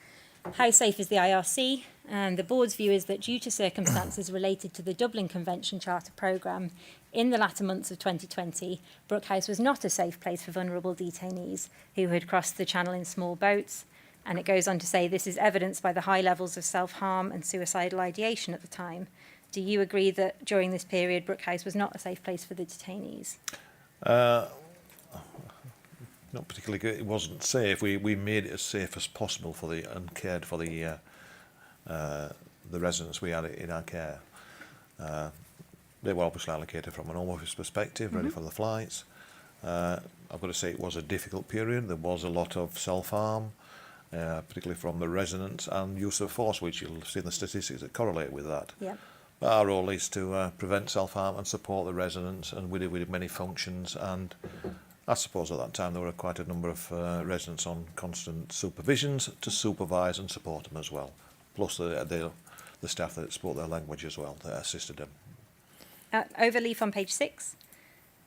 How safe is the IRC? And the board's view is that due to circumstances related to the Dublin Convention Charter programme, in the latter months of 2020, Brookhouse was not a safe place for vulnerable detainees who had crossed the Channel in small boats. And it goes on to say this is evidenced by the high levels of self-harm and suicidal ideation at the time. Do you agree that during this period, Brookhouse was not a safe place for the detainees? Not particularly good. It wasn't safe. We made it as safe as possible for and cared for the residents we had in our care. They were obviously allocated from an home office perspective, ready for the flights. I've got to say it was a difficult period. There was a lot of self-harm, particularly from the residents, and use of force, which you'll see in the statistics that correlate with that. Yeah. But our role is to prevent self-harm and support the residents, and we did many functions, and I suppose at that time there were quite a number of residents on constant supervisions to supervise and support them as well, plus the staff that spoke their language as well, that assisted them. Overleaf on page 6.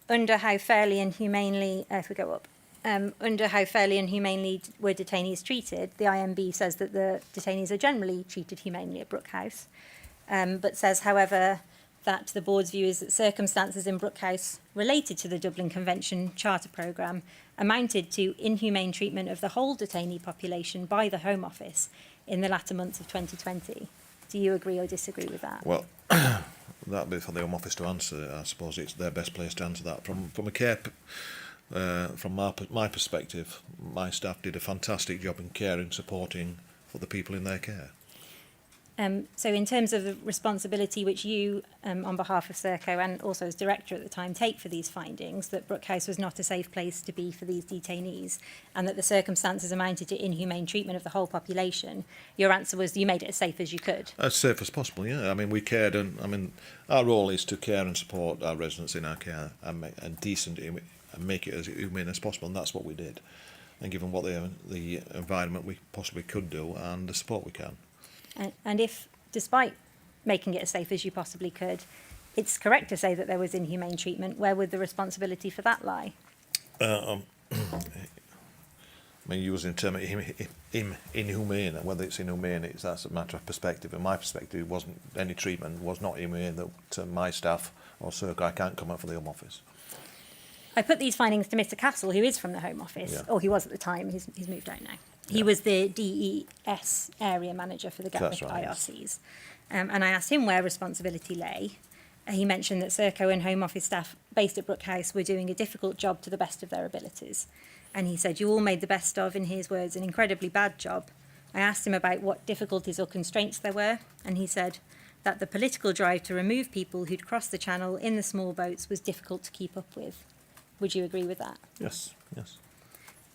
Under how fairly and humanely, if we go up, under how fairly and humanely were detainees treated, the IMB says that the detainees are generally treated humanely at Brookhouse, but says, however, that the board's view is that circumstances in Brookhouse related to the Dublin Convention Charter programme amounted to inhumane treatment of the whole detainee population by the Home Office in the latter months of 2020. Do you agree or disagree with that? Well, that'd be for the Home Office to answer. I suppose it's their best place to answer that. From a care, from my perspective, my staff did a fantastic job in caring, supporting for the people in their care. So in terms of the responsibility which you, on behalf of Serco and also as director at the time, take for these findings, that Brookhouse was not a safe place to be for these detainees and that the circumstances amounted to inhumane treatment of the whole population, your answer was you made it as safe as you could. As safe as possible, yeah. I mean, we cared, and our role is to care and support our residents in our care and make it as humane as possible, and that's what we did. And given what the environment we possibly could do and the support we can. And if, despite making it as safe as you possibly could, it's correct to say that there was inhumane treatment, where would the responsibility for that lie? I mean, using the term inhumane, whether it's inhumane, that's a matter of perspective. In my perspective, it wasn't any treatment, was not inhumane that my staff or Circle, I can't comment for the Home Office. I put these findings to Mr Castle, who is from the Home Office, or he was at the time, he's moved out now. He was the DES area manager for the Gatwick IRCs. And I asked him where responsibility lay. He mentioned that Serco and Home Office staff based at Brookhouse were doing a difficult job to the best of their abilities. And he said, you all made the best of, in his words, an incredibly bad job. I asked him about what difficulties or constraints there were, and he said that the political drive to remove people who'd crossed the Channel in the small boats was difficult to keep up with. Would you agree with that? Yes, yes.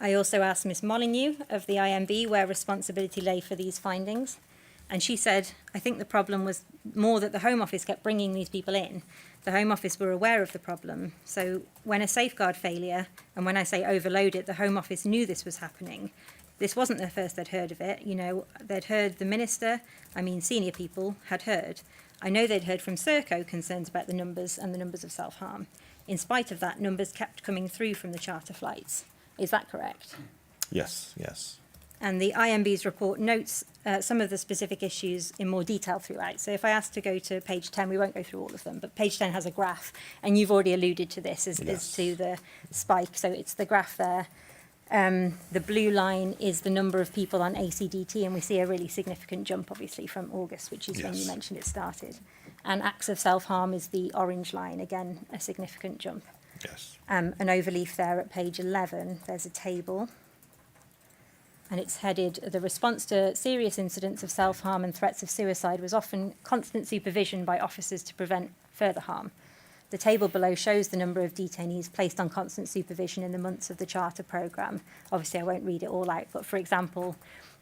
I also asked Miss Molyneux of the IMB where responsibility lay for these findings. And she said, I think the problem was more that the Home Office kept bringing these people in. The Home Office were aware of the problem. So when a safeguard failure, and when I say overload it, the Home Office knew this was happening. This wasn't the first they'd heard of it. You know, they'd heard the minister, senior people had heard. I know they'd heard from Serco concerns about the numbers and the numbers of self-harm. In spite of that, numbers kept coming through from the charter flights. Is that correct? Yes, yes. And the IMB's report notes some of the specific issues in more detail throughout. So if I ask to go to page 10, we won't go through all of them, but page 10 has a graph, and you've already alluded to this as to the spike. So it's the graph there. The blue line is the number of people on ACDT, and we see a really significant jump, obviously, from August, which is when you mentioned it started. And acts of self-harm is the orange line, again, a significant jump. Yes. An overleaf there at page 11, there's a table. And it's headed, the response to serious incidents of self-harm and threats of suicide was often constant supervision by officers to prevent further harm. The table below shows the number of detainees placed on constant supervision in the months of the charter programme. Obviously, I won't read it all out, but for example,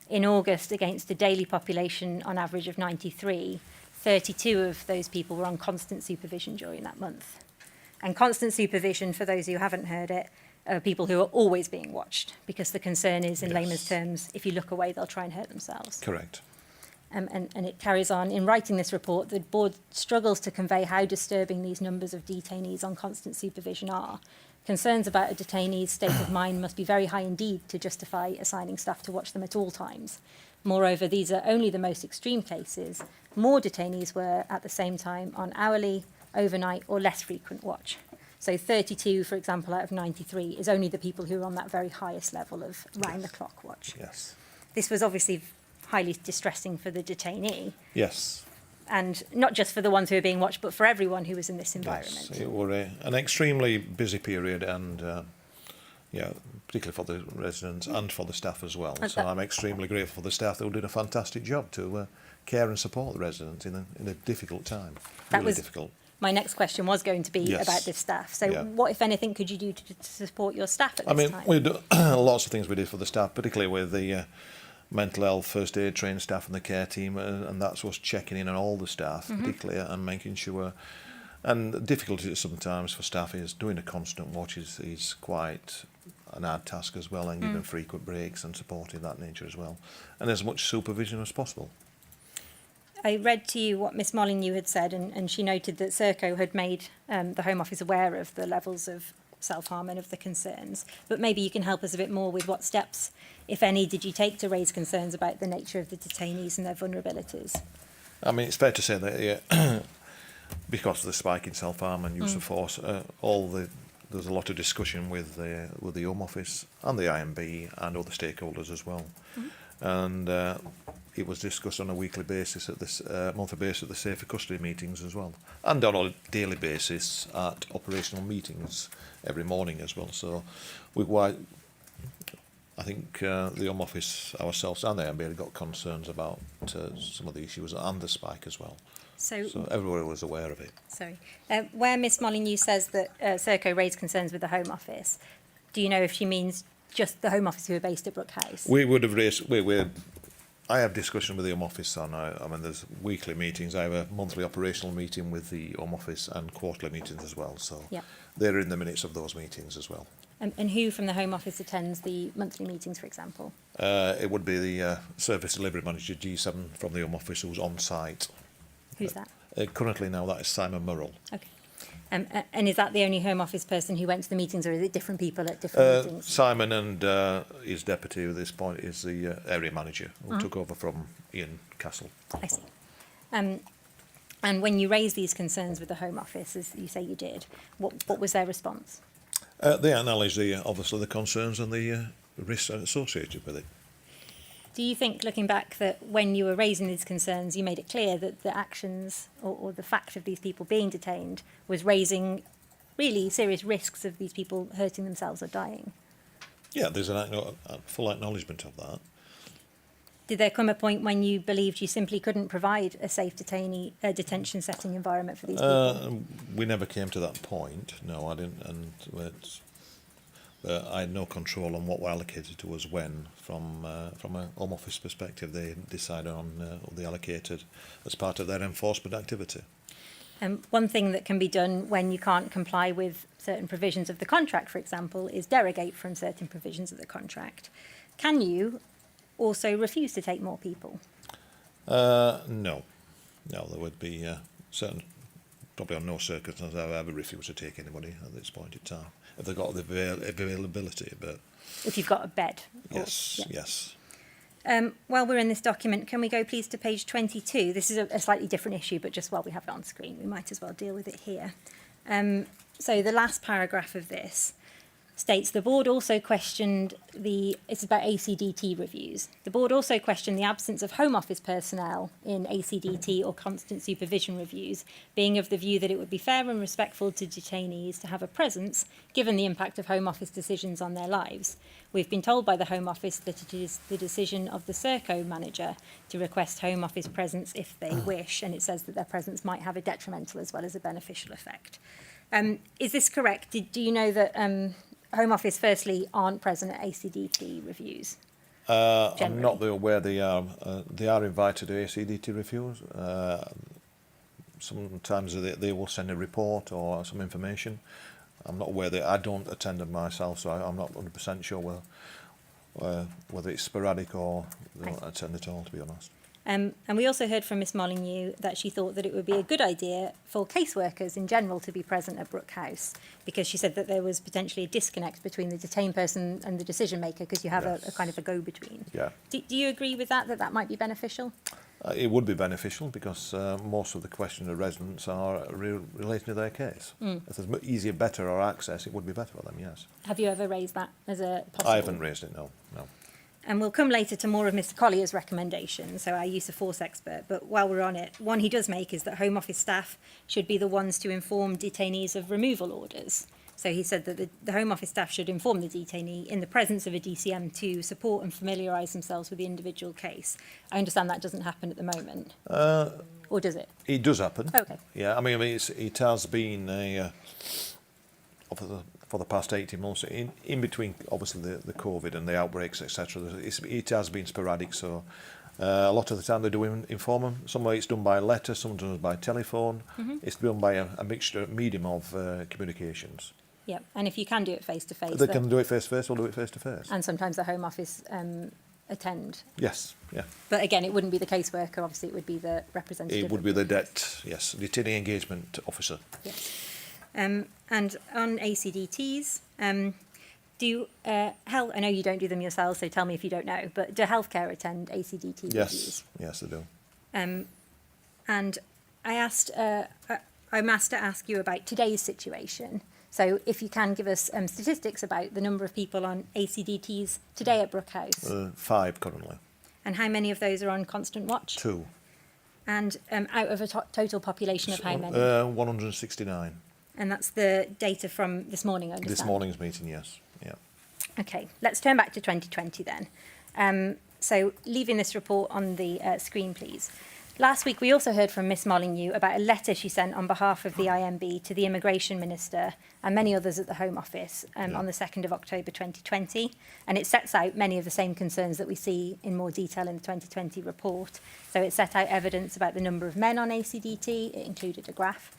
in August, against a daily population on average of 93, 32 of those people were on constant supervision during that month. And constant supervision, for those who haven't heard it, people who are always being watched, because the concern is, in layman's terms, if you look away, they'll try and hurt themselves. Correct. And it carries on. In writing this report, the board struggles to convey how disturbing these numbers of detainees on constant supervision are. Concerns about a detainee's state of mind must be very high indeed to justify assigning staff to watch them at all times. Moreover, these are only the most extreme cases. More detainees were, at the same time, on hourly, overnight, or less frequent watch. So 32, for example, out of 93 is only the people who are on that very highest level of round-the-clock watch. Yes. This was obviously highly distressing for the detainee. Yes. And not just for the ones who are being watched, but for everyone who was in this environment. Yes, it was an extremely busy period, and particularly for the residents and for the staff as well. So I'm extremely grateful for the staff who did a fantastic job to care and support the residents in a difficult time. Really difficult. My next question was going to be about this staff. So what, if anything, could you do to support your staff at this time? We do lots of things we did for the staff, particularly with the mental health, first aid trained staff and the care team, and that's us checking in on all the staff, particularly, and making sure. And the difficulty sometimes for staff is doing a constant watch is quite an hard task as well, and giving frequent breaks and supporting that nature as well, and as much supervision as possible. I read to you what Miss Molyneux had said, and she noted that Serco had made the Home Office aware of the levels of self-harm and of the concerns. But maybe you can help us a bit more with what steps, if any, did you take to raise concerns about the nature of the detainees and their vulnerabilities? It's fair to say that because of the spike in self-harm and use of force, there's a lot of discussion with the Home Office and the IMB and other stakeholders as well. And it was discussed on a weekly basis at this monthly basis at the Safer Custody meetings as well, and on a daily basis at operational meetings every morning as well. So I think the Home Office ourselves and the IMB got concerns about some of the issues and the spike as well. So everyone was aware of it. Sorry. Where Miss Molyneux says that Serco raised concerns with the Home Office, do you know if she means just the Home Office who are based at Brookhouse? We would have raised. I have discussion with the Home Office on. There's weekly meetings. I have a monthly operational meeting with the Home Office and quarterly meetings as well. So they're in the minutes of those meetings as well. And who from the Home Office attends the monthly meetings, for example? It would be the Service Delivery Manager G7 from the Home Office, who's on site. Who's that? Currently now, that is Simon Murrell. Okay. And is that the only Home Office person who went to the meetings, or is it different people at different meetings? Simon and his deputy at this point is the area manager, who took over from Ian Castle. I see. And when you raised these concerns with the Home Office, as you say you did, what was their response? They acknowledged obviously the concerns and the risks associated with it. Do you think, looking back, that when you were raising these concerns, you made it clear that the actions or the fact of these people being detained was raising really serious risks of these people hurting themselves or dying? Yeah, there's a full acknowledgement of that. Did there come a point when you believed you simply couldn't provide a safe detention setting environment for these people? We never came to that point. No, I didn't. And But I had no control on what were allocated to us when. From a Home Office perspective, they decided on what they allocated as part of their enforcement activity. One thing that can be done when you can't comply with certain provisions of the contract, for example, is derogate from certain provisions of the contract. Can you also refuse to take more people? No, there would be certain, probably on no circumstances I would ever refuse to take anybody at this point in time if they've got the availability. But If you've got a bed? yes, Yeah. yes. While we're in this document, can we go please to page 22? This is a slightly different issue, but just while we have it on screen, we might as well deal with it here. So the last paragraph of this states the board also questioned it's about ACDT reviews. The board also questioned the absence of Home Office personnel in ACDT or constant supervision reviews, being of the view that it would be fair and respectful to detainees to have a presence, given the impact of Home Office decisions on their lives. We've been told by the Home Office that it is the decision of the Serco manager to request Home Office presence if they wish, and it says that their presence might have a detrimental as well as a beneficial effect. Is this correct? Do you know that Home Office, firstly, aren't present at ACDT reviews? I'm not aware they are. They are invited to ACDT reviews. Sometimes they will send a report or some information. I'm not aware I don't attend them myself, so I'm not 100% sure whether it's sporadic or they don't attend at all, to be honest. And we also heard from Miss Molyneux that she thought that it would be a good idea for caseworkers in general to be present at Brookhouse, because she said that there was potentially a disconnect between the detained person and the decision maker, because you have a kind of a go-between. Yeah. Do you agree with that might be beneficial? It would be beneficial because most of the questions of residents are relating to their case. If there's easier, better or access, it would be better for them, yes. Have you ever raised that as a possible? I haven't raised it, no. And we'll come later to more of Mr Collier's recommendations, so our use of force expert. But while we're on it, one he does make is that Home Office staff should be the ones to inform detainees of removal orders. So he said that the Home Office staff should inform the detainee in the presence of a DCM to support and familiarise themselves with the individual case. I understand that doesn't happen at the moment. Or does it? It does happen. Okay. Yeah, I mean it has been for the past 18 months, in between obviously the COVID and the outbreaks, etc. It has been sporadic, so a lot of the time they do inform them. Some way it's done by letter, some done by telephone. It's done by a medium of communications. Yeah, and if you can do it face-to-face. They can do it face-to-face, we'll do it face-to-face. And sometimes the Home Office attend. Yes, yeah. But again, it wouldn't be the caseworker, obviously it would be the representative. It would be the detaining engagement officer. Yes. And on ACDTs, I know you don't do them yourselves, so tell me if you don't know, but do healthcare attend ACDT reviews? Yes, they do. And I'm asked to ask you about today's situation. So if you can give us statistics about the number of people on ACDTs today at Brookhouse. 5 currently. And how many of those are on constant watch? 2. And out of a total population of how many? 169. And that's the data from this morning, I understand? This morning's meeting, yes. Yeah. Okay, let's turn back to 2020 then. So leaving this report on the screen, please. Last week, we also heard from Miss Molyneux about a letter she sent on behalf of the IMB to the Immigration Minister and many others at the Home Office on the 2nd of October 2020. And it sets out many of the same concerns that we see in more detail in the 2020 report. So it set out evidence about the number of men on ACDT. It included a graph.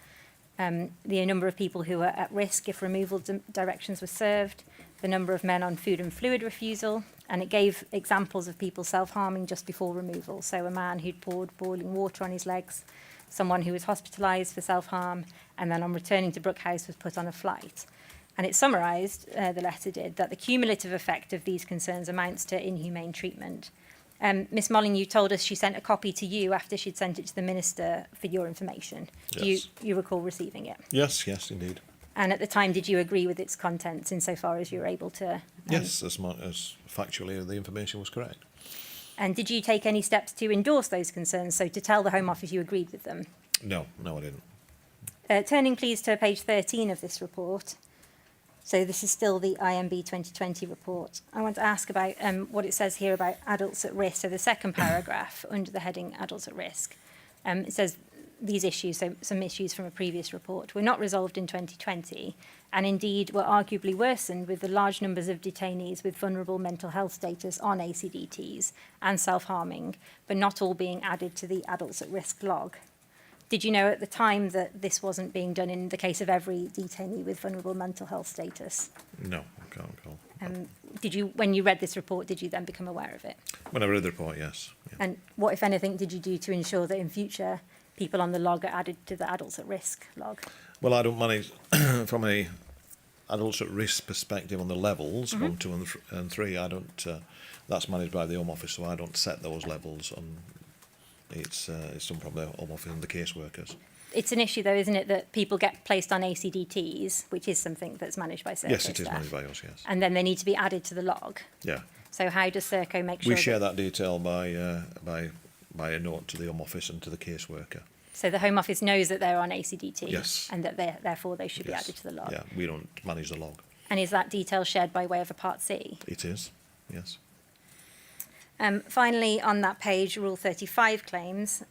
The number of people who are at risk if removal directions were served, the number of men on food and fluid refusal, and it gave examples of people self-harming just before removal. So a man who'd poured boiling water on his legs, someone who was hospitalised for self-harm, and then on returning to Brookhouse was put on a flight. And it summarised, the letter did, that the cumulative effect of these concerns amounts to inhumane treatment. Miss Molyneux told us she sent a copy to you after she'd sent it to the Minister for your information. Yes. Do you recall receiving it? Yes, indeed. And at the time, did you agree with its contents insofar as you were able to? Yes, as factually the information was correct. And did you take any steps to endorse those concerns, so to tell the Home Office you agreed with them? No, I didn't. Turning please to page 13 of this report. So this is still the IMB 2020 report. I want to ask about what it says here about adults at risk. So the second paragraph under the heading adults at risk. It says these issues, so some issues from a previous report, were not resolved in 2020, and indeed were arguably worsened with the large numbers of detainees with vulnerable mental health status on ACDTs and self-harming, but not all being added to the adults at risk log. Did you know at the time that this wasn't being done in the case of every detainee with vulnerable mental health status? No, I can't recall. Did you, when you read this report, did you then become aware of it? When I read the report, yes. Yeah. And what, if anything, did you do to ensure that in future people on the log are added to the adults at risk log? Well, I don't manage from a adults at risk perspective on the levels 1, 2, and 3. I don't. That's managed by the Home Office, so I don't set those levels. It's done from the Home Office and the caseworkers. It's an issue, though, isn't it, that people get placed on ACDTs, which is something that's managed by Serco Yes, it is staff, managed by us. Yes. and then they need to be added to the log. Yeah. So how does Serco make sure We share that detail by a note to the Home Office and to the caseworker. So the Home Office knows that they're on ACDT, Yes. and that therefore they should be Yes. added to the log. Yeah, we don't manage the log. And is that detail shared by way of a Part C? It is. Yes. Finally, on that page, Rule 35 claims.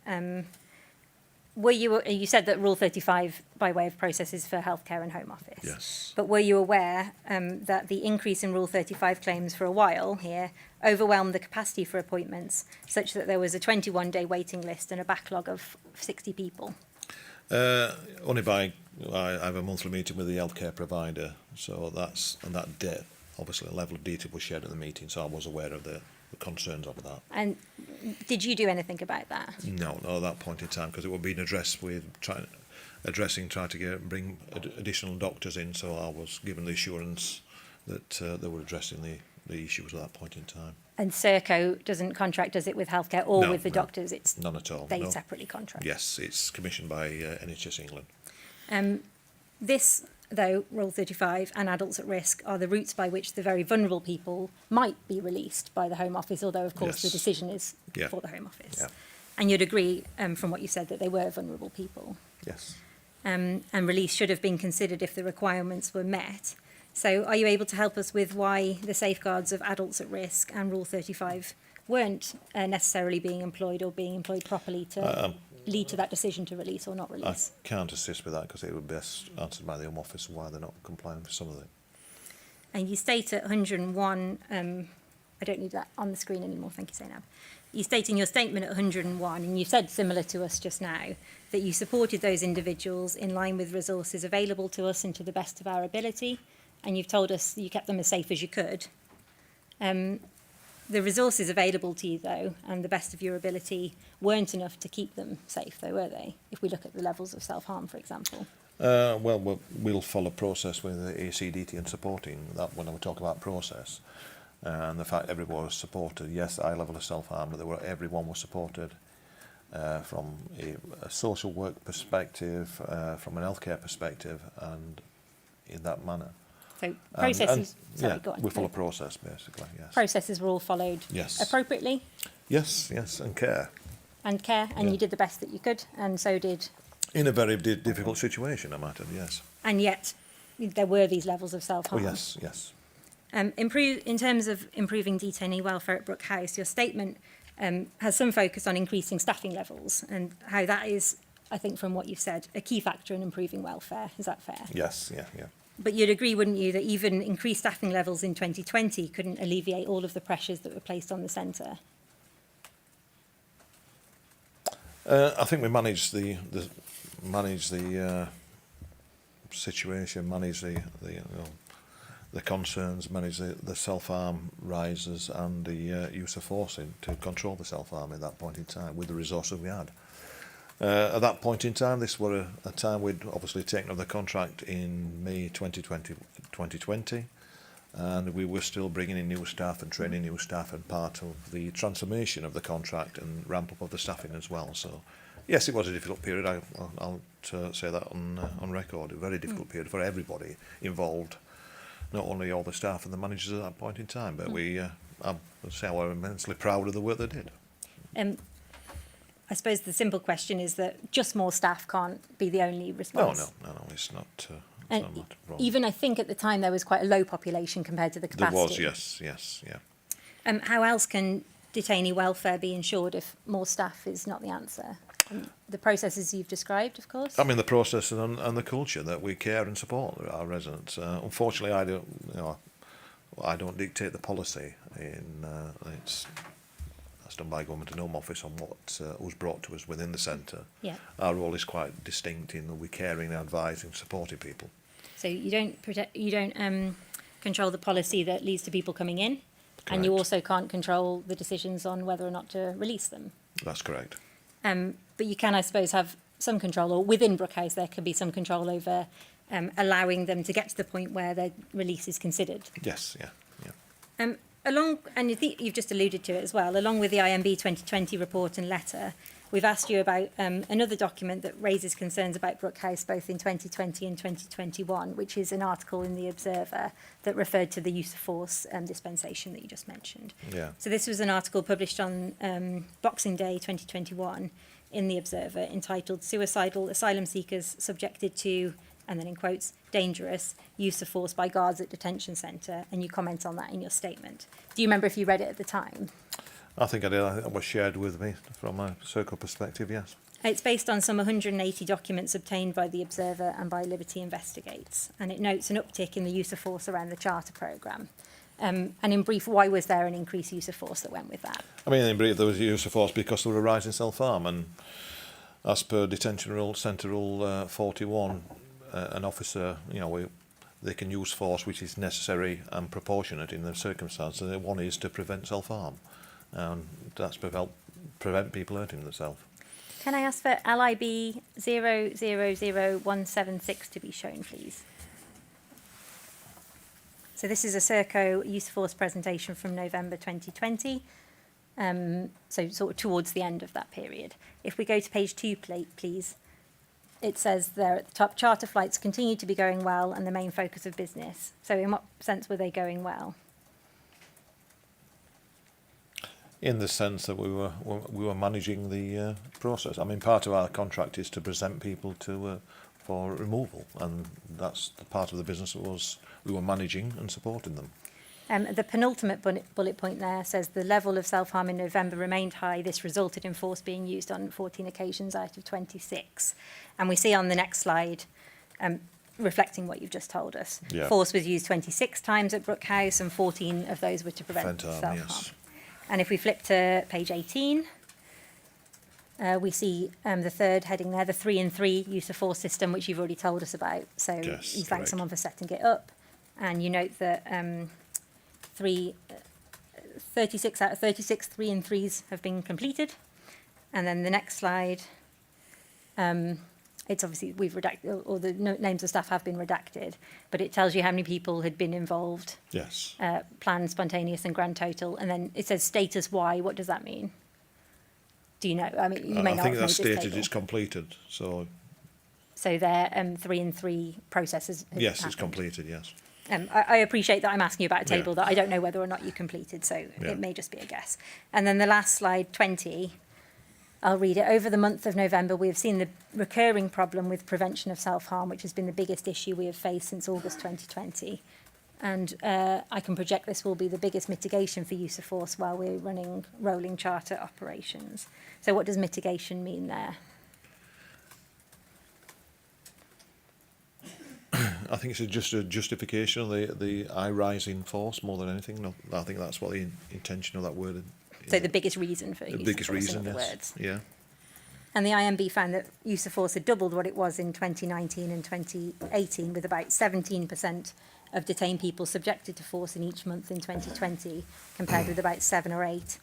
You said that Rule 35 by way of process is for healthcare and Home Office. Yes. But were you aware that the increase in Rule 35 claims for a while here overwhelmed the capacity for appointments, such that there was a 21-day waiting list and a backlog of 60 people? Only I have a monthly meeting with the healthcare provider, so that's on that day. Obviously, a level of detail was shared at the meeting, so I was aware of the concerns of that. And did you do anything about that? No, at that point in time, because it was being addressed with trying to bring additional doctors in. So I was given the assurance that they were addressing the issues at that point in time. And Serco doesn't contract, does it, with healthcare or No, with the no, doctors? It's none at all. They No. separately contract. Yes, it's commissioned by NHS England. This, though, Rule 35 and adults at risk are the routes by which the very vulnerable people might be released by the Home Office, although, of course, the Yes. decision is Yeah. for the Home Office. Yeah. And you'd agree, from what you said, that they were vulnerable people. Yes. And release should have been considered if the requirements were met. So are you able to help us with why the safeguards of adults at risk and Rule 35 weren't necessarily being employed or being employed properly to lead to that decision to release or not I release? can't assist with that because it would be best answered by the Home Office why they're not complying with some of it. And you state at 101, I don't need that on the screen anymore, thank you, Zainab. You state in your statement at 101, and you said similar to us just now, that you supported those individuals in line with resources available to us and to the best of our ability, and you've told us you kept them as safe as you could. The resources available to you, though, and the best of your ability weren't enough to keep them safe, though, were they? If we look at the levels of self-harm, for example. We'll follow process with the ACDT and supporting that when we talk about process. And the fact everyone was supported, yes, high level of self-harm, but everyone was supported from a social work perspective, from an healthcare perspective, and in that manner. So processes, go on. We follow process, basically, yes. Processes were all followed Yes. appropriately? Yes, and care. And care, and Yeah. you did the best that you could, and so did... In a very difficult situation, I might add, yes. And yet, there were these levels of Oh, self-harm. yes. In terms of improving detainee welfare at Brookhouse, your statement has some focus on increasing staffing levels, and how that is, I think from what you've said, a key factor in improving welfare. Is that fair? Yes, yeah. But you'd agree, wouldn't you, that even increased staffing levels in 2020 couldn't alleviate all of the pressures that were placed on the centre? I think we managed the situation, manage the concerns, manage the self-harm rises and the use of force to control the self-harm at that point in time with the resources we had. At that point in time, this was a time we'd obviously taken over the contract in May 2020, and we were still bringing in new staff and training new staff, and part of the transformation of the contract and ramp up of the staffing as well. So, yes, it was a difficult period. I'll say that on record. A very difficult period for everybody involved, not only all the staff and the managers at that point in time, but I'm immensely proud of the work they did. I suppose the simple question is that just more staff can't be the only response. No, it's not. And not a problem. even I think at the time there was quite a low population compared to the There capacity. was, yes, yeah. How else can detainee welfare be ensured if more staff is not the answer? The processes you've described, of course. I mean, the process and the culture that we care and support our residents. Unfortunately, I don't dictate the policy. That's done by Government and Home Office on what was brought to us within the centre. Yeah. Our role is quite distinct in that we're caring, advising, supporting people. So you don't control the policy that leads to people coming in, and you Correct. also can't control the decisions on whether or not to release them. That's correct. But you can, I suppose, have some control, or within Brookhouse there could be some control over allowing them to get to the point where their release is considered. Yes, yeah. And you've just alluded to it as well, along with the IMB 2020 report and letter, we've asked you about another document that raises concerns about Brookhouse both in 2020 and 2021, which is an article in the Observer that referred to the use of force dispensation that you just mentioned. Yeah. So this was an article published on Boxing Day 2021 in the Observer entitled "Suicidal Asylum Seekers Subjected to," and then in quotes, "dangerous use of force by guards at detention centre," and you comment on that in your statement. Do you remember if you read it at the time? I think I did. I think that was shared with me from a circle perspective, yes. It's based on some 180 documents obtained by the Observer and by Liberty Investigates, and it notes an uptick in the use of force around the Charter programme. And in brief, why was there an increased use of force that went with that? I mean, in brief, there was use of force because there were a rise in self-harm, and as per Detention Rule, Centre Rule 41, an officer, they can use force which is necessary and proportionate in the circumstances. And one is to prevent self-harm, and that's prevent people hurting themselves. Can I ask for LIB 000176 to be shown, please? So this is a Serco use of force presentation from November 2020, so sort of towards the end of that period. If we go to page 2, please, it says there at the top, charter flights continue to be going well and the main focus of business. So in what sense were they going well? In the sense that we were managing the process. I mean, part of our contract is to present people for removal, and that's the part of the business that we were managing and supporting them. The penultimate bullet point there says the level of self-harm in November remained high. This resulted in force being used on 14 occasions out of 26. And we see on the next slide, reflecting what you've just told us, Yeah. force was used 26 times at Brookhouse and 14 of those were to prevent Prevent self-harm. harm, yes. And if we flip to page 18, we see the third heading there, the 3 and 3 use of force system, which you've already told us about. So Yes, you thank correct. someone for setting it up. And you note that 36 out of 36 3 and 3s have been completed. And then the next slide, it's obviously we've redacted, or the names of staff have been redacted, but it tells you how many people had been involved, Yes. planned, spontaneous and grand total. And then it says status Y. What does that mean? Do you know? I mean, you may I not think have that's made this stated table. it's completed. So So their 3 and 3 processes. has yes, it's happened. completed. Yes. I appreciate that I'm asking you about a table Yeah. that I don't know whether or not you completed, so Yeah. it may just be a guess. And then the last slide, 20, I'll read it. Over the month of November, we have seen the recurring problem with prevention of self-harm, which has been the biggest issue we have faced since August 2020. And I can project this will be the biggest mitigation for use of force while we're running rolling charter operations. So what does mitigation mean there? I think it's just a justification of the rise in force more than anything. No, I think that's what the intention of that word is. So the biggest reason for The use biggest of force, reason, in other yes. words. Yeah. And the IMB found that use of force had doubled what it was in 2019 and 2018, with about 17% of detained people subjected to force in each month in 2020, compared with about 7 or 8%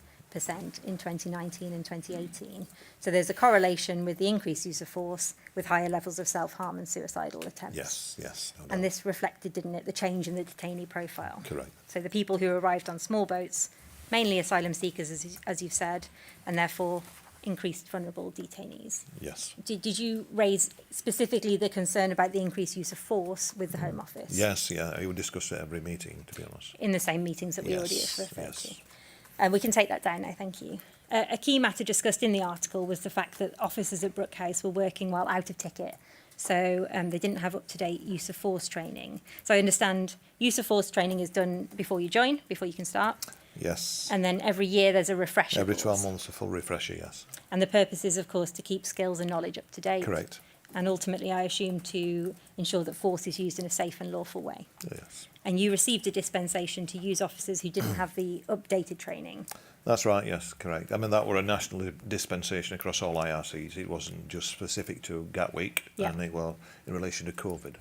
in 2019 and 2018. So there's a correlation with the increased use of force with higher levels of self-harm and suicidal attempts. Yes. Yes. no doubt. And this reflected, didn't it, the change in the detainee profile? Correct. So the people who arrived on small boats, mainly asylum seekers, as you've said, and therefore increased vulnerable detainees. Yes. Did you raise specifically the concern about the increased use of force with the Home Office? Yes. Yeah. I would discuss it every meeting, to be honest. In the same meetings that we already Yes, have referred yes. to. We can take that down now, thank you. A key matter discussed in the article was the fact that officers at Brookhouse were working while out of ticket. So they didn't have up-to-date use of force training. So I understand use of force training is done before you join, before you can start. Yes. And then every year there's a refresher Every course. 12 months, a full refresher, yes. And the purpose is, of course, to keep skills and knowledge up to date. Correct. And ultimately, I assume, to ensure that force is used in a safe and lawful way. Yes. And you received a dispensation to use officers who didn't have the updated training. That's right, yes, correct. I mean, that were a national dispensation across all IRCs. It wasn't just specific to Gatwick, Yeah. and it was in relation to COVID.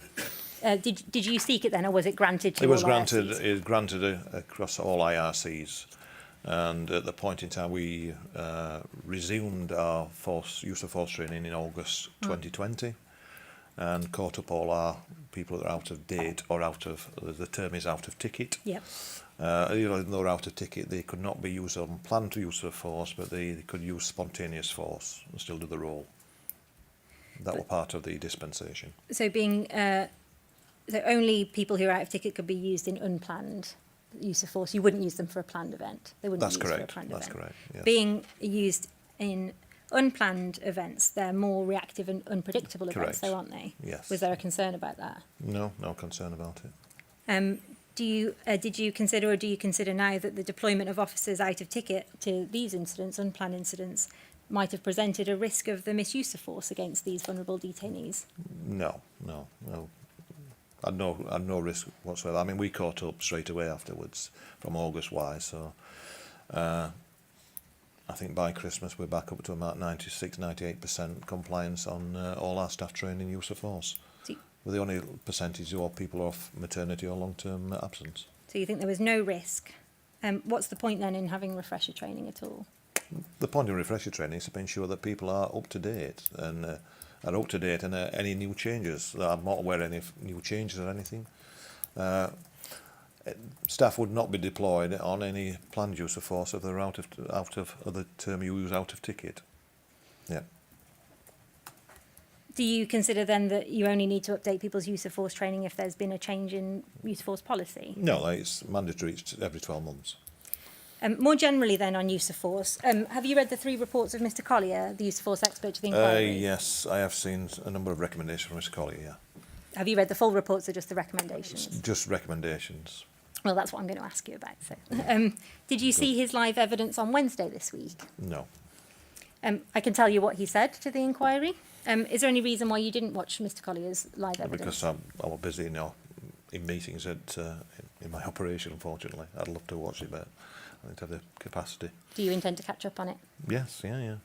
Did you seek it then, or was it granted to It was all granted. IRCs? It was granted across all IRCs, and at the point in time we resumed our use of force training in August 2020, and caught up all our people that are out of date or the term is out of ticket. Yep. Even though they're out of ticket, they could not be used on planned use of force, but they could use spontaneous force and still do the role. That were part of the dispensation. So so only people who are out of ticket could be used in unplanned use of force. You wouldn't use them for a planned event. They wouldn't That's be used correct. for a planned That's event. correct. Yes. Being used in unplanned events, they're more reactive and unpredictable events, Correct. though, aren't they? Yes. Was there a concern about that? No concern about it. Did you consider, or do you consider now, that the deployment of officers out of ticket to these incidents, unplanned incidents, might have presented a risk of the misuse of force against these vulnerable detainees? No. Had no risk whatsoever. I mean, we caught up straight away afterwards from August wise, so I think by Christmas we're back up to about 96-98% compliance on all our staff training use of force. So, With the only percentage of people off maternity or long-term absence. so you think there was no risk? What's the point then in having refresher training at all? The point of refresher training is to ensure that people are up to date and any new changes. I'm not aware of any new changes or anything. Staff would not be deployed on any planned use of force if they're out of the term you use, out of ticket. Yeah. Do you consider then that you only need to update people's use of force training if there's been a change in use of force policy? No, it's mandatory. It's every 12 months. More generally then on use of force, have you read the 3 reports of Mr Collier, the use of force expert to the inquiry? Yes, I have seen a number of recommendations from Mr Collier, yeah. Have you read the full reports or just the recommendations? Just recommendations. Well, that's what I'm going to ask you about. So, did you see his live evidence on Wednesday this week? No. I can tell you what he said to the inquiry. Is there any reason why you didn't watch Mr Collier's live evidence? Because I was busy now in meetings in my operation, unfortunately. I'd love to watch it, but I don't have the capacity. Do you intend to catch up on it? Yes, yeah.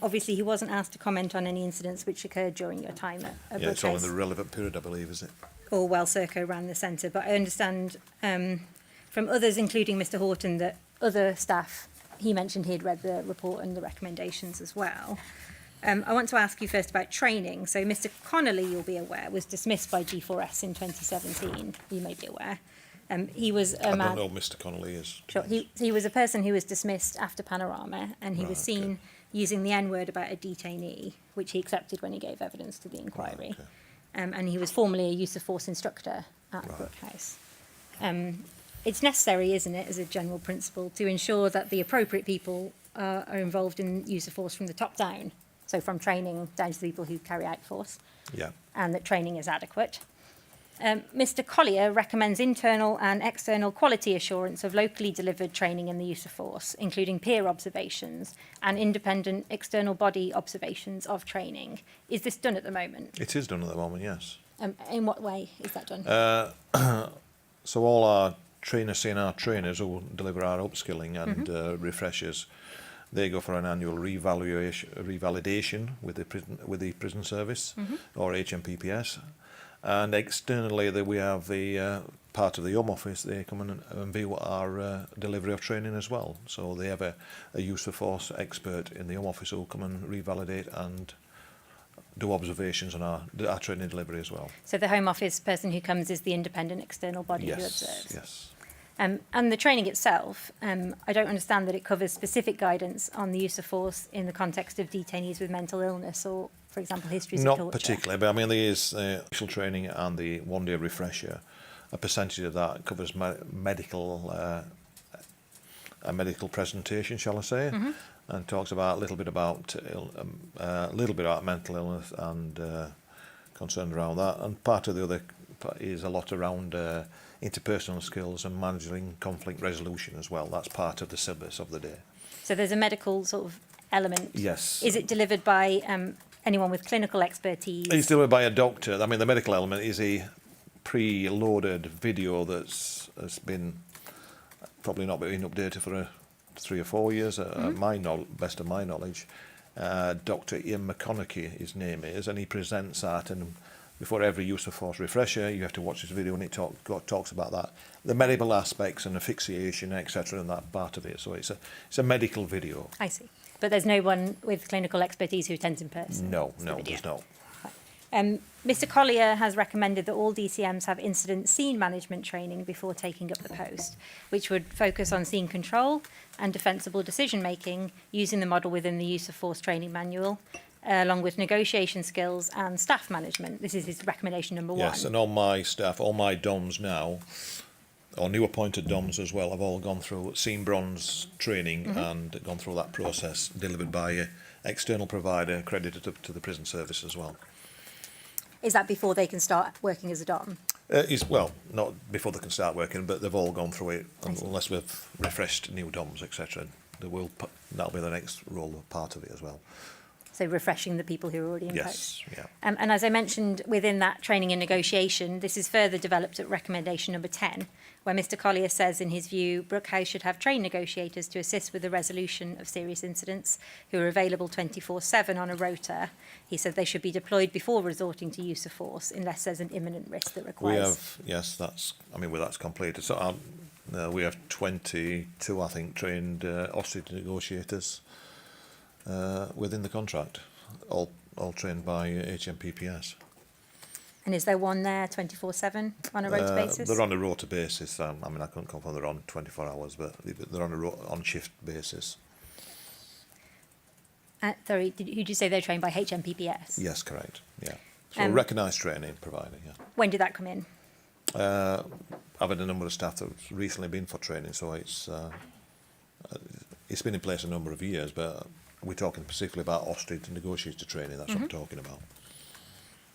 Obviously, he wasn't asked to comment on any incidents which occurred during your time at Yeah, it's all in Brookhouse. the relevant period, I believe, is it? Or while Serco ran the centre, but I understand from others, including Mr Horton, that other staff, he mentioned he'd read the report and the recommendations as well. I want to ask you first about training. So Mr Connolly, you'll be aware, was dismissed by G4S in 2017. You may be aware. He was a I man. don't know Mr Connolly is. Sure. He was a person who was dismissed after Panorama, and he Right, was seen using the N-word about a detainee, which he accepted when he gave evidence to the inquiry. Right, okay. And he was formerly a use of force instructor at Right. Brookhouse. It's necessary, isn't it, as a general principle, to ensure that the appropriate people are involved in use of force from the top down, so from training down to the people who carry out force, Yeah. and that training is adequate. Mr Collier recommends internal and external quality assurance of locally delivered training in the use of force, including peer observations and independent external body observations of training. Is this done at the moment? It is done at the moment, yes. In what way is that done? So all our CNR trainers who deliver our upskilling and refreshers, they go for an annual revalidation with the prison service or HMPPS. And externally, we have the part of the Home Office. They come and view our delivery of training as well. So they have a use of force expert in the Home Office who will come and revalidate and do observations on our training delivery as well. So the Home Office person who comes is the independent external body who observes? Yes. And the training itself, I don't understand that it covers specific guidance on the use of force in the context of detainees with mental illness or, for example, histories of torture. Not particularly, but I mean there is initial training and the one-day refresher. A percentage of that covers medical presentation, shall I say, and talks about a little bit about mental illness and concern around that. And part of the other is a lot around interpersonal skills and managing conflict resolution as well. That's part of the syllabus of the day. So there's a medical sort of element. Yes. Is it delivered by anyone with clinical expertise? It's delivered by a doctor. I mean, the medical element is a pre-loaded video has been probably not been updated for 3 or 4 years, best of my knowledge. Dr. Ian McConaughey, his name is, and he presents that, and before every use of force refresher, you have to watch this video, and it talks about that, the medical aspects and asphyxiation, etc., and that part of it. So it's a medical video. I see. But there's no one with clinical expertise who attends in person? No, there's not. Mr Collier has recommended that all DCMs have incident scene management training before taking up the post, which would focus on scene control and defensible decision making using the model within the use of force training manual, along with negotiation skills and staff management. This is his recommendation number 1. Yes, and all my staff, all my DOMs now, or new appointed DOMs as well, have all gone through Scene Bronze training and gone through that process, delivered by an external provider accredited to the prison service as well. Is that before they can start working as a DOM? Well, not before they can start working, but they've all gone through it, unless we've refreshed new DOMs, etc. That'll be the next role part of it as well. So refreshing the people who are already in Yes, post. yeah. And as I mentioned, within that training and negotiation, this is further developed at recommendation number 10, where Mr Collier says, in his view, Brookhouse should have trained negotiators to assist with the resolution of serious incidents who are available 24/7 on a rota. He said they should be deployed before resorting to use of force unless there's an imminent risk that requires... We have, yes, that's completed. So we have 22, I think, trained hostage negotiators within the contract, all trained by HMPPS. And is there one there 24/7 on a rota basis? They're on a rota basis. I couldn't confirm they're on 24 hours, but they're on on shift basis. Sorry, who did you say they're trained by HMPPS? Yes, correct. Yeah. So recognised training provider. Yeah. When did that come in? I've had a number of staff that's recently been for training, so it's been in place a number of years, but we're talking specifically about hostage negotiator training. That's what I'm talking about.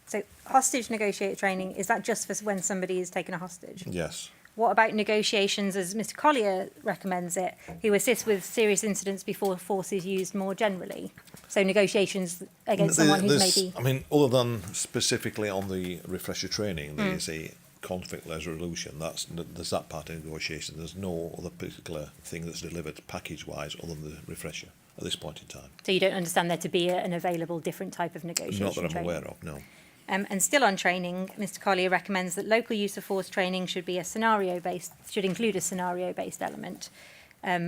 So hostage negotiator training, is that just for when somebody is taken a hostage? Yes. What about negotiations, as Mr Collier recommends it, who assists with serious incidents before force is used more generally? So negotiations against someone who's maybe... other than specifically on the refresher training, there's a conflict resolution. There's that part of negotiation. There's no other particular thing that's delivered package-wise other than the refresher at this point in time. So you don't understand there to be an available different type of negotiation Not that I'm training? aware of, no. And still on training, Mr Collier recommends that local use of force training should include a scenario-based element,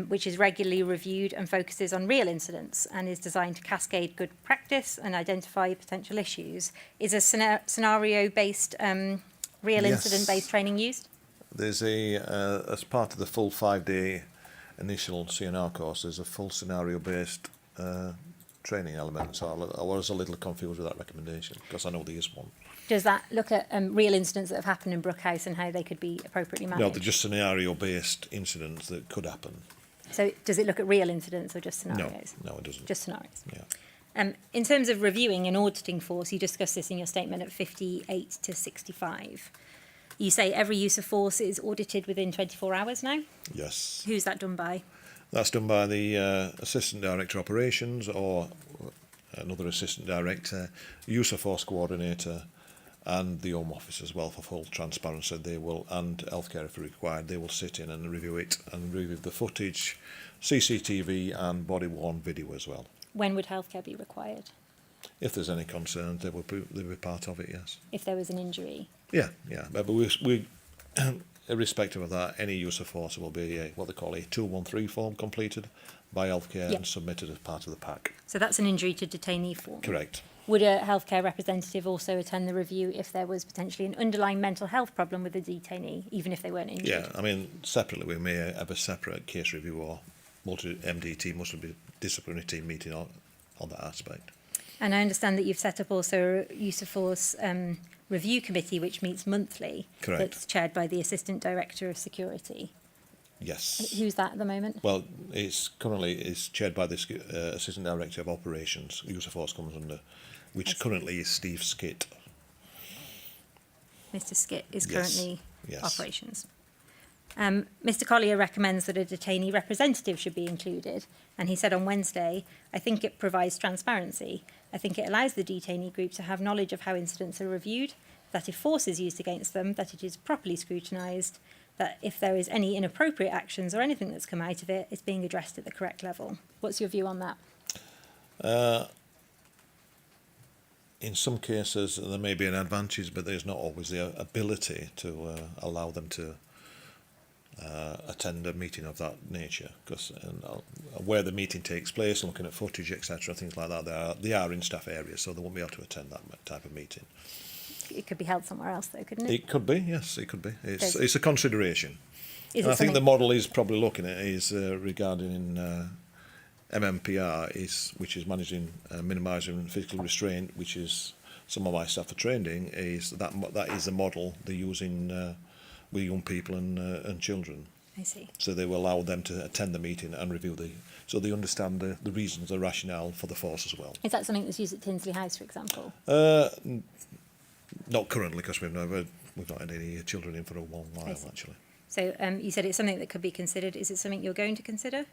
which is regularly reviewed and focuses on real incidents and is designed to cascade good practice and identify potential issues. Is a scenario-based, real incident-based training used? There's as part of the full 5-day initial CNR course, there's a full scenario-based training element, so I was a little confused with that recommendation because I know there is one. Does that look at real incidents that have happened in Brookhouse and how they could be appropriately managed? No, they're just scenario-based incidents that could happen. So does it look at real incidents or just scenarios? No, it doesn't. Just scenarios. Yeah. In terms of reviewing and auditing force, you discussed this in your statement at 58 to 65. You say every use of force is audited within 24 hours now? Yes. Who's that done by? That's done by the Assistant Director Operations or another Assistant Director, Use of Force Coordinator, and the Home Office as well, for full transparency. They will, and healthcare if required, they will sit in and review it and review the footage, CCTV and body-worn video as well. When would healthcare be required? If there's any concerns, they will be part of it, yes. If there was an injury? Yeah. But we irrespective of that, any use of force will be what they call a 213 form completed by healthcare and submitted as part of the pack. So that's an injury to detainee form? Correct. Would a healthcare representative also attend the review if there was potentially an underlying mental health problem with the detainee, even if they weren't injured? Yeah, separately we may have a separate case review or multi-MD multidisciplinary team meeting on that aspect. And I understand that you've set up also a use of force review committee which meets monthly. Correct. That's chaired by the Assistant Director of Security. Yes. Who's that at the moment? Well, it's currently chaired by the Assistant Director of Operations. Use of force comes under, which currently is Steve Skitt. Mr Skitt is currently Yes. operations. Mr Collier recommends that a detainee representative should be included, and he said on Wednesday, "I think it provides transparency. I think it allows the detainee group to have knowledge of how incidents are reviewed, that if force is used against them, that it is properly scrutinised, that if there is any inappropriate actions or anything that's come out of it, it's being addressed at the correct level." What's your view on that? In some cases, there may be an advantage, but there's not always the ability to allow them to attend a meeting of that nature, because where the meeting takes place, looking at footage, etc., things like that, they are in staff areas, so they won't be able to attend that type of meeting. It could be held somewhere else, though, couldn't it? It could be, yes, it could be. It's a consideration. Is And it I think the something- model is probably looking at is regarding MMPR, which is managing minimising physical restraint, which is some of my staff are trained in, is that is the model they're using with young people and children. I see. So they will allow them to attend the meeting and review so they understand the reasons, the rationale for the force as well. Is that something that's used at Tinsley House, for example? Not currently, because we've not had any children in for a long while, actually. So you said it's something that could be considered. Is it something you're going to consider?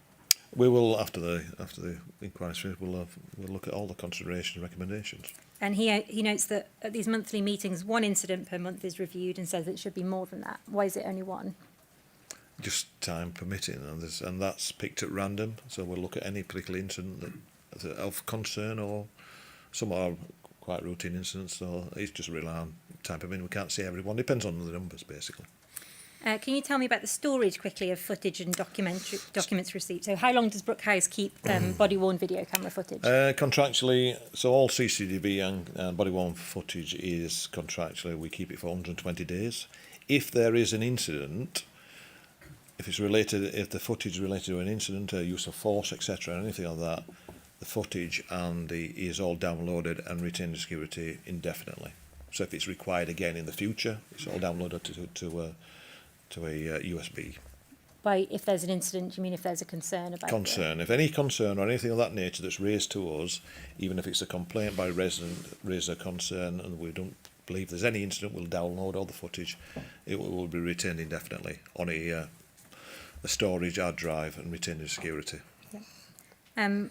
We will, after the inquiry's finished, we'll look at all the considerations and recommendations. And he notes that at these monthly meetings, one incident per month is reviewed and says it should be more than that. Why is it only one? Just time permitting, and that's picked at random. So we'll look at any particular incident that's of concern, or some are quite routine incidents. So it's just rely on time permitting. We can't see everyone. Depends on the numbers, basically. Can you tell me about the storage quickly of footage and documents received? So how long does Brookhouse keep body-worn video camera footage? Contractually, so all CCTV and body-worn footage is contractually, we keep it for 120 days. If there is an incident, if the footage is related to an incident, use of force, etc., anything like that, the footage is all downloaded and retained in security indefinitely. So if it's required again in the future, it's all downloaded to a USB. By if there's an incident, you mean if there's a concern about If any concern or anything of that nature that's raised to us, even if it's a complaint by a resident, raise a concern, and we don't believe there's any incident, we'll download all the footage. It will be retained indefinitely on a storage hard drive and retained in security. Yeah.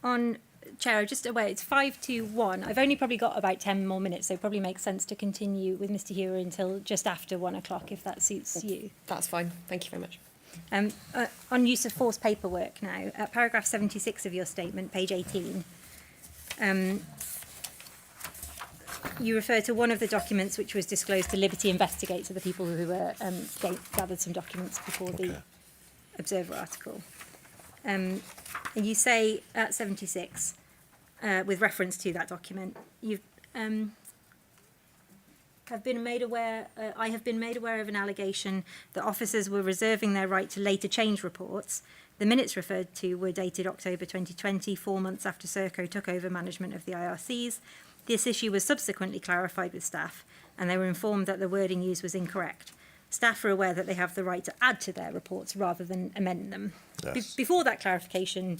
On Chair, I'm just aware it's 5:21. I've only probably got about 10 more minutes, so it probably makes sense to continue with Mr Hughes until just after 1 o'clock, if that suits you. That's fine. Thank you very much. On use of force paperwork now, at paragraph 76 of your statement, page 18, you refer to one of the documents which was disclosed to Liberty Investigate, so the people who were gathered some documents before the Observer article. And you say at 76, with reference to that document, I have been made aware of an allegation that officers were reserving their right to later change reports. The minutes referred to were dated October 2020, 4 months after Serco took over management of the IRCs. This issue was subsequently clarified with staff, and they were informed that the wording used was incorrect. Staff are aware that they have the right to add to their reports rather than amend them. Yes. Before that clarification,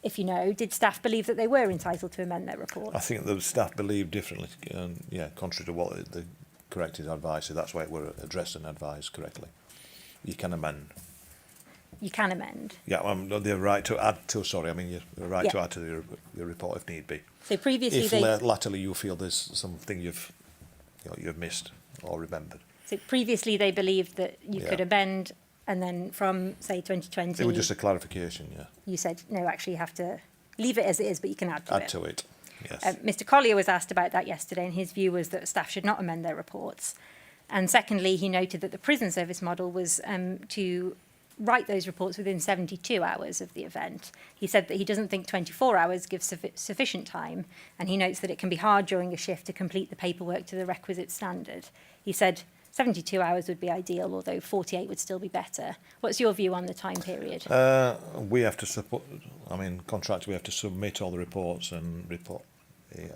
if you know, did staff believe that they were entitled to amend their reports? I think the staff believed differently, contrary to what the corrected advice. So that's why it were addressed and advised correctly. You can amend. You can amend. Yeah, the right to add to. Sorry, I mean the right to add to your report if need be. So previously, if latterly you feel there's something you've missed or remembered. So previously they believed that you could amend, and then from say 2020, it was just a clarification. Yeah. You said no, actually you have to leave it as it is, but you can add to it. Add to it. Yes. Mr Collier was asked about that yesterday, and his view was that staff should not amend their reports. And secondly, he noted that the prison service model was to write those reports within 72 hours of the event. He said that he doesn't think 24 hours gives sufficient time, and he notes that it can be hard during a shift to complete the paperwork to the requisite standard. He said 72 hours would be ideal, although 48 would still be better. What's your view on the time period? We have to support. I mean, contracts. We have to submit all the reports and report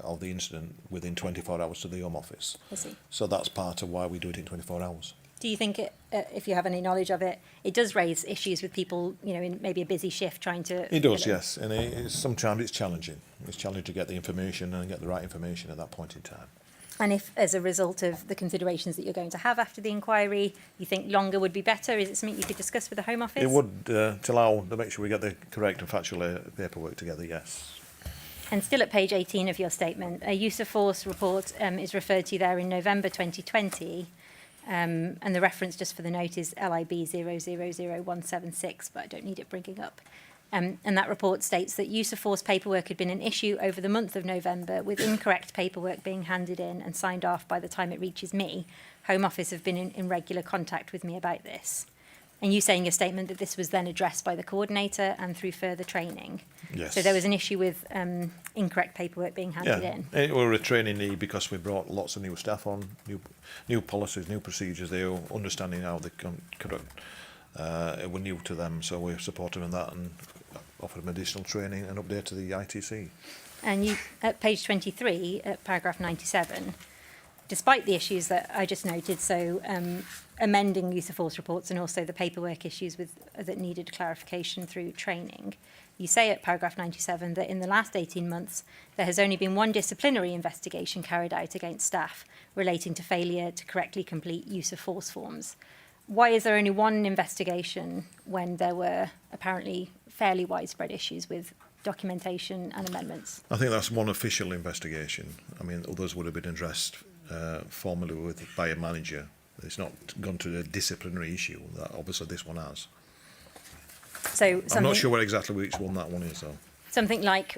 all the incident within 24 hours to the Home Office. I see. So that's part of why we do it in 24 hours. Do you think, if you have any knowledge of it, it does raise issues with people, in maybe a busy shift trying to... It does, yes. And sometimes it's challenging. It's challenging to get the information and get the right information at that point in time. And if, as a result of the considerations that you're going to have after the inquiry, you think longer would be better, is it something you could discuss with the Home Office? It would, to allow, to make sure we get the correct and factual paperwork together, yes. And still at page 18 of your statement, a use of force report is referred to there in November 2020, and the reference just for the note is LIB 000176, but I don't need it bringing up. And that report states that use of force paperwork had been an issue over the month of November, with incorrect paperwork being handed in and signed off by the time it reaches me. Home Office have been in regular contact with me about this. And you say in your statement that this was then addressed by the coordinator and through further training. Yes. So there was an issue with incorrect paperwork being handed in. It were a training need because we brought lots of new staff on, new policies, new procedures. They were understanding how they conduct. It were new to them, so we supported them in that and offered them additional training and update to the ITC. And you, at page 23, at paragraph 97, despite the issues that I just noted, so amending use of force reports and also the paperwork issues that needed clarification through training, you say at paragraph 97 that in the last 18 months, there has only been one disciplinary investigation carried out against staff relating to failure to correctly complete use of force forms. Why is there only one investigation when there were apparently fairly widespread issues with documentation and amendments? I think that's one official investigation. I mean, others would have been addressed formally by a manager. It's not gone to a disciplinary issue. That obviously this one has. So I'm not sure exactly which one that one is, though. Something like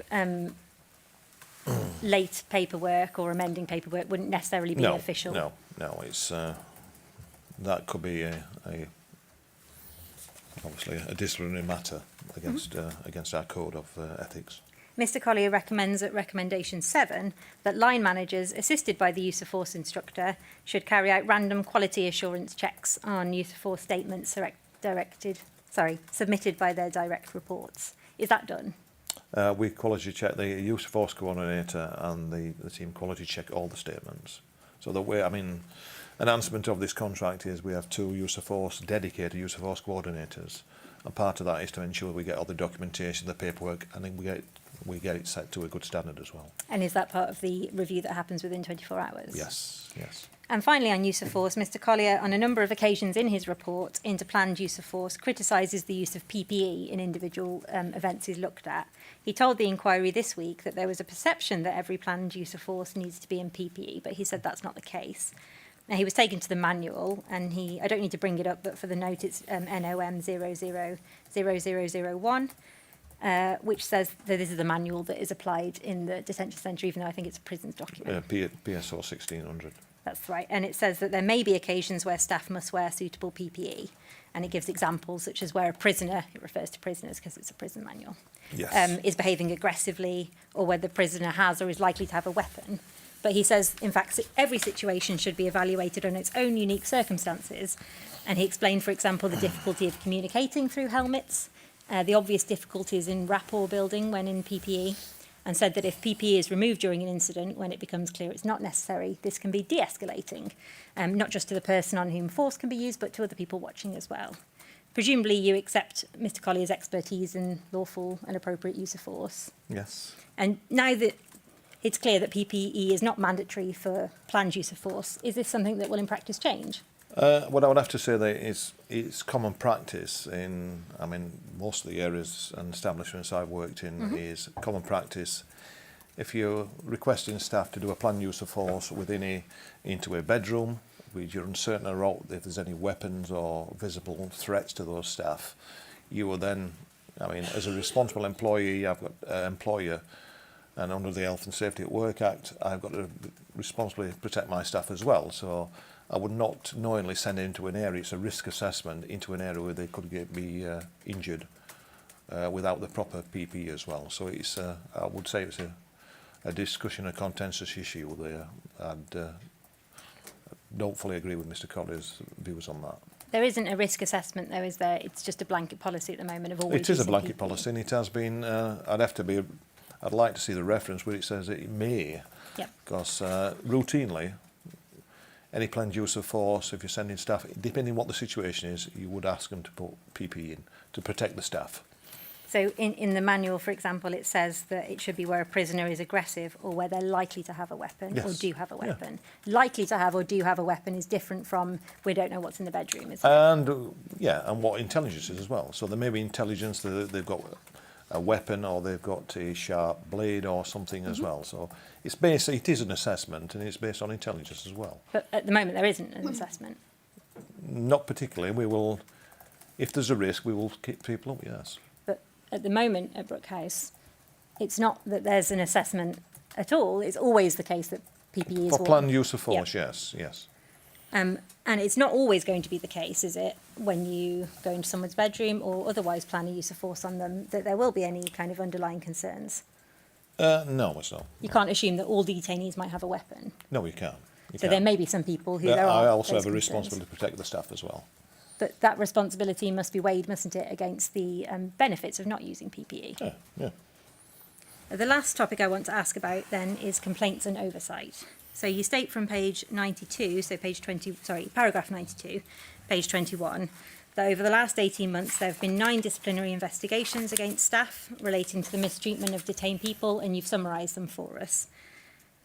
late paperwork or amending paperwork wouldn't necessarily be official. No. It's that could be obviously a disciplinary matter against against our code of ethics. Mr Collier recommends at recommendation 7 that line managers, assisted by the use of force instructor, should carry out random quality assurance checks on use of force statements submitted by their direct reports. Is that done? We quality check, the use of force coordinator and the team quality check all the statements. So the way, I mean, enhancement of this contract is we have 2 use of force, dedicated use of force coordinators. And part of that is to ensure we get all the documentation, the paperwork, and then we get it set to a good standard as well. And is that part of the review that happens within 24 hours? Yes. And finally, on use of force, Mr Collier, on a number of occasions in his report into planned use of force, criticises the use of PPE in individual events he's looked at. He told the inquiry this week that there was a perception that every planned use of force needs to be in PPE, but he said that's not the case. Now, he was taken to the manual, and I don't need to bring it up, but for the note, it's NOM 000001, which says that this is the manual that is applied in the detention centre, even though I think it's a prisons document. PSO 1600. That's right. And it says that there may be occasions where staff must wear suitable PPE. And it gives examples such as where a prisoner, it refers to prisoners because it's a prison manual, Yes. is behaving aggressively, or where the prisoner has or is likely to have a weapon. But he says, in fact, every situation should be evaluated on its own unique circumstances. And he explained, for example, the difficulty of communicating through helmets, the obvious difficulties in rapport building when in PPE, and said that if PPE is removed during an incident, when it becomes clear it's not necessary, this can be de-escalating, not just to the person on whom force can be used, but to other people watching as well. Presumably you accept Mr Collier's expertise in lawful and appropriate use of force. Yes. And now that it's clear that PPE is not mandatory for planned use of force, is this something that will in practice change? What I would have to say that it's common practice in, I mean, most of the areas and establishments I've worked in is common practice. If you're requesting staff to do a planned use of force into a bedroom, where you're uncertain about if there's any weapons or visible threats to those staff, you will then, I mean, as a responsible employee, I've got employer, and under the Health and Safety at Work Act, I've got to responsibly protect my staff as well. So I would not knowingly send into an area, it's a risk assessment, into an area where they could be injured without the proper PPE as well. So it's, I would say it's a discussion, a contentious issue there. I'd don't fully agree with Mr Collier's views on that. There isn't a risk assessment though, is there? It's just a blanket policy at the moment of always It is a using blanket PPE. policy, and it has been, I'd like to see the reference where it says it may, because routinely, any planned use of force, if you're sending staff, depending what the situation is, you would ask them to put PPE in to protect the staff. So in the manual, for example, it says that it should be where a prisoner is aggressive or where they're likely to have a weapon or Yes. do have a Yeah. weapon. Likely to have or do have a weapon is different from we don't know what's in the bedroom, isn't it? And what intelligence is as well. So there may be intelligence that they've got a weapon or they've got a sharp blade or something as well. So it is an assessment, and it's based on intelligence as well. But at the moment, there isn't an assessment. Not particularly. We will, if there's a risk, we will keep people up. Yes. But at the moment at Brookhouse, it's not that there's an assessment at all. It's always the case that PPE is For worn. planned use of force, Yep. yes. And it's not always going to be the case, is it, when you go into someone's bedroom or otherwise plan a use of force on them, that there will be any kind of underlying concerns? No, it's not. You can't assume that all detainees might have a weapon. No, you can't. You So can't. there may be some people who But there are I also those have a concerns. responsibility to protect the staff as well. But that responsibility must be weighed, mustn't it, against the benefits of not using PPE. Yeah. The last topic I want to ask about then is complaints and oversight. So you state from page 92, paragraph 92, page 21, that over the last 18 months there have been 9 disciplinary investigations against staff relating to the mistreatment of detained people, and you've summarised them for us.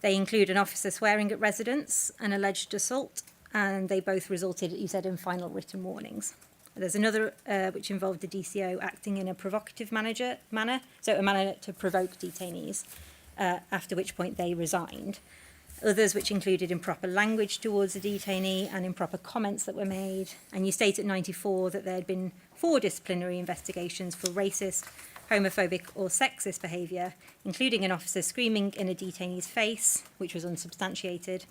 They include an officer swearing at residents, an alleged assault, and they both resulted, you said, in final written warnings. There's another which involved the DCO acting in a provocative manner, so a manner to provoke detainees, after which point they resigned. Others which included improper language towards a detainee and improper comments that were made. And you state at 94 that there had been 4 disciplinary investigations for racist, homophobic or sexist behaviour, including an officer screaming in a detainee's face, which was unsubstantiated,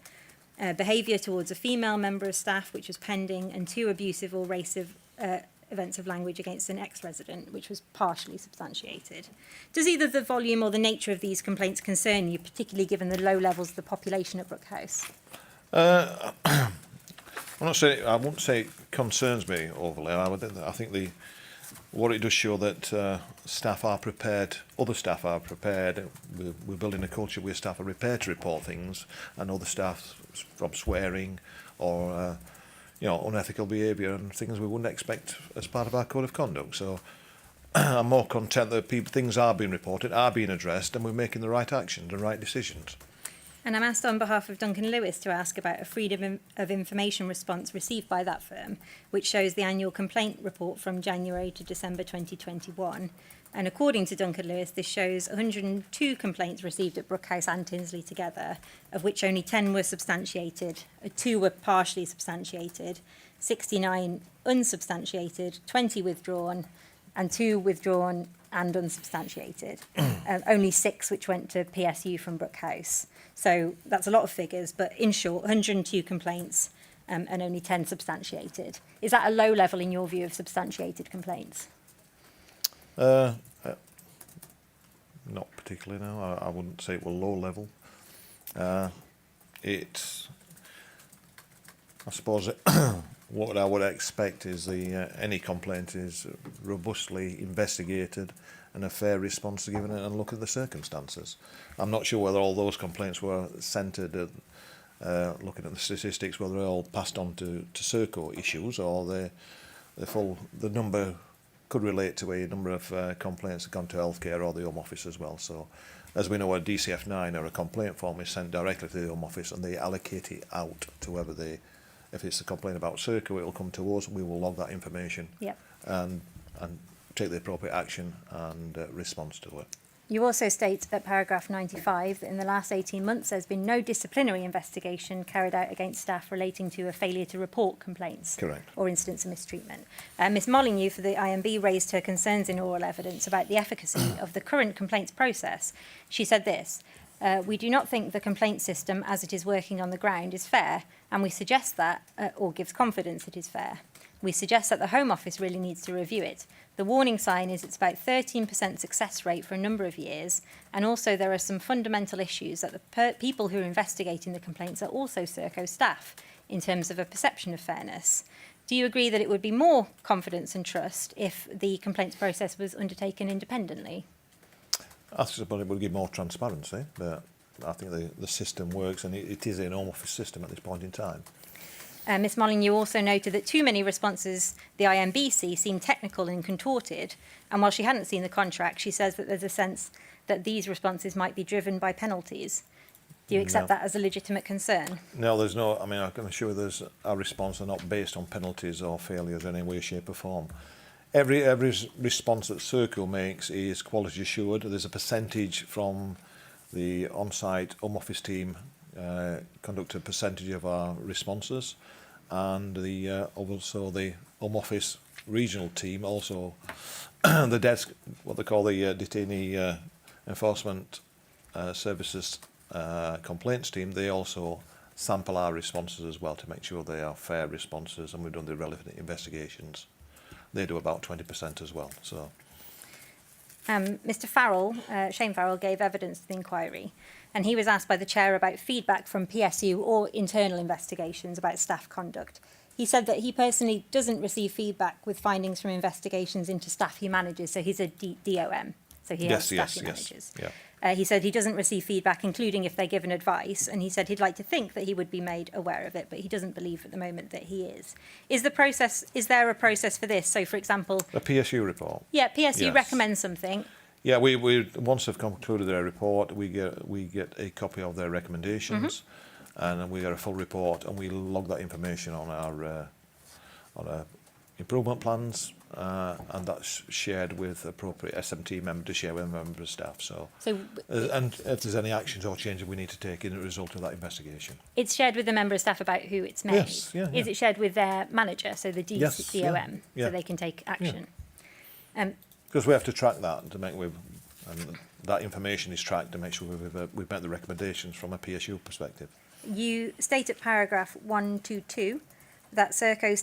behaviour towards a female member of staff, which was pending, and 2 abusive or racist events of language against an ex-resident, which was partially substantiated. Does either the volume or the nature of these complaints concern you, particularly given the low levels of the population at Brookhouse? I wouldn't say it concerns me overly. I think what it does show that staff are prepared, other staff are prepared. We're building a culture where staff are prepared to report things, and other staff from swearing or unethical behaviour and things we wouldn't expect as part of our code of conduct. So I'm more content that things are being reported, are being addressed, and we're making the right actions and right decisions. And I'm asked on behalf of Duncan Lewis to ask about a Freedom of Information response received by that firm, which shows the annual complaint report from January to December 2021. And according to Duncan Lewis, this shows 102 complaints received at Brookhouse and Tinsley together, of which only 10 were substantiated, 2 were partially substantiated, 69 unsubstantiated, 20 withdrawn, and 2 withdrawn and unsubstantiated. Only 6 which went to PSU from Brookhouse. So that's a lot of figures, but in short, 102 complaints and only 10 substantiated. Is that a low level in your view of substantiated complaints? Not particularly, no. I wouldn't say it were low level. I suppose what I would expect is any complaint is robustly investigated and a fair response given and look at the circumstances. I'm not sure whether all those complaints were centred at looking at the statistics, whether they're all passed on to Serco issues or the number could relate to a number of complaints that have gone to healthcare or the Home Office as well. So, as we know, a DCF9 or a complaint form is sent directly to the Home Office and they allocate it out to whoever if it's a complaint about Serco, it will come to us and we will log that information. Yep. And take the appropriate action and response to it. You also state at paragraph 95 that in the last 18 months there's been no disciplinary investigation carried out against staff relating to a failure to report complaints. Correct. Or incidents of mistreatment. Ms Molyneux for the IMB raised her concerns in oral evidence about the efficacy of the current complaints process. She said this: we do not think the complaint system as it is working on the ground is fair, and we suggest that, or gives confidence it is fair. We suggest that the Home Office really needs to review it. The warning sign is it's about 13% success rate for a number of years, and also there are some fundamental issues that the people who are investigating the complaints are also Serco staff in terms of a perception of fairness. Do you agree that it would be more confidence and trust if the complaints process was undertaken independently? I suppose it would give more transparency, but I think the system works and it is an Home Office system at this point in time. Ms Molyneux also noted that too many responses the IMBC seem technical and contorted, and while she hadn't seen the contract, she says that there's a sense that these responses might be driven by penalties. Do you accept that as a legitimate concern? No, there's no. I mean, I can assure there's our response are not based on penalties or failures in any way, shape, or form. Every response that Serco makes is quality assured. There's a percentage from the on-site Home Office team conduct a percentage of our responses, and also the Home Office regional team, also the desk, what they call the detainee enforcement services complaints team, they also sample our responses as well to make sure they are fair responses, and we've done the relevant investigations. They do about 20% as well. So, Mr Farrell, Shane Farrell, gave evidence to the inquiry, and he was asked by the chair about feedback from PSU or internal investigations about staff conduct. He said that he personally doesn't receive feedback with findings from investigations into staff he manages, so he's a DOM, so he has staff he manages. Yeah. He said he doesn't receive feedback, including if they're given advice, and he said he'd like to think that he would be made aware of it, but he doesn't believe at the moment that he is. Is there a process for this? So, for example... A PSU report? Yeah, PSU Yes. recommends something. Yeah, we once they've concluded their report, we get a copy of their recommendations, and then we get a full report, and we log that information on our improvement plans, and that's shared with appropriate SMT member to share with member of staff. So and if there's any actions or changes we need to take in a result of that investigation. It's shared with the member of staff about who it's made. Yes, yeah, Is it shared with their manager, so the DOM, yeah. so they can take action? Because we have to track that to make and that information is tracked to make sure we've met the recommendations from a PSU perspective. You state at paragraph 122 that Serco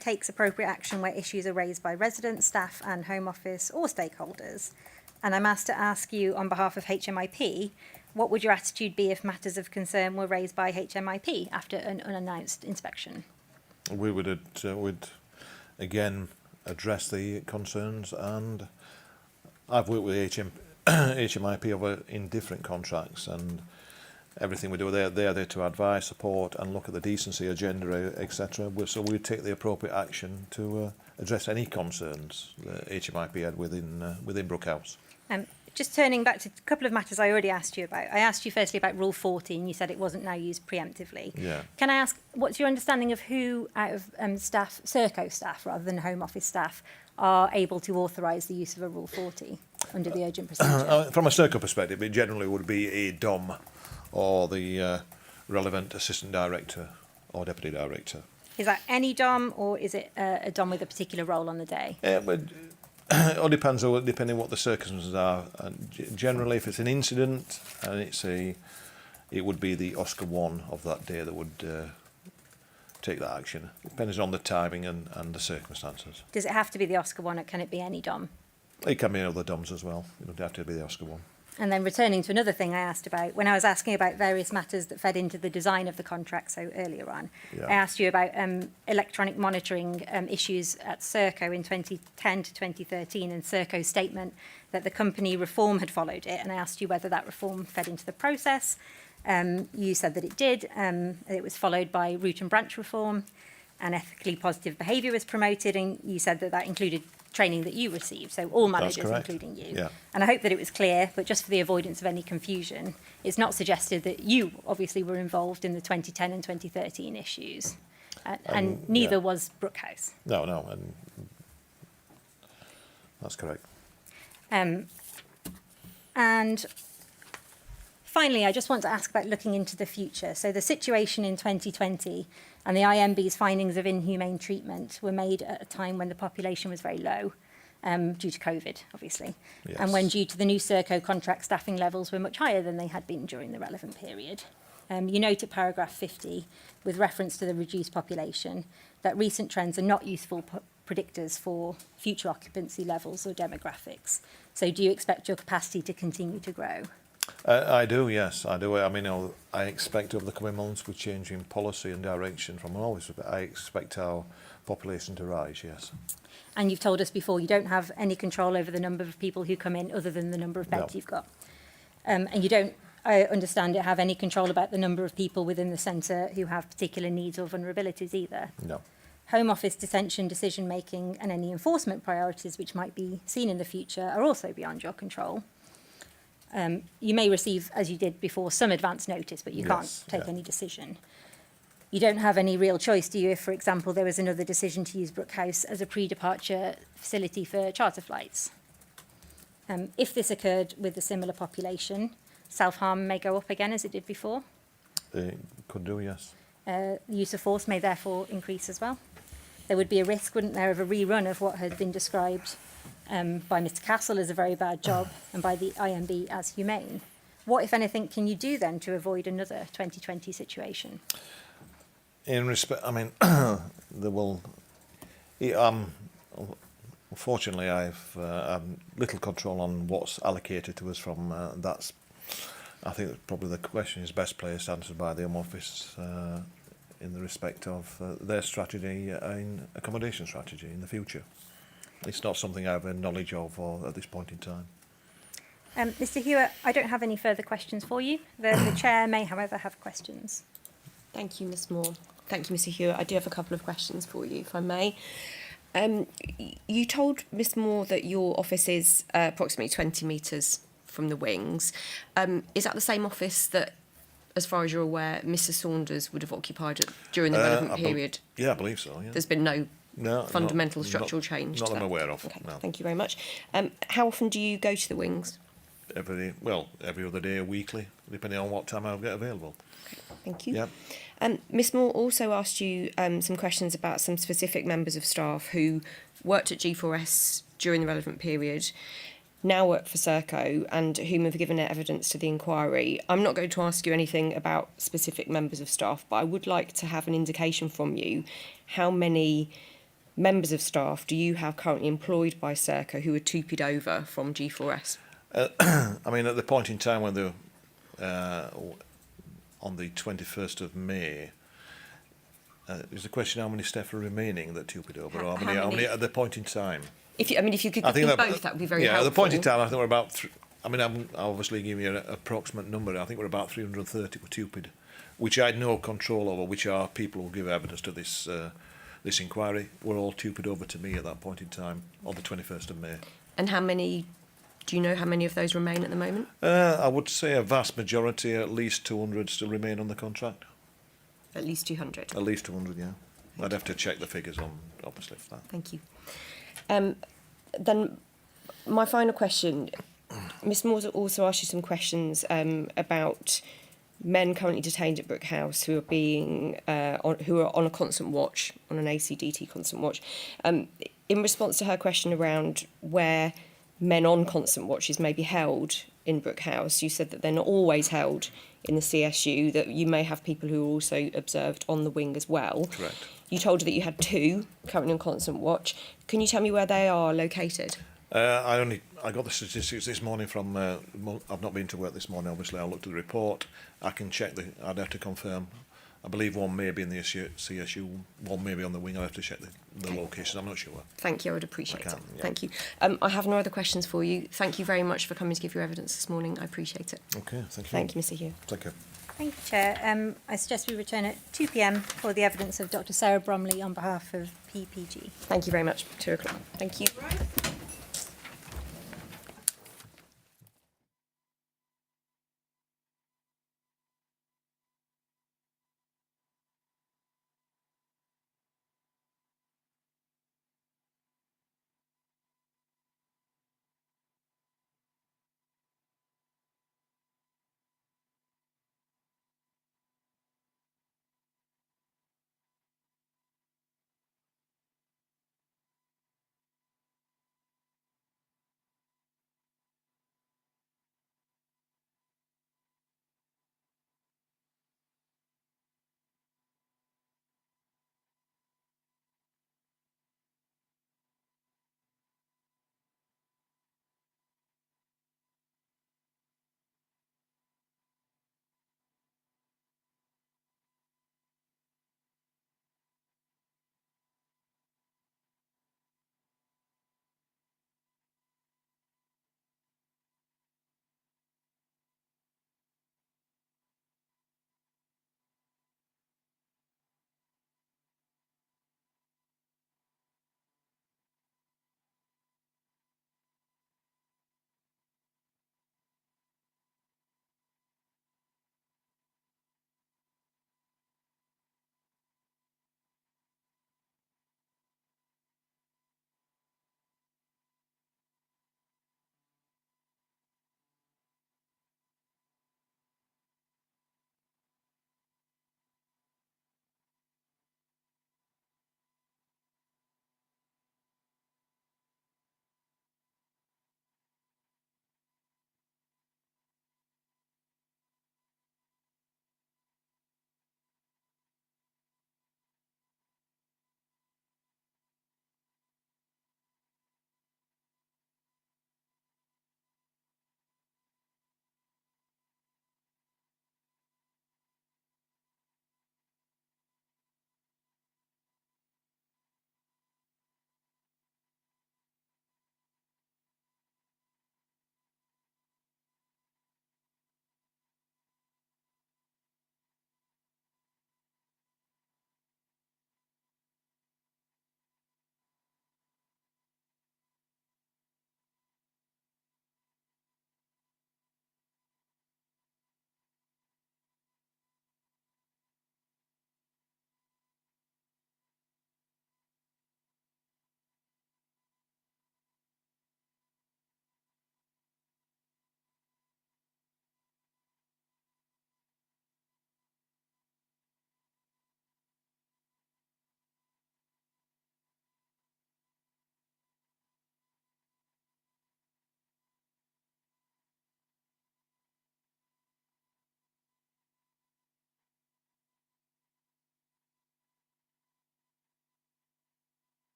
takes appropriate action where issues are raised by residents, staff and Home Office or stakeholders. And I'm asked to ask you on behalf of HMIP, what would your attitude be if matters of concern were raised by HMIP after an unannounced inspection? We would again address the concerns, and I've worked with HMIP in different contracts, and everything we do, they're there to advise, support, and look at the decency agenda, etc. So we take the appropriate action to address any concerns that HMIP had within Brookhouse. Just turning back to a couple of matters I already asked you about. I asked you firstly about Rule 40, and you said it wasn't now used preemptively. Yeah. Can I ask, what's your understanding of who out of staff, Serco staff rather than Home Office staff, are able to authorise the use of a Rule 40 under the urgent procedure? From a Serco perspective, it generally would be a DOM or the relevant assistant director or deputy director. Is that any DOM, or is it a DOM with a particular role on the day? It all depends depending what the circumstances are. And generally, if it's an incident and it would be the Oscar 1 of that day that would take that action. It depends on the timing and the circumstances. Does it have to be the Oscar 1, or can it be any DOM? It can be other DOMs as well. It would have to be the Oscar 1. And then returning to another thing I asked about, when I was asking about various matters that fed into the design of the contract, so earlier on, Yeah. I asked you about electronic monitoring issues at Serco in 2010 to 2013, and Serco's statement that the company reform had followed it, and I asked you whether that reform fed into the process. You said that it did. It was followed by root and branch reform, and ethically positive behaviour was promoted, and you said that that included training that you received, so all managers, including you. Yeah. And I hope that it was clear, but just for the avoidance of any confusion, it's not suggested that you obviously were involved in the 2010 and 2013 issues, and neither was Brookhouse. No, and that's correct. And finally, I just want to ask about looking into the future. So the situation in 2020 and the IMB's findings of inhumane treatment were made at a time when the population was very low, due to COVID, obviously, Yes. and when due to the new Serco contract staffing levels were much higher than they had been during the relevant period. You note at paragraph 50, with reference to the reduced population, that recent trends are not useful predictors for future occupancy levels or demographics. So do you expect your capacity to continue to grow? I do, yes, I do. I mean, I expect over the coming months, with changing policy and direction from always, I expect our population to rise, yes. And you've told us before you don't have any control over the number of people who come in other than the number of beds No. you've got. And you don't I understand it, have any control about the number of people within the centre who have particular needs or vulnerabilities either. No. Home Office detention decision-making and any enforcement priorities which might be seen in the future are also beyond your control. You may receive, as you did before, some advance notice, but you can't take any decision. You don't have any real choice, do you, if, for example, there was another decision to use Brookhouse as a pre-departure facility for charter flights? If this occurred with a similar population, self-harm may go up again as it did before. Could do, yes. The use of force may therefore increase as well. There would be a risk, wouldn't there, of a rerun of what had been described by Mr Castle as a very bad job and by the IMB as humane. What, if anything, can you do then to avoid another 2020 situation? In respect, I mean, there will. Unfortunately, I've little control on what's allocated to us from that's. I think probably the question is best placed answered by the Home Office in the respect of their strategy in accommodation strategy in the future. It's not something I have a knowledge of or at this point in time. Mr Hughes, I don't have any further questions for you. The Chair may, however, have questions. Thank you, Ms Moore. Thank you, Mr Hughes. I do have a couple of questions for you, if I may. You told Ms Moore that your office is approximately 20 metres from the wings. Is that the same office that, as far as you're aware, Mr Saunders would have occupied during the relevant period? Yeah, I believe so, yeah. There's been no fundamental structural change not to that I'm that? aware of, Okay, no. thank you very much. How often do you go to the wings? Every other day, weekly, depending on what time I'll get available. Okay, thank you. Yep. Ms Moore also asked you some questions about some specific members of staff who worked at G4S during the relevant period, now work for Serco, and whom have given evidence to the inquiry. I'm not going to ask you anything about specific members of staff, but I would like to have an indication from you how many members of staff do you have currently employed by Serco who are tupied over from G4S? I mean, at the point in time when on the 21st of May, is the question how many staff are remaining that tupied over, or how many at the point in time? If you could give me both, that would be very helpful. Yeah, at the point in time, I think we're about. I'm obviously giving you an approximate number. I think we're about 330 were tupied, which I had no control over. Which are people who give evidence to this this inquiry. Were all tupied over to me at that point in time on the 21st of May. And how many? Do you know how many of those remain at the moment? I would say a vast majority, at least 200, still remain on the contract. At least 200. At least 200, yeah. I'd have to check the figures on, obviously, for that. Thank you. Then my final question, Ms Moore also asked you some questions about men currently detained at Brookhouse who are being who are on a constant watch, on an ACDT constant watch. In response to her question around where men on constant watches may be held in Brookhouse, you said that they're not always held in the CSU, that you may have people who are also observed on the wing as well. Correct. You told her that you had 2 currently on constant watch. Can you tell me where they are located? I got the statistics this morning from. I've not been to work this morning. Obviously, I looked at the report. I can check I'd have to confirm. I believe one may be in the CSU, one may be on the wing. I'll have to check the location. I'm not sure. Thank you. I would appreciate it. Yeah. Thank you. I have no other questions for you. Thank you very much for coming to give your evidence this morning. I appreciate it. Okay. Thank you. Thank you, Mr Hughes. Thank you. Thank you, Chair. I suggest we return at 2 p.m. for the evidence of Dr Sarah Bromley on behalf of PPG. Thank you very much. 2 o'clock. Thank you.